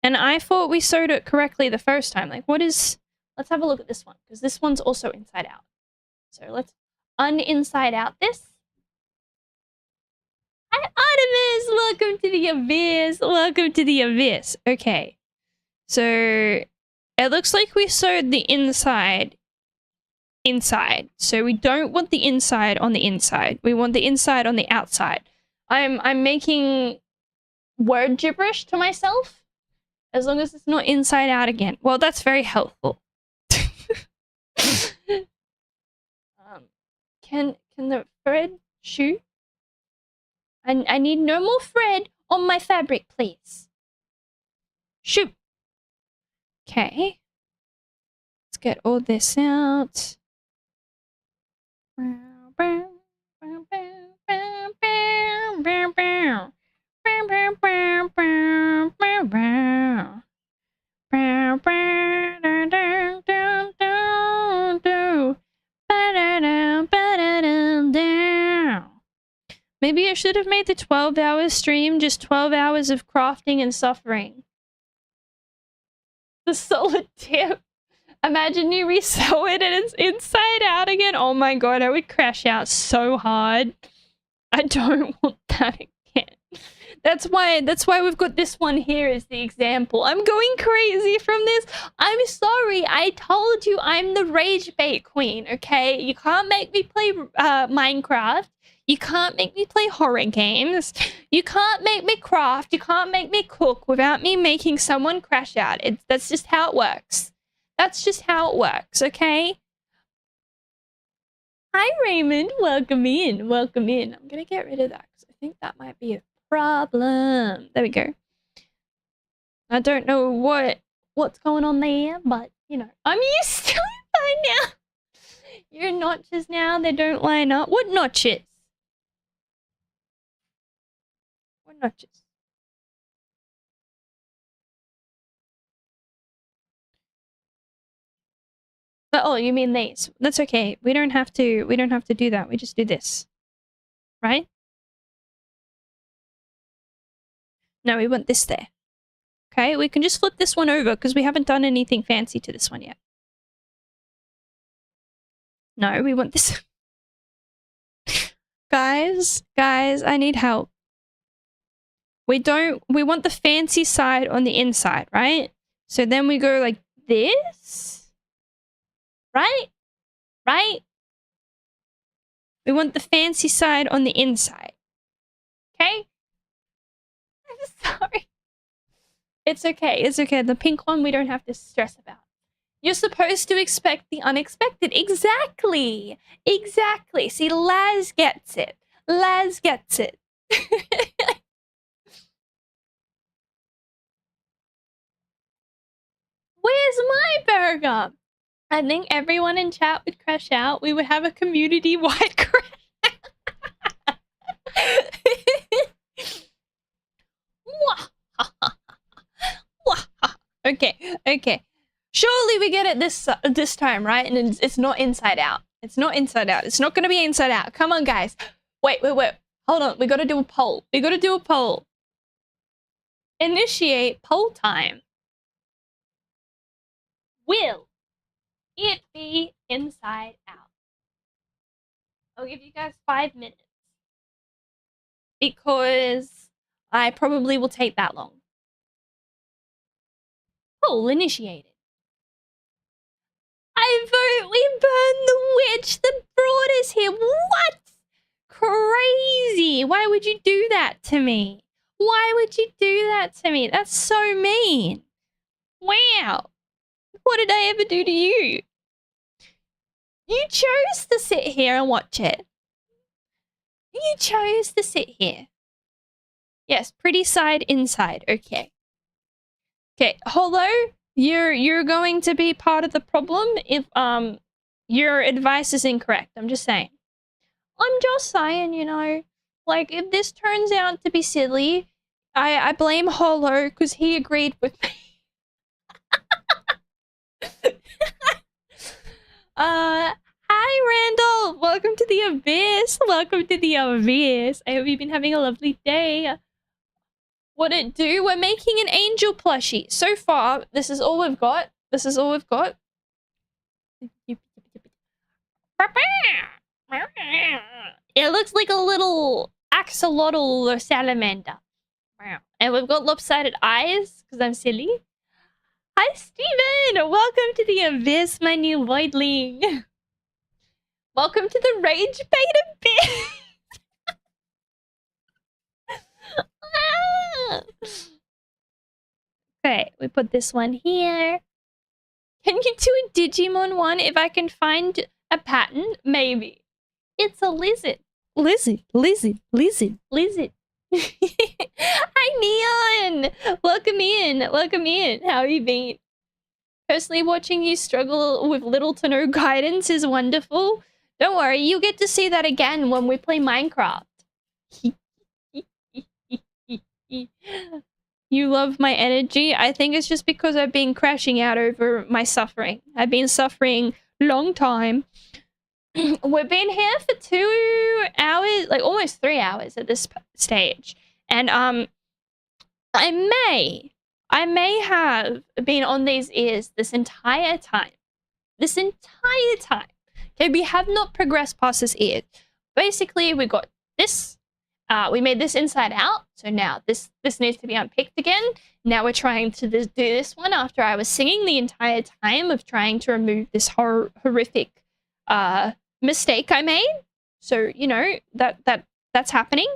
And I thought we sewed it correctly the first time. Like, what is... Let's have a look at this one, because this one's also inside out. So let's un-inside out this. Hi, Artemis! Welcome to the abyss! Welcome to the abyss. Okay. So, it looks like we sewed the inside. So we don't want the inside on the inside. We want the inside on the outside. I'm making word gibberish to myself. As long as it's not inside out again. Well, that's very helpful. Can the thread shoot? I need no more thread on my fabric, please. Shoot. Okay. Let's get all this out. Maybe I should have made the 12-hour stream just 12 hours of crafting and suffering. The solid tip. Imagine you resew it and it's inside out again. Oh my god, I would crash out so hard. I don't want that again. That's why we've got this one here as the example. I'm going crazy from this. I'm sorry. I told you I'm the rage bait queen, okay? You can't make me play Minecraft. You can't make me play horror games. You can't make me craft. You can't make me cook without me making someone crash out. That's just how it works. That's just how it works, okay? Hi, Raymond. Welcome in. Welcome in. I'm going to get rid of that because I think that might be a problem. There we go. I don't know what's going on there, but, you know, I'm used to it by now. Your notches now, they don't line up. What notches? What notches? But, oh, you mean these. That's okay. We don't have to do that. We just do this. Right? No, we want this there. Okay, we can just flip this one over because we haven't done anything fancy to this one yet. No, we want this. Guys, I need help. We want the fancy side on the inside, right? So then we go like this. Right? Right? We want the fancy side on the inside. Okay? I'm sorry. It's okay. It's okay. The pink one we don't have to stress about. You're supposed to expect the unexpected. Exactly. Exactly. See, Laz gets it. Laz gets it. Where's my burger? I think everyone in chat would crash out. We would have a community-wide crash. Okay. Surely we get it this time, right? And it's not inside out. It's not inside out. It's not going to be inside out. Come on, guys. Wait. Hold on. We got to do a poll. We got to do a poll. Initiate poll time. Will it be inside out? I'll give you guys 5 minutes. Because I probably will take that long. Poll initiated. I vote we burn the witch. The broad is here. What? Crazy. Why would you do that to me? Why would you do that to me? That's so mean. Wow. What did I ever do to you? You chose to sit here and watch it. You chose to sit here. Yes, pretty side inside. Okay. Okay, Holo, you're going to be part of the problem if your advice is incorrect. I'm just saying. I'm just saying, you know, like if this turns out to be silly, I blame Holo because he agreed with me. Hi Randall, welcome to the Abyss. Welcome to the Abyss. I hope you've been having a lovely day. What it do? We're making an angel plushie. So far, this is all we've got. This is all we've got. It looks like a little axolotl or salamander. And we've got lopsided eyes because I'm silly. Hi, Steven! Welcome to the Abyss, my new voidling. Welcome to the Rage Bait Abyss. Okay, we put this one here. Can you do a Digimon one if I can find a pattern? Maybe. It's a lizard. Lizard. Hi, Neon! Welcome in. How have you been? Personally, watching you struggle with little to no guidance is wonderful. Don't worry, you get to see that again when we play Minecraft. You love my energy? I think it's just because I've been crashing out over my suffering. I've been suffering long time. We've been here for 2 hours, like almost 3 hours at this stage. And I may have been on these ears this entire time. Okay, we have not progressed past this ear. Basically, we got this. We made this inside out. So now this needs to be unpicked again. Now we're trying to do this one after I was singing the entire time of trying to remove this horrific mistake I made. So, you know, that's happening.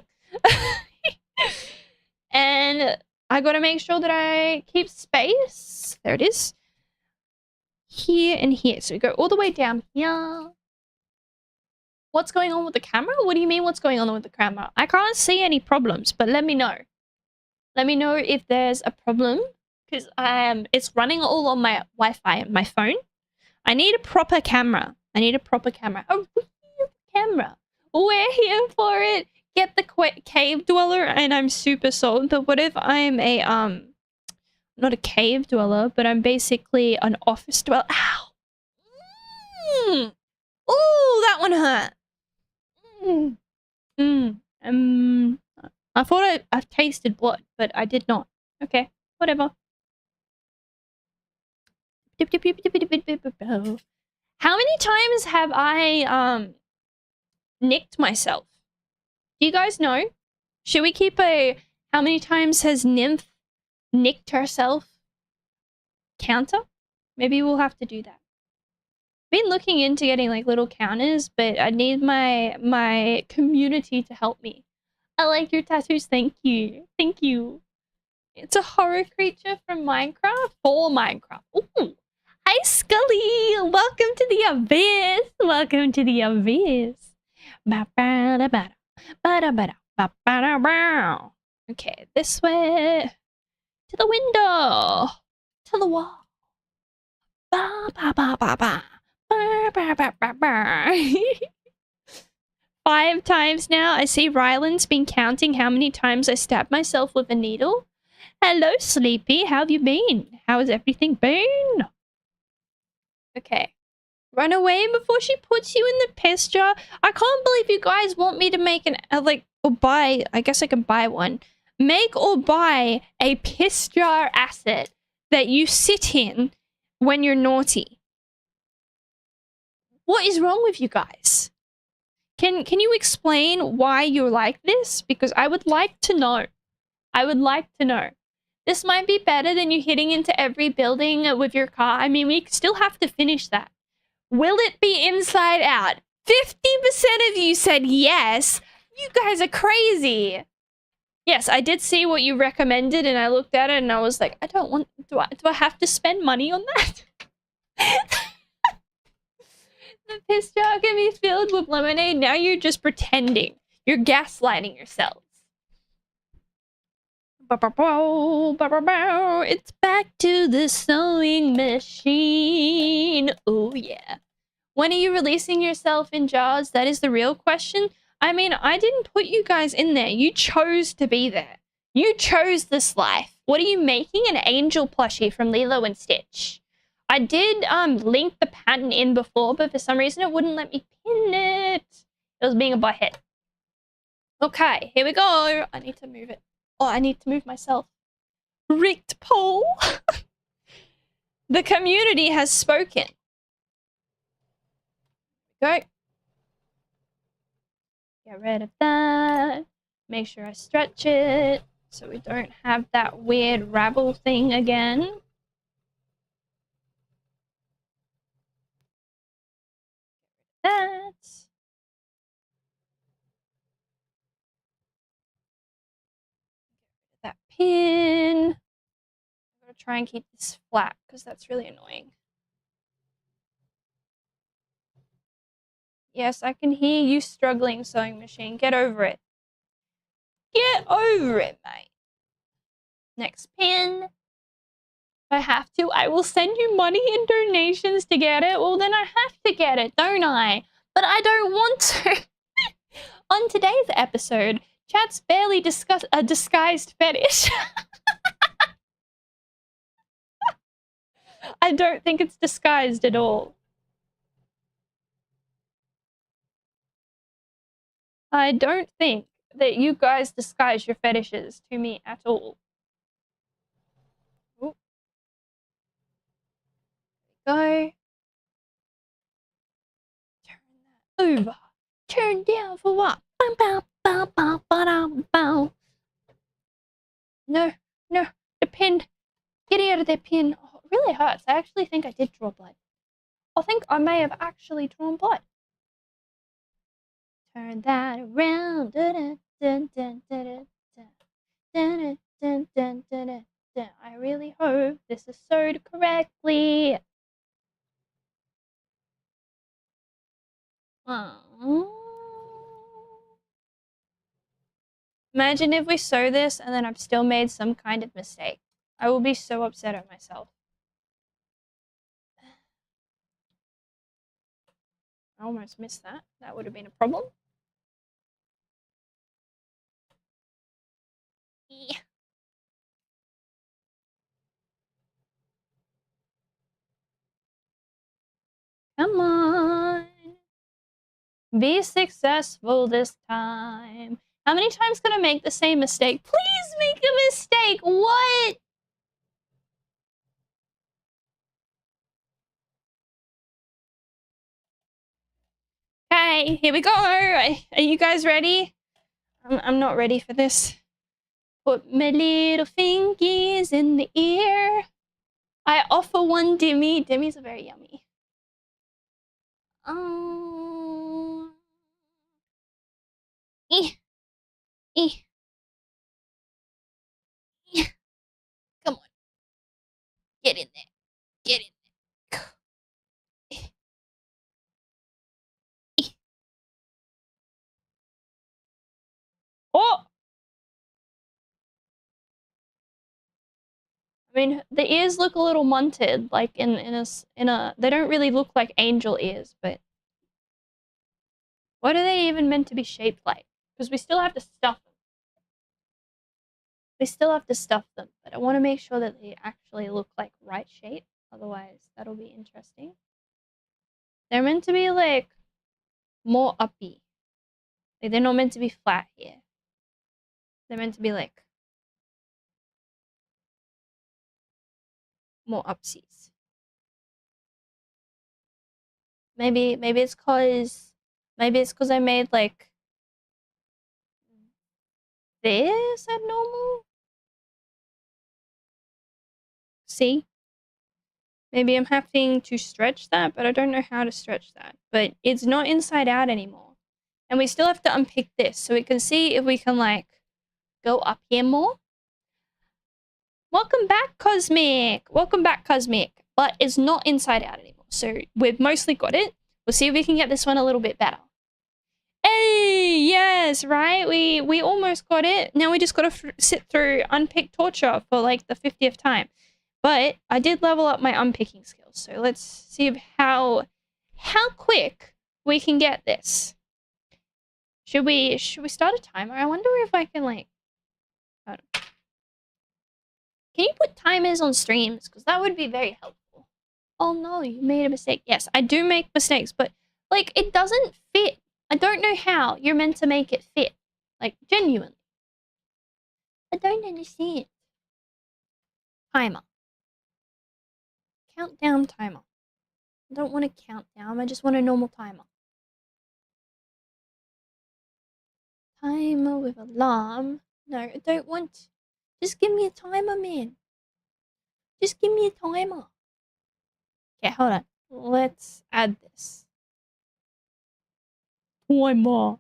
And I gotta make sure that I keep space. There it is. Here and here. So we go all the way down here. What's going on with the camera? What do you mean what's going on with the camera? I can't see any problems, but let me know. Let me know if there's a problem. Because it's running all on my Wi-Fi and my phone. I need a proper camera. A real camera. We're here for it. Get the cave dweller, and I'm super sold. But what if I'm a not a cave dweller, but I'm basically an office dweller? Ow! Oh, that one hurt. I thought I tasted blood, but I did not. Okay, whatever. How many times have I nicked myself? Do you guys know? Should we keep a how many times has Nymph nicked herself counter? Maybe we'll have to do that. Been looking into getting like little counters, but I need my community to help me. I like your tattoos. Thank you. Thank you. It's a horror creature from Minecraft for Minecraft. Ooh. Hi, Scully. Welcome to the Abyss. Welcome to the Abyss. Okay, this way. To the window. To the wall. 5 times now. I see Ryland's been counting how many times I stabbed myself with a needle. Hello, Sleepy. How have you been? How has everything been? Okay. Run away before she puts you in the piss jar. I can't believe you guys want me to make an or buy. I guess I can buy one. Make or buy a piss jar asset that you sit in when you're naughty. What is wrong with you guys? Can you explain why you're like this? Because I would like to know. I would like to know. This might be better than you hitting into every building with your car. I mean, we still have to finish that. Will it be inside out? 50% of you said yes. You guys are crazy. Yes, I did see what you recommended, and I looked at it, and I was like, I don't want. Do I have to spend money on that? The piss jar can be filled with lemonade. Now you're just pretending. You're gaslighting yourselves. It's back to the sewing machine. Oh yeah. When are you releasing yourself in jars? That is the real question. I mean, I didn't put you guys in there. You chose to be there. You chose this life. What are you making? An angel plushie from Lilo and Stitch. I did link the pattern in before, but for some reason it wouldn't let me pin it. It was being a butthead. Okay, here we go. I need to move it. Oh, I need to move myself. Rigged poll. The community has spoken. Go. Get rid of that. Make sure I stretch it so we don't have that weird rabble thing again. That. That pin. I'm gonna try and keep this flat because that's really annoying. Yes, I can hear you struggling, sewing machine. Get over it. Get over it, mate. Next pin. If I have to, I will send you money and donations to get it. Well, then I have to get it, don't I? But I don't want to. On today's episode, chat's barely discuss a disguised fetish. I don't think it's disguised at all. I don't think that you guys disguise your fetishes to me at all. Ooh. Go. Turn that over. Turn down for what? No, no, the pin. Get out of there, pin. Oh, it really hurts. I actually think I did draw blood. I think I may have actually drawn blood. Turn that around. I really hope this is sewed correctly. Oh. Imagine if we sew this and then I've still made some kind of mistake. I will be so upset at myself. I almost missed that. That would have been a problem. Yeah. Come on. Be successful this time. How many times can I make the same mistake? Please make a mistake. What? Okay, here we go. Are you guys ready? I'm not ready for this. Put my little fingies in the ear. I offer one Dimmy. Dimmies are very yummy. Come on. Get in there. Get in there. Oh! I mean, the ears look a little munted, like in a. They don't really look like angel ears, but what are they even meant to be shaped like? Because we still have to stuff them. We still have to stuff them, but I want to make sure that they actually look like right shape. Otherwise, that'll be interesting. They're meant to be like more uppy. Like they're not meant to be flat here. They're meant to be like more upsies. Maybe it's cause I made like this at normal. See? Maybe I'm having to stretch that, but I don't know how to stretch that. But it's not inside out anymore. And we still have to unpick this so we can see if we can like go up here more. Welcome back, Cosmic. Welcome back, Cosmic. But it's not inside out anymore. So we've mostly got it. We'll see if we can get this one a little bit better. Hey, yes, right? We almost got it. Now we just got to sit through unpick torture for like the 50th time. But I did level up my unpicking skills. So let's see how quick we can get this. Should we start a timer? I wonder if I can like, I don't know. Can you put timers on streams? Because that would be very helpful. Oh no, you made a mistake. Yes, I do make mistakes, but like it doesn't fit. I don't know how you're meant to make it fit. Like genuinely. I don't understand. Timer. Countdown timer. I don't want to count down. I just want a normal timer. Timer with alarm. No, I don't want. Just give me a timer, man. Just give me a timer. Okay, hold on. Let's add this. Timer.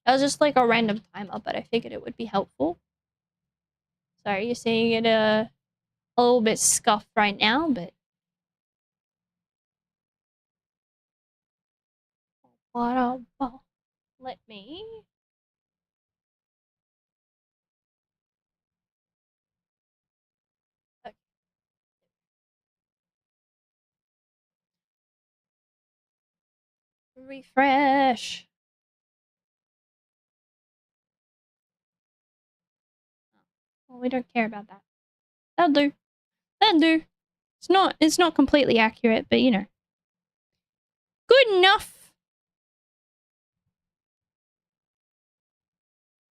That was just like a random timer, but I figured it would be helpful. Sorry, you're seeing it a little bit scuffed right now, but let me. Okay. Refresh. Well, we don't care about that. That'll do. That'll do. It's not completely accurate, but you know. Good enough.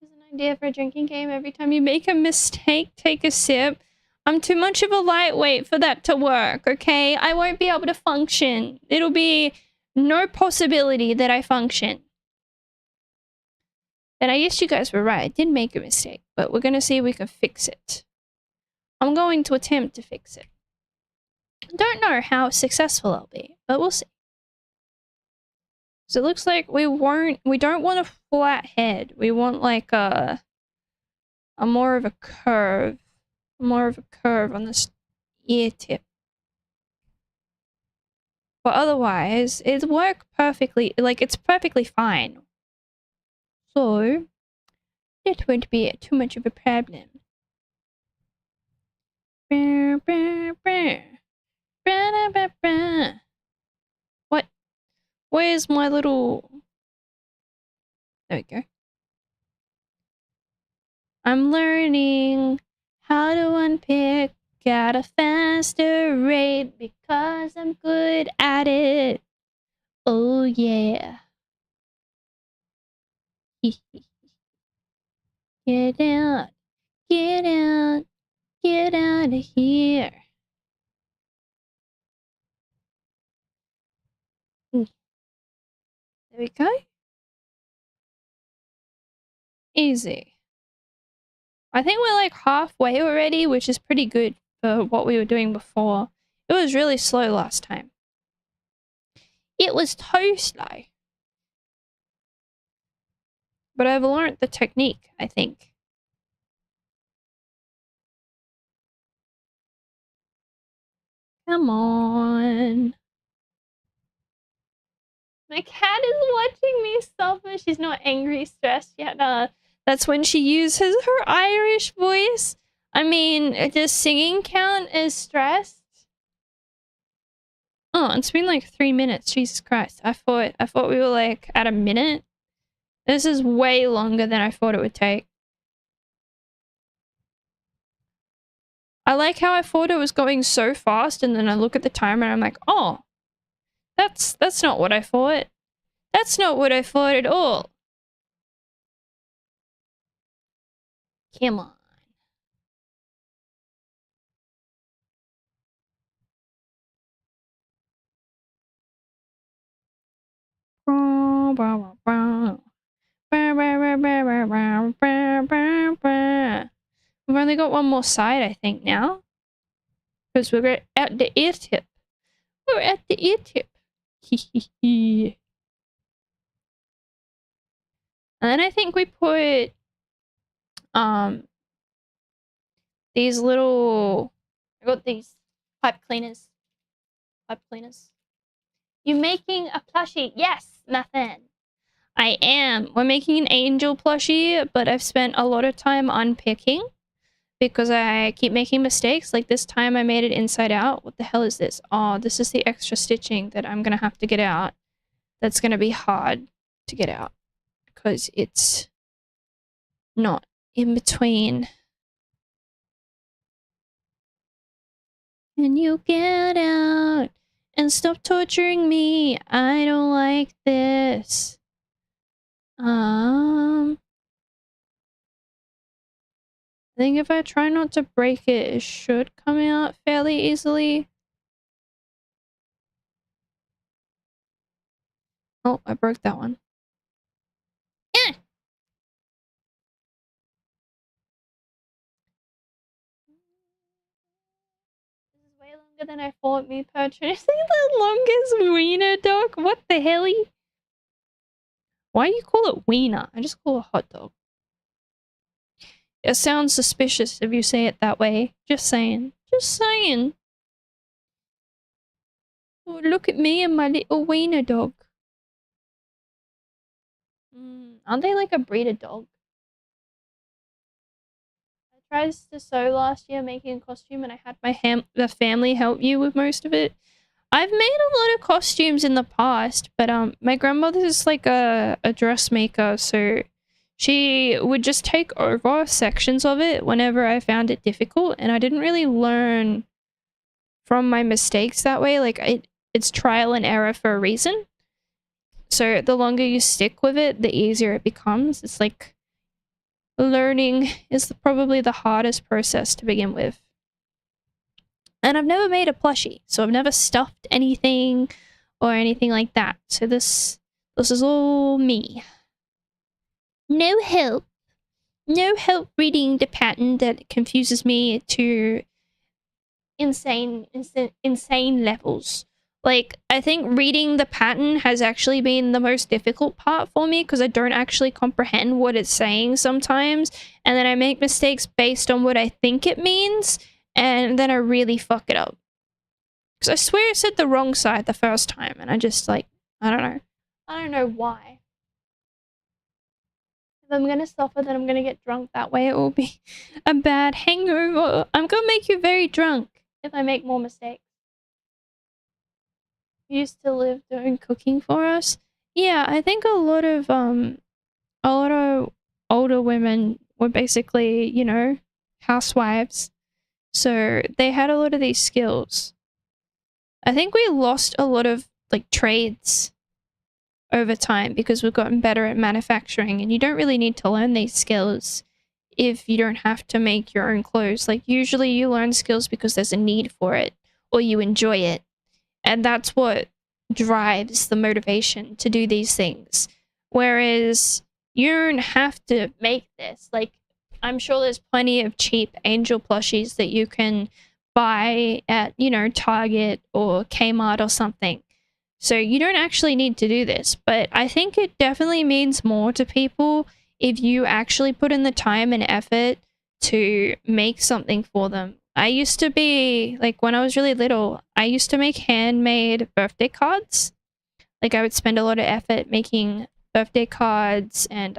There's an idea for a drinking game. Every time you make a mistake, take a sip. I'm too much of a lightweight for that to work, okay? I won't be able to function. It'll be no possibility that I function. And I guess you guys were right. I did make a mistake, but we're going to see if we can fix it. I'm going to attempt to fix it. I don't know how successful I'll be, but we'll see. So it looks like we don't want a flat head. We want like a more of a curve. More of a curve on this ear tip. But otherwise, it works perfectly, like it's perfectly fine. So, it won't be too much of a problem. What? Where's my little... There we go. I'm learning how to unpick at a faster rate because I'm good at it. Oh yeah. Get out. Get out. Get out of here. There we go. Easy. I think we're like halfway already, which is pretty good for what we were doing before. It was really slow last time. It was too slow. But I've learned the technique, I think. Come on. My cat is watching me suffer. She's not angry, stressed yet. That's when she uses her Irish voice. I mean, does singing count as stressed? Oh, it's been like 3 minutes. Jesus Christ. I thought we were like at a minute. This is way longer than I thought it would take. I like how I thought it was going so fast, and then I look at the timer and I'm like, oh, that's not what I thought. That's not what I thought at all. Come on. We've only got one more side, I think, now. Because we're at the ear tip. We're at the ear tip. And then I think we put these little... I got these pipe cleaners. Pipe cleaners. You making a plushie? Yes, nothing. I am. We're making an angel plushie, but I've spent a lot of time unpicking because I keep making mistakes. Like this time I made it inside out. What the hell is this? Oh, this is the extra stitching that I'm going to have to get out. That's going to be hard to get out because it's not in between. Can you get out and stop torturing me? I don't like this. I think if I try not to break it, it should come out fairly easily. Oh, I broke that one. Eh! This is way longer than I thought, me purchasing the longest wiener dog. What the helly? Why do you call it wiener? I just call it hot dog. It sounds suspicious if you say it that way. Just saying. Just saying. Oh, look at me and my little wiener dog. Aren't they like a breed of dog? I tried to sew last year making a costume and I had the family help you with most of it. I've made a lot of costumes in the past, but my grandmother's like a dressmaker, so she would just take over sections of it whenever I found it difficult, and I didn't really learn from my mistakes that way. Like it's trial and error for a reason. So the longer you stick with it, the easier it becomes. It's like learning is probably the hardest process to begin with. And I've never made a plushie, so I've never stuffed anything or anything like that. So this is all me. No help. No help reading the pattern that confuses me to insane levels. Like, I think reading the pattern has actually been the most difficult part for me because I don't actually comprehend what it's saying sometimes. And then I make mistakes based on what I think it means. And then I really fuck it up. Because I swear I said the wrong side the first time. And I just like, I don't know. I don't know why. If I'm going to suffer, then I'm going to get drunk. That way it will be a bad hangover. I'm going to make you very drunk if I make more mistakes. You used to live doing cooking for us. Yeah, I think a lot of older women were basically, you know, housewives. So they had a lot of these skills. I think we lost a lot of like trades over time because we've gotten better at manufacturing, and you don't really need to learn these skills if you don't have to make your own clothes. Like usually you learn skills because there's a need for it or you enjoy it. And that's what drives the motivation to do these things. Whereas you don't have to make this. Like, I'm sure there's plenty of cheap angel plushies that you can buy at, you know, Target or Kmart or something. So you don't actually need to do this. But I think it definitely means more to people if you actually put in the time and effort to make something for them. I used to be, like, when I was really little, I used to make handmade birthday cards. Like, I would spend a lot of effort making birthday cards and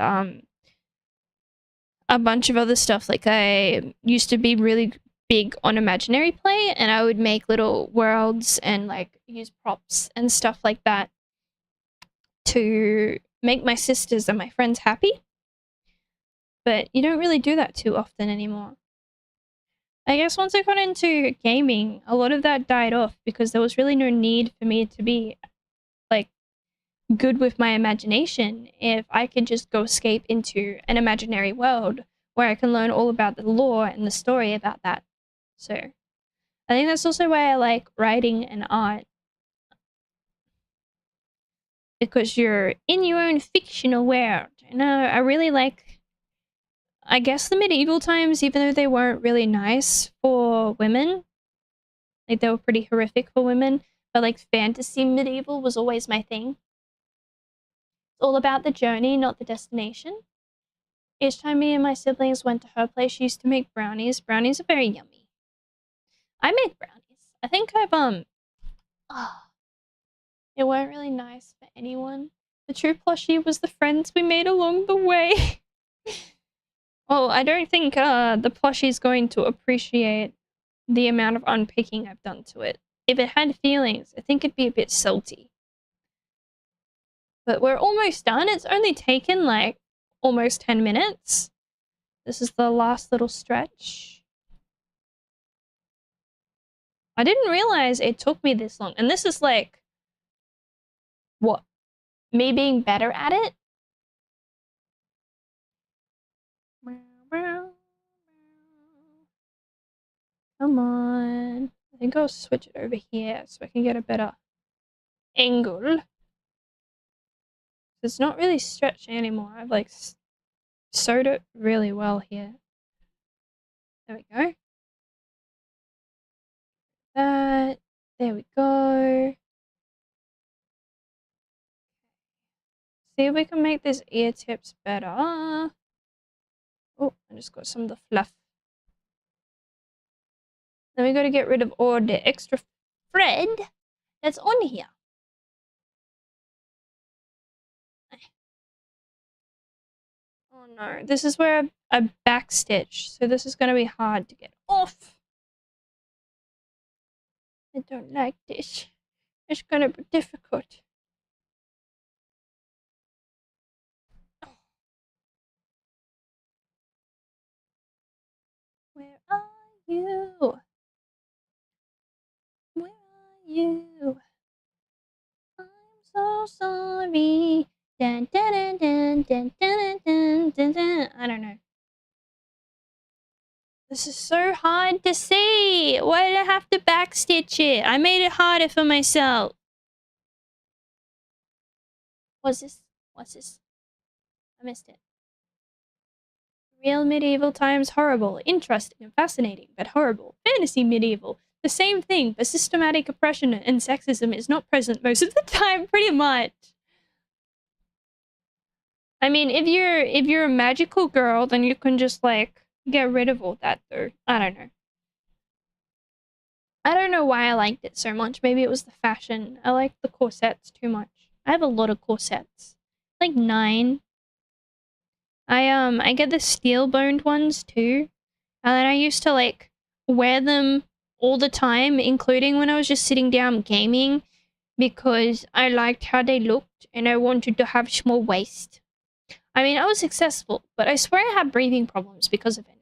a bunch of other stuff. Like, I used to be really big on imaginary play, and I would make little worlds and, like, use props and stuff like that to make my sisters and my friends happy. But you don't really do that too often anymore. I guess once I got into gaming, a lot of that died off because there was really no need for me to be, like, good with my imagination if I could just go escape into an imaginary world where I can learn all about the lore and the story about that. So, I think that's also why I like writing and art. Because you're in your own fictional world. You know, I really like, I guess, the medieval times, even though they weren't really nice for women. Like, they were pretty horrific for women. But, like, fantasy medieval was always my thing. It's all about the journey, not the destination. Each time me and my siblings went to her place, she used to make brownies. Brownies are very yummy. I make brownies. I think I've, it weren't really nice for anyone. The true plushie was the friends we made along the way. Well, I don't think the plushie's going to appreciate the amount of unpicking I've done to it. If it had feelings, I think it'd be a bit salty. But we're almost done. It's only taken like almost 10 minutes. This is the last little stretch. I didn't realize it took me this long. And this is like, what? Me being better at it? Come on. I think I'll switch it over here so I can get a better angle. It's not really stretching anymore. I've like sewed it really well here. There we go. That. There we go. See if we can make these ear tips better. Oh, I just got some of the fluff. Then we got to get rid of all the extra thread that's on here. Oh no, this is where I backstitch, so this is going to be hard to get off. I don't like this. It's going to be difficult. Where are you? Where are you? I'm so sorry. Dun, dun, dun, dun, dun, dun, dun, dun, dun. I don't know. This is so hard to see. Why did I have to backstitch it? I made it harder for myself. What's this? What's this? I missed it. Real medieval times horrible, interesting and fascinating, but horrible. Fantasy medieval. The same thing, but systematic oppression and sexism is not present most of the time, pretty much. I mean, if you're a magical girl, then you can just like get rid of all that though. I don't know. I don't know why I liked it so much. Maybe it was the fashion. I like the corsets too much. I have a lot of corsets. Like 9. I get the steel boned ones too. And then I used to like wear them all the time, including when I was just sitting down gaming, because I liked how they looked and I wanted to have small waist. I mean, I was successful, but I swear I have breathing problems because of it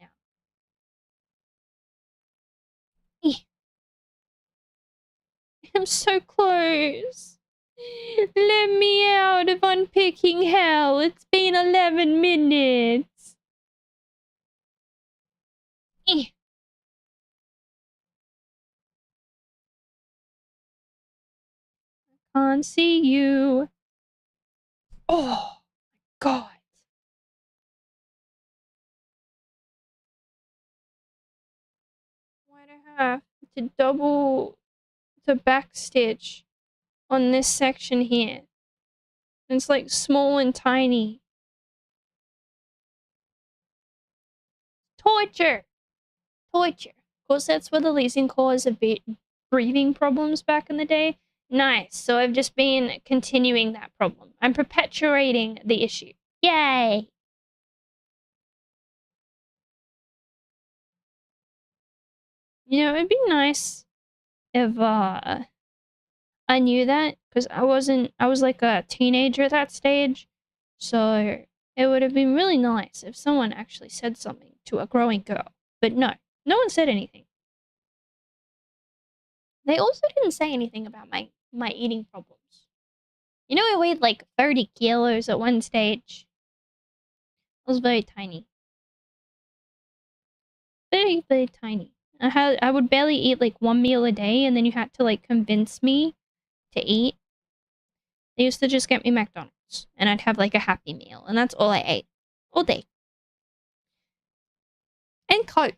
now. I'm so close. Let me out of unpicking hell. It's been 11 minutes. Can't see you. Oh, God. Why'd I have to backstitch on this section here? It's like small and tiny. Torture. Torture. Corsets were the leading cause of breathing problems back in the day. Nice. So I've just been continuing that problem. I'm perpetuating the issue. Yay! You know, it'd be nice if I knew that, because I was like a teenager at that stage. So it would have been really nice if someone actually said something to a growing girl. But no one said anything. They also didn't say anything about my eating problems. You know, I weighed like 30 kilos at one stage. I was very tiny. Very, very tiny. I would barely eat like 1 meal a day, and then you had to like convince me to eat. They used to just get me McDonald's, and I'd have like a Happy Meal, and that's all I ate. All day. And Coke.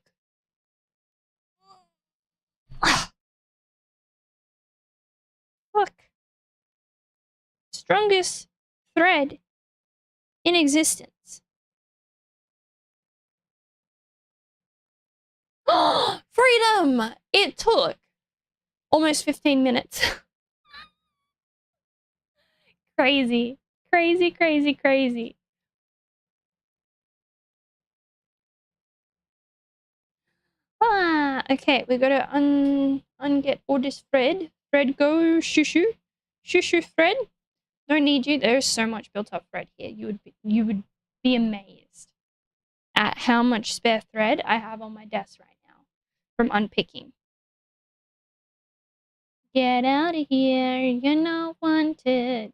Look. Strongest thread in existence. Freedom! It took almost 15 minutes. Crazy. Crazy, crazy, crazy. Okay, we gotta unget all this Fred. Fred, go shoo-shoo. Shoo-shoo, Fred. Don't need you. There's so much built up thread here. You would be amazed at how much spare thread I have on my desk right now from unpicking. Get out of here. You're not wanted.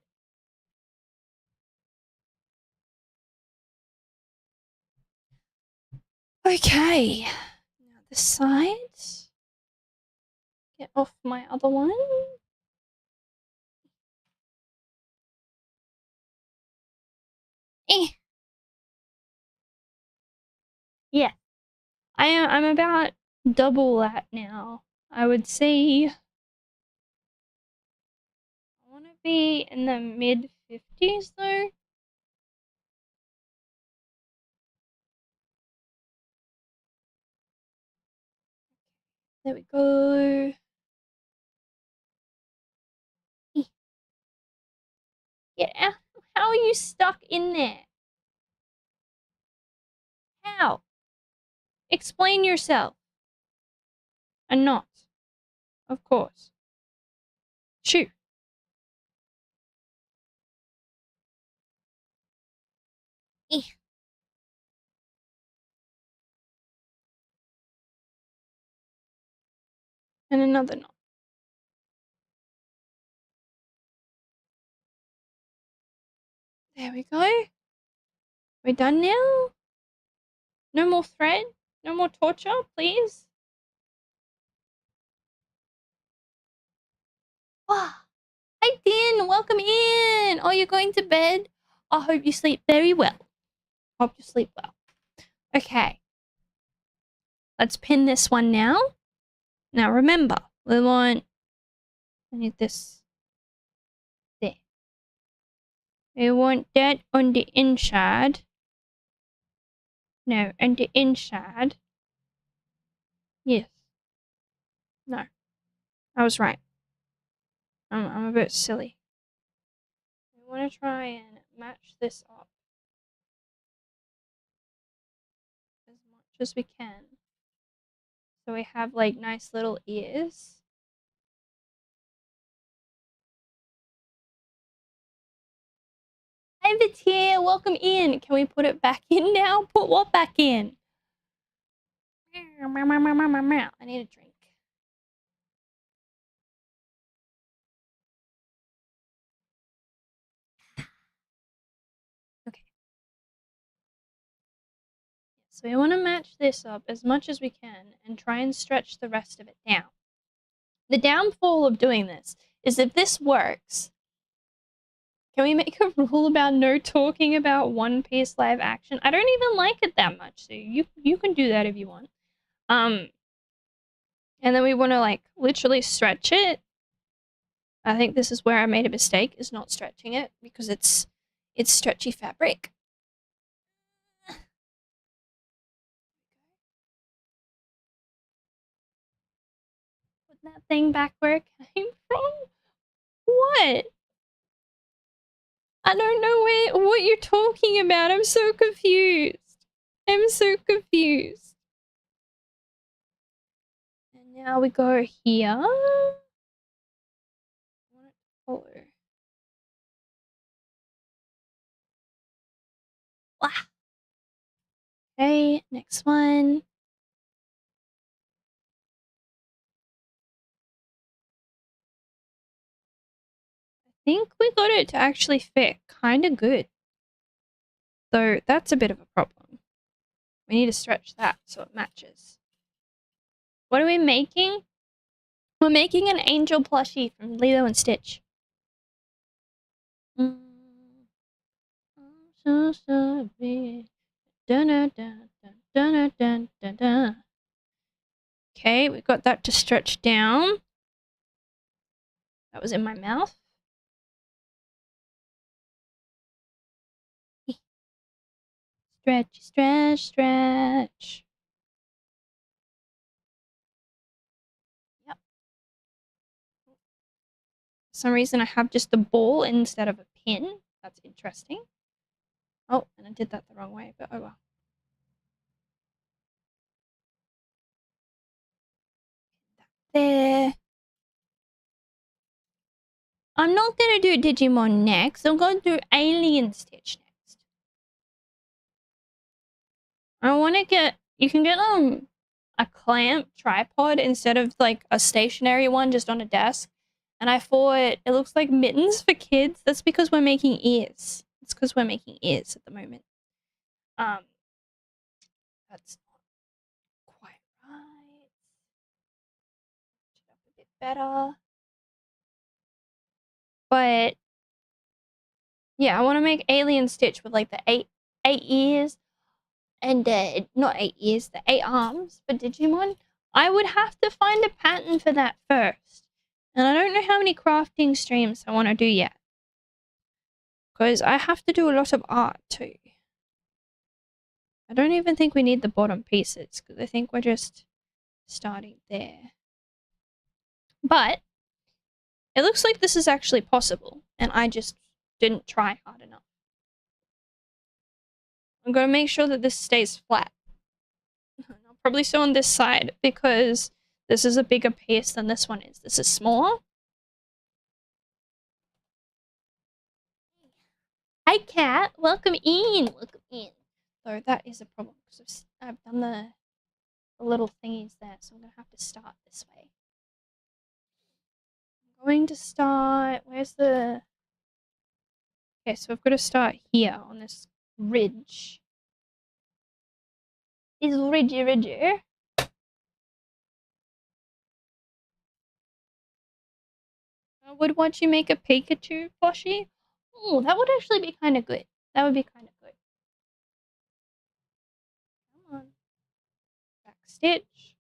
Okay. Now the side. Get off my other one. Yeah. I'm about double that now. I would say I want to be in the mid 50s though. There we go. Get out. How are you stuck in there? How? Explain yourself. A knot. Of course. Shoo. And another knot. There we go. We're done now? No more thread? No more torture, please? Wow. Hi, Din. Welcome in. Oh, you're going to bed? I hope you sleep very well. Hope you sleep well. Okay. Let's pin this one now. Now remember, I need this there. We want that on the inside. No, on the inside. Yes. No. I was right. I'm a bit silly. We want to try and match this up as much as we can. So we have like nice little ears. Hi Vitia, welcome in. Can we put it back in now? Put what back in? I need a drink. Okay. So we want to match this up as much as we can and try and stretch the rest of it down. The downfall of doing this is if this works, can we make a rule about no talking about One Piece live action? I don't even like it that much, so you can do that if you want. And then we want to like literally stretch it. I think this is where I made a mistake, is not stretching it because it's stretchy fabric. Put that thing back where it came from. What? I don't know what you're talking about. I'm so confused. I'm so confused. And now we go here. I want it to follow. Wow. Okay, next one. I think we got it to actually fit kind of good. So that's a bit of a problem. We need to stretch that so it matches. What are we making? We're making an angel plushie from Lilo and Stitch. I'm so sorry. Okay, we got that to stretch down. That was in my mouth. Stretch, stretch, stretch. some reason I have just the ball instead of a pin. That's interesting. Oh, and I did that the wrong way, but oh well. There. I'm not going to do Digimon next. I'm going to do Alien Stitch next. I want to get... You can get a clamp tripod instead of like a stationary one just on a desk. And I thought it looks like mittens for kids. That's because we're making ears. It's because we're making ears at the moment. That's not quite right. Touch it up a bit better. But yeah, I want to make Alien Stitch with like the eight ears and not 8 ears, the 8 arms for Digimon. I would have to find a pattern for that first. And I don't know how many crafting streams I want to do yet. Because I have to do a lot of art too. I don't even think we need the bottom pieces because I think we're just starting there. But it looks like this is actually possible and I just didn't try hard enough. I'm going to make sure that this stays flat. I'll probably sew on this side because this is a bigger piece than this one is. This is smaller. Hi, Cat. Welcome in. Welcome in. So that is a problem because I've done the little thingies there, so I'm going to have to start this way. I'm going to start... Where's the... Okay, so I've got to start here on this ridge. This ridgy. I would watch you make a Pikachu plushie. Oh, that would actually be kind of good. That would be kind of good. Come on. Back stitch.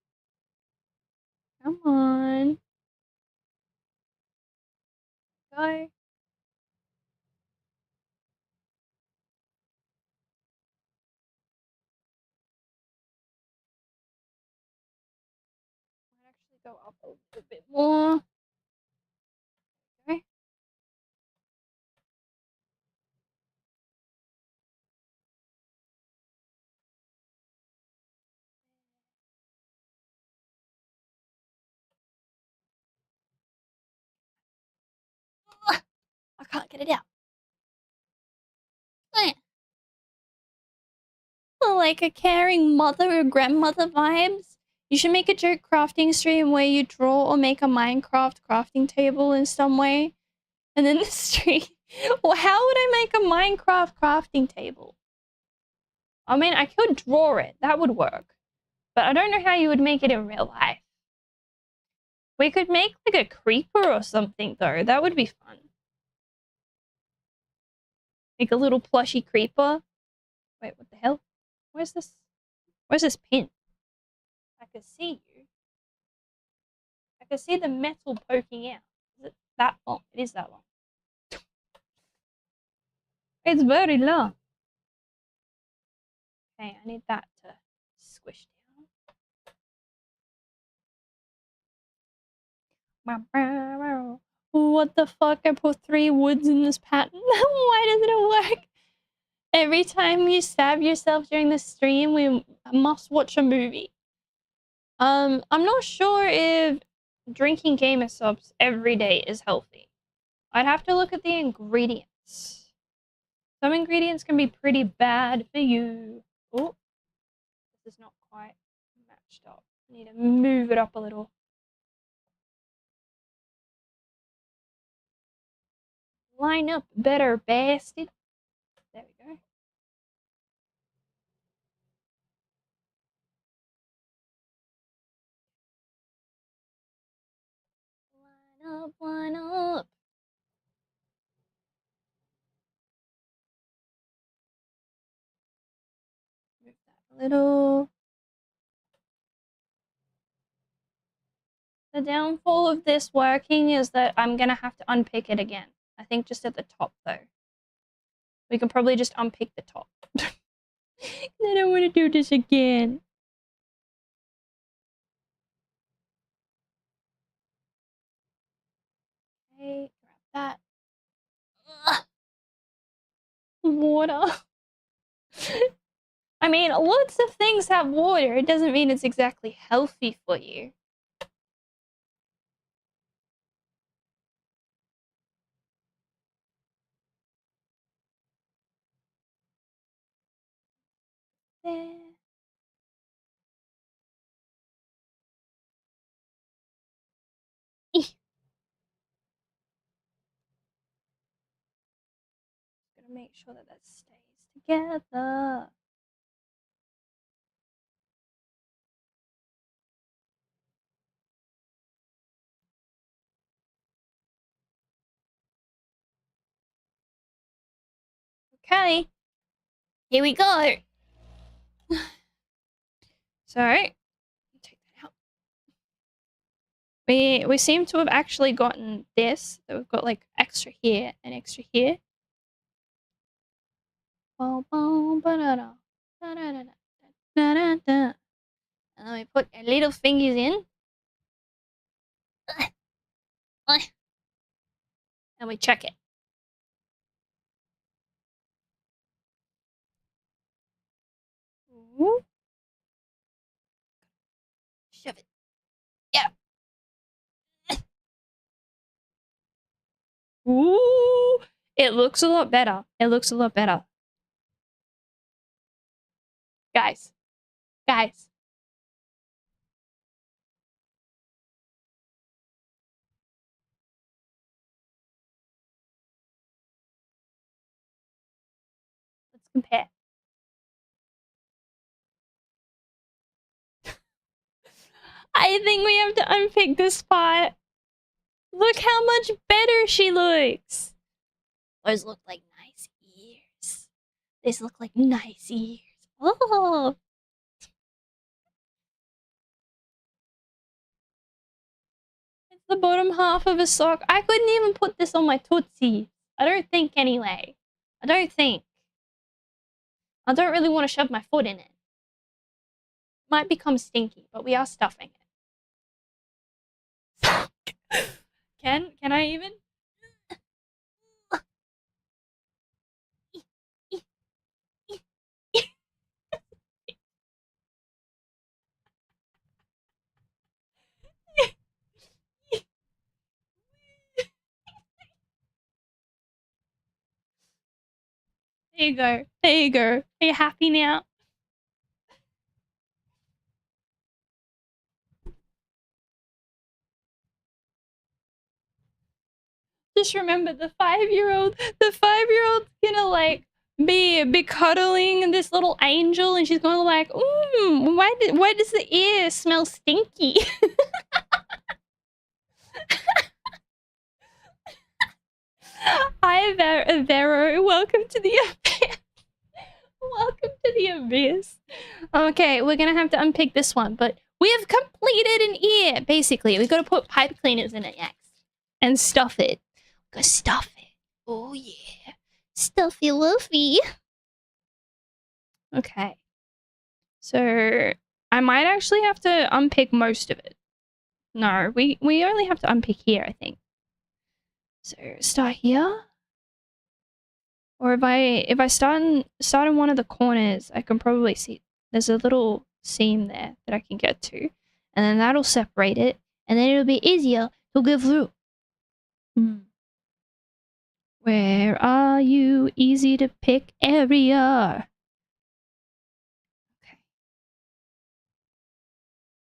Come on. Go. Might actually go up a little bit more. Okay. I can't get it out. Like a caring mother or grandmother vibes. You should make a joke crafting stream where you draw or make a Minecraft crafting table in some way. And then the stream... Well, how would I make a Minecraft crafting table? I mean, I could draw it. That would work. But I don't know how you would make it in real life. We could make like a creeper or something, though. That would be fun. Make a little plushy creeper. Wait, what the hell? Where's this? Where's this pin? I can see you. I can see the metal poking out. Is it that long? It is that long. It's very long. Okay, I need that to squish down. What the fuck? I put 3 woods in this pattern. Why doesn't it work? Every time you stab yourself during the stream, we must watch a movie. I'm not sure if drinking gamer subs every day is healthy. I'd have to look at the ingredients. Some ingredients can be pretty bad for you. Oh, this is not quite matched up. I need to move it up a little. Line up better, bastard. There we go. Line up. Move that a little. The downfall of this working is that I'm gonna have to unpick it again. I think just at the top though. We can probably just unpick the top. I don't want to do this again. Okay, grab that? Ugh. Water. I mean, lots of things have water. It doesn't mean it's exactly healthy for you. There. Eeh. Gotta make sure that that stays together. Okay, here we go. So, take that out. We seem to have actually gotten this. So we've got like extra here and extra here. And then we put our little fingers in. And we check it. Ooh. Shove it. Yeah. Ooh. It looks a lot better. It looks a lot better. Guys. Guys. Let's compare. I think we have to unpick this part. Look how much better she looks. Those look like nice ears. These look like nice ears. Oh. It's the bottom half of a sock. I couldn't even put this on my Tootsie. I don't think anyway. I don't think. I don't really want to shove my foot in it. Might become stinky, but we are stuffing it. Can I even? There you go. There you go. Are you happy now? Just remember the 5-year-old's gonna like be cuddling this little angel, and she's gonna like, why does the ear smell stinky? Hi, Vero. Welcome to the abyss. Welcome to the abyss. Okay, we're gonna have to unpick this one, but we have completed an ear. Basically, we gotta put pipe cleaners in it next and stuff it. Go stuff it. Oh yeah, stuffy woofy. Okay, so I might actually have to unpick most of it. No, we only have to unpick here, I think. So start here. Or if I start in one of the corners, I can probably see there's a little seam there that I can get to, and then that'll separate it, and then it'll be easier to go through. Where are you? Easy to pick area.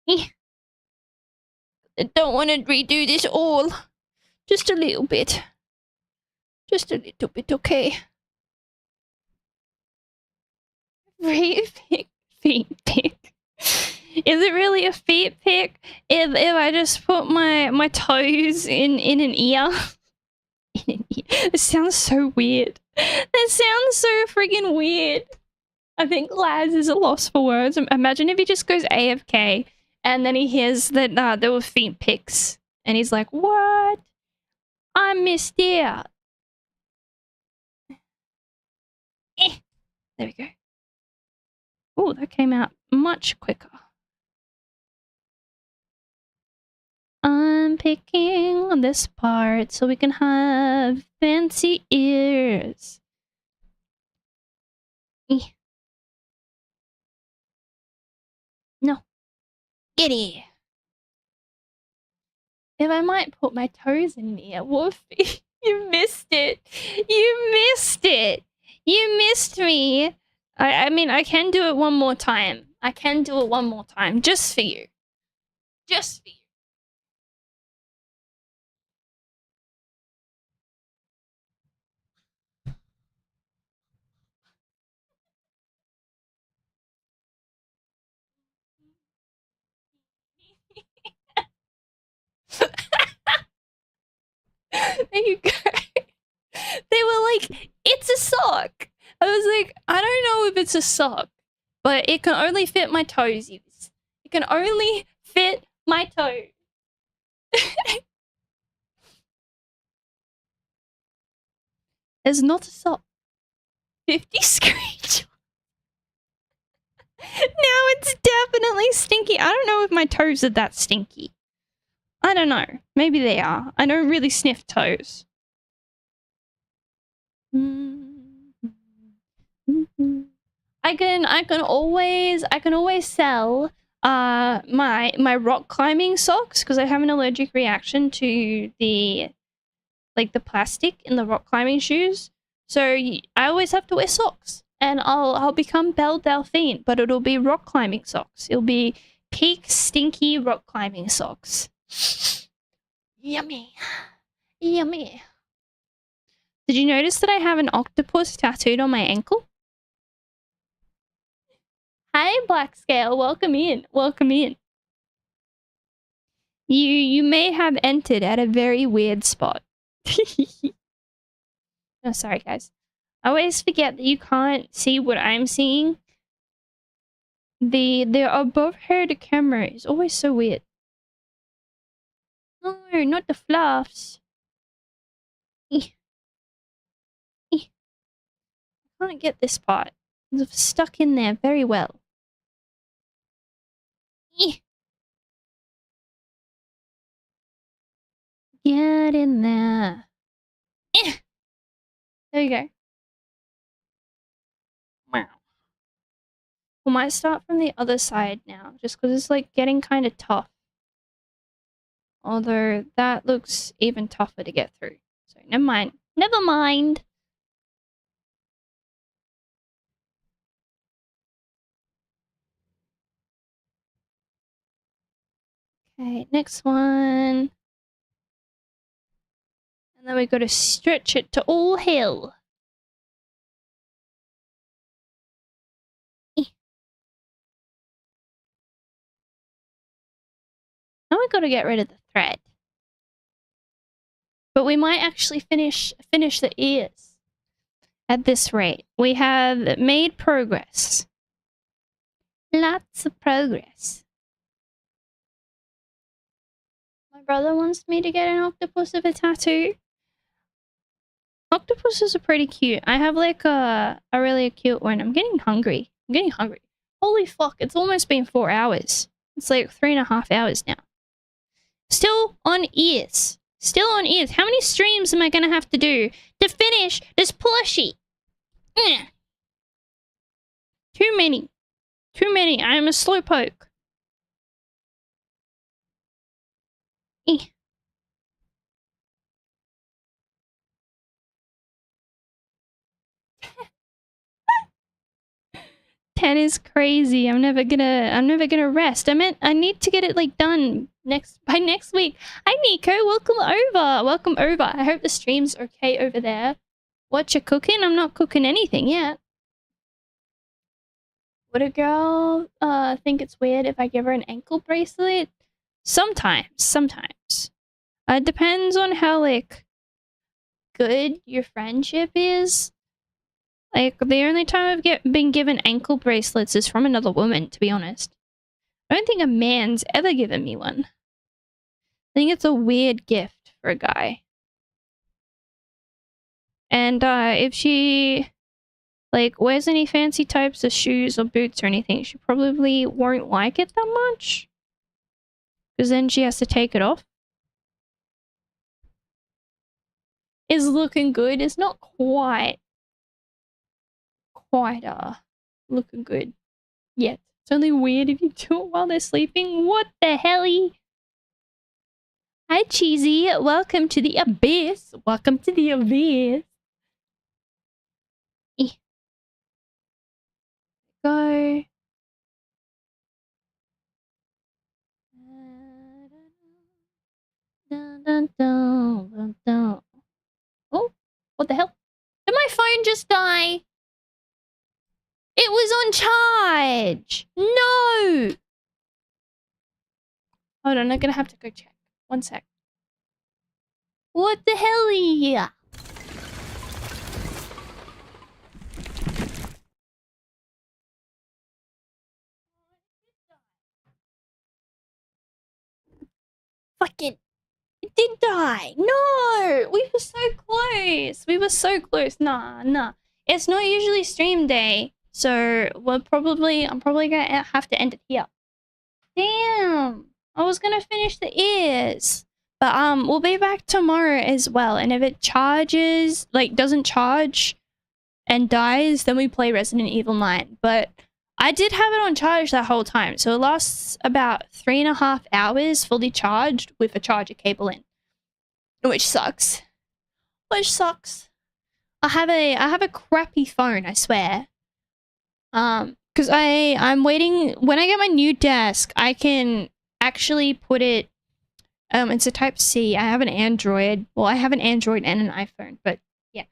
Okay. I don't want to redo this all. Just a little bit. Just a little bit, okay. Feet pick. Is it really a feet pick if I just put my toes in an ear? In an ear. It sounds so weird. That sounds so friggin' weird. I think Laz is a loss for words. Imagine if he just goes AFK and then he hears that there were feet picks and he's like, what? I missed out. There we go. Oh, that came out much quicker. I'm picking this part so we can have fancy ears. No. Giddy. If I might put my toes in there, Wolfie. You missed it. You missed it. You missed me. I mean, I can do it one more time. I can do it one more time. Just for you. Just for you. There you go. They were like, it's a sock. I was like, I don't know if it's a sock, but it can only fit my toesies. It can only fit my toes. It's not a sock. 50 screenshots. Now it's definitely stinky. I don't know if my toes are that stinky. I don't know. Maybe they are. I don't really sniff toes. I can always sell my rock climbing socks because I have an allergic reaction to the plastic in the rock climbing shoes. So I always have to wear socks, and I'll become ʟᴛ, but it'll be rock climbing socks. It'll be peak stinky rock climbing socks. Yummy. Yummy. Did you notice that I have an octopus tattooed on my ankle? Hi, Black Scale. Welcome in. Welcome in. You may have entered at a very weird spot. Oh, sorry, guys. I always forget that you can't see what I'm seeing. The above her the camera is always so weird. No, not the fluffs. I can't get this part. It's stuck in there very well. Get in there. There you go. Wow. We might start from the other side now, just because it's like getting kind of tough. Although that looks even tougher to get through. So never mind. Never mind. Okay, next one. And then we got to stretch it to all hell. Now we got to get rid of the thread. But we might actually finish the ears. At this rate, we have made progress. Lots of progress. My brother wants me to get an octopus of a tattoo. Octopuses are pretty cute. I have like a really cute one. I'm getting hungry. I'm getting hungry. Holy fuck, it's almost been 4 hours. It's like 3.5 hours now. Still on ears. Still on ears. How many streams am I gonna have to do to finish this plushie? Too many. Too many. I am a slowpoke. Eh. Ten is crazy. I'm never gonna rest. I need to get it like done by next week. Hi Nico, welcome over. Welcome over. I hope the stream's okay over there. What you cooking? I'm not cooking anything yet. Would a girl think it's weird if I give her an ankle bracelet? Sometimes. It depends on how like good your friendship is. Like, the only time I've been given ankle bracelets is from another woman, to be honest. I don't think a man's ever given me one. I think it's a weird gift for a guy. And if she like wears any fancy types of shoes or boots or anything, she probably won't like it that much. Because then she has to take it off. is looking good. It's not quite looking good yet. It's only weird if you do it while they're sleeping. What the helly? Hi, Cheesy. Welcome to the abyss. Welcome to the abyss. Go. Oh, what the hell? Did my phone just die? It was on charge. No. Hold on, I'm gonna have to go check. One sec. What the hell? Fucking, it did die. No, we were so close. We were so close. Nah. It's not usually stream day, so I'm probably gonna have to end it here. Damn, I was gonna finish the ears, but we'll be back tomorrow as well. And if it charges, like doesn't charge and dies, then we play Resident Evil 9. But I did have it on charge that whole time, so it lasts about 3.5 hours fully charged with a charger cable in, which sucks. I have a crappy phone, I swear. Because I'm waiting. When I get my new desk, I can actually put it. It's a Type C. I have an Android. Well, I have an Android and an iPhone, but yeah.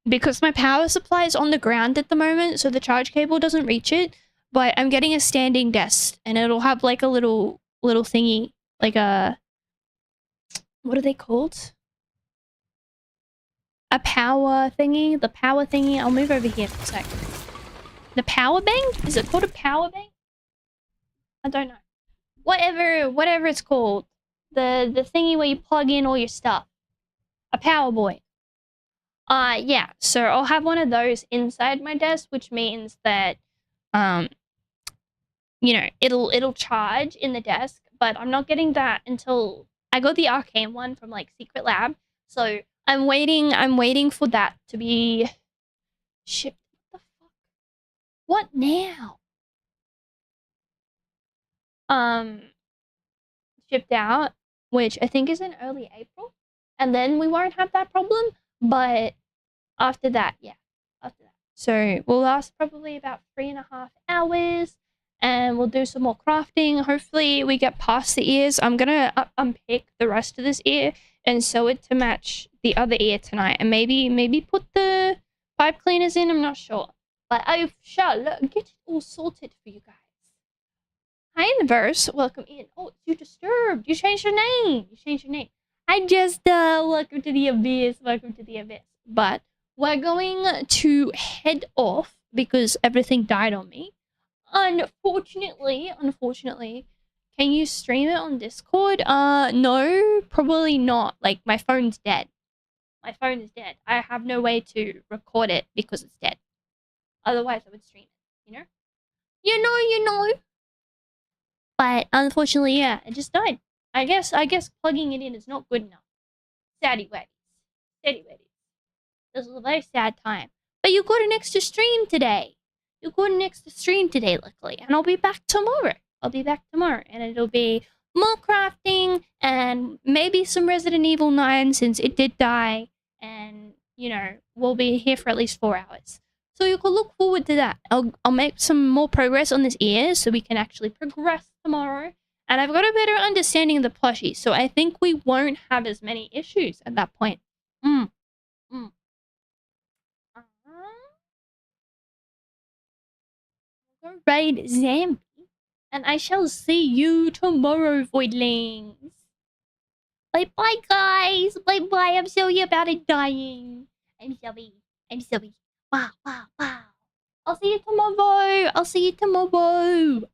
Because my power supply is on the ground at the moment, so the charge cable doesn't reach it. But I'm getting a standing desk, and it'll have like a little thingy, like a, what are they called? A power thingy. The power thingy. I'll move over here for a sec. The power bank? Is it called a power bank? I don't know. Whatever it's called. The thingy where you plug in all your stuff. A power boy. Yeah, so I'll have one of those inside my desk, which means that you know, it'll charge in the desk, but I'm not getting that until I got the arcane one from like Secret Lab. So I'm waiting for that to be shipped. What the fuck? What now? Shipped out, which I think is in early April, and then we won't have that problem. But after that, yeah, after that. So we'll last probably about 3.5 hours, and we'll do some more crafting. Hopefully we get past the ears. I'm gonna unpick the rest of this ear and sew it to match the other ear tonight, and maybe put the pipe cleaners in. I'm not sure, but I shall get it all sorted for you guys. Hi, Universe. Welcome in. Oh, you disturbed. You changed your name. I just welcome to the abyss. Welcome to the abyss. But we're going to head off because everything died on me. Unfortunately, can you stream it on Discord? No, probably not. Like, my phone's dead. My phone is dead. I have no way to record it because it's dead. Otherwise, I would stream it, you know? You know. But unfortunately, yeah, it just died. I guess plugging it in is not good enough. Saddy weddies. This was a very sad time. But you got an extra stream today. Luckily. And I'll be back tomorrow. And it'll be more crafting and maybe some Resident Evil 9 since it did die. And, you know, we'll be here for at least 4 hours. So you can look forward to that. I'll make some more progress on this ear so we can actually progress tomorrow. And I've got a better understanding of the plushie, so I think we won't have as many issues at that point. Go raid Zambi, and I shall see you tomorrow, voidlings. Bye, guys. Bye. I'm sorry about it dying. I'm sorry. Wow. I'll see you tomorrow.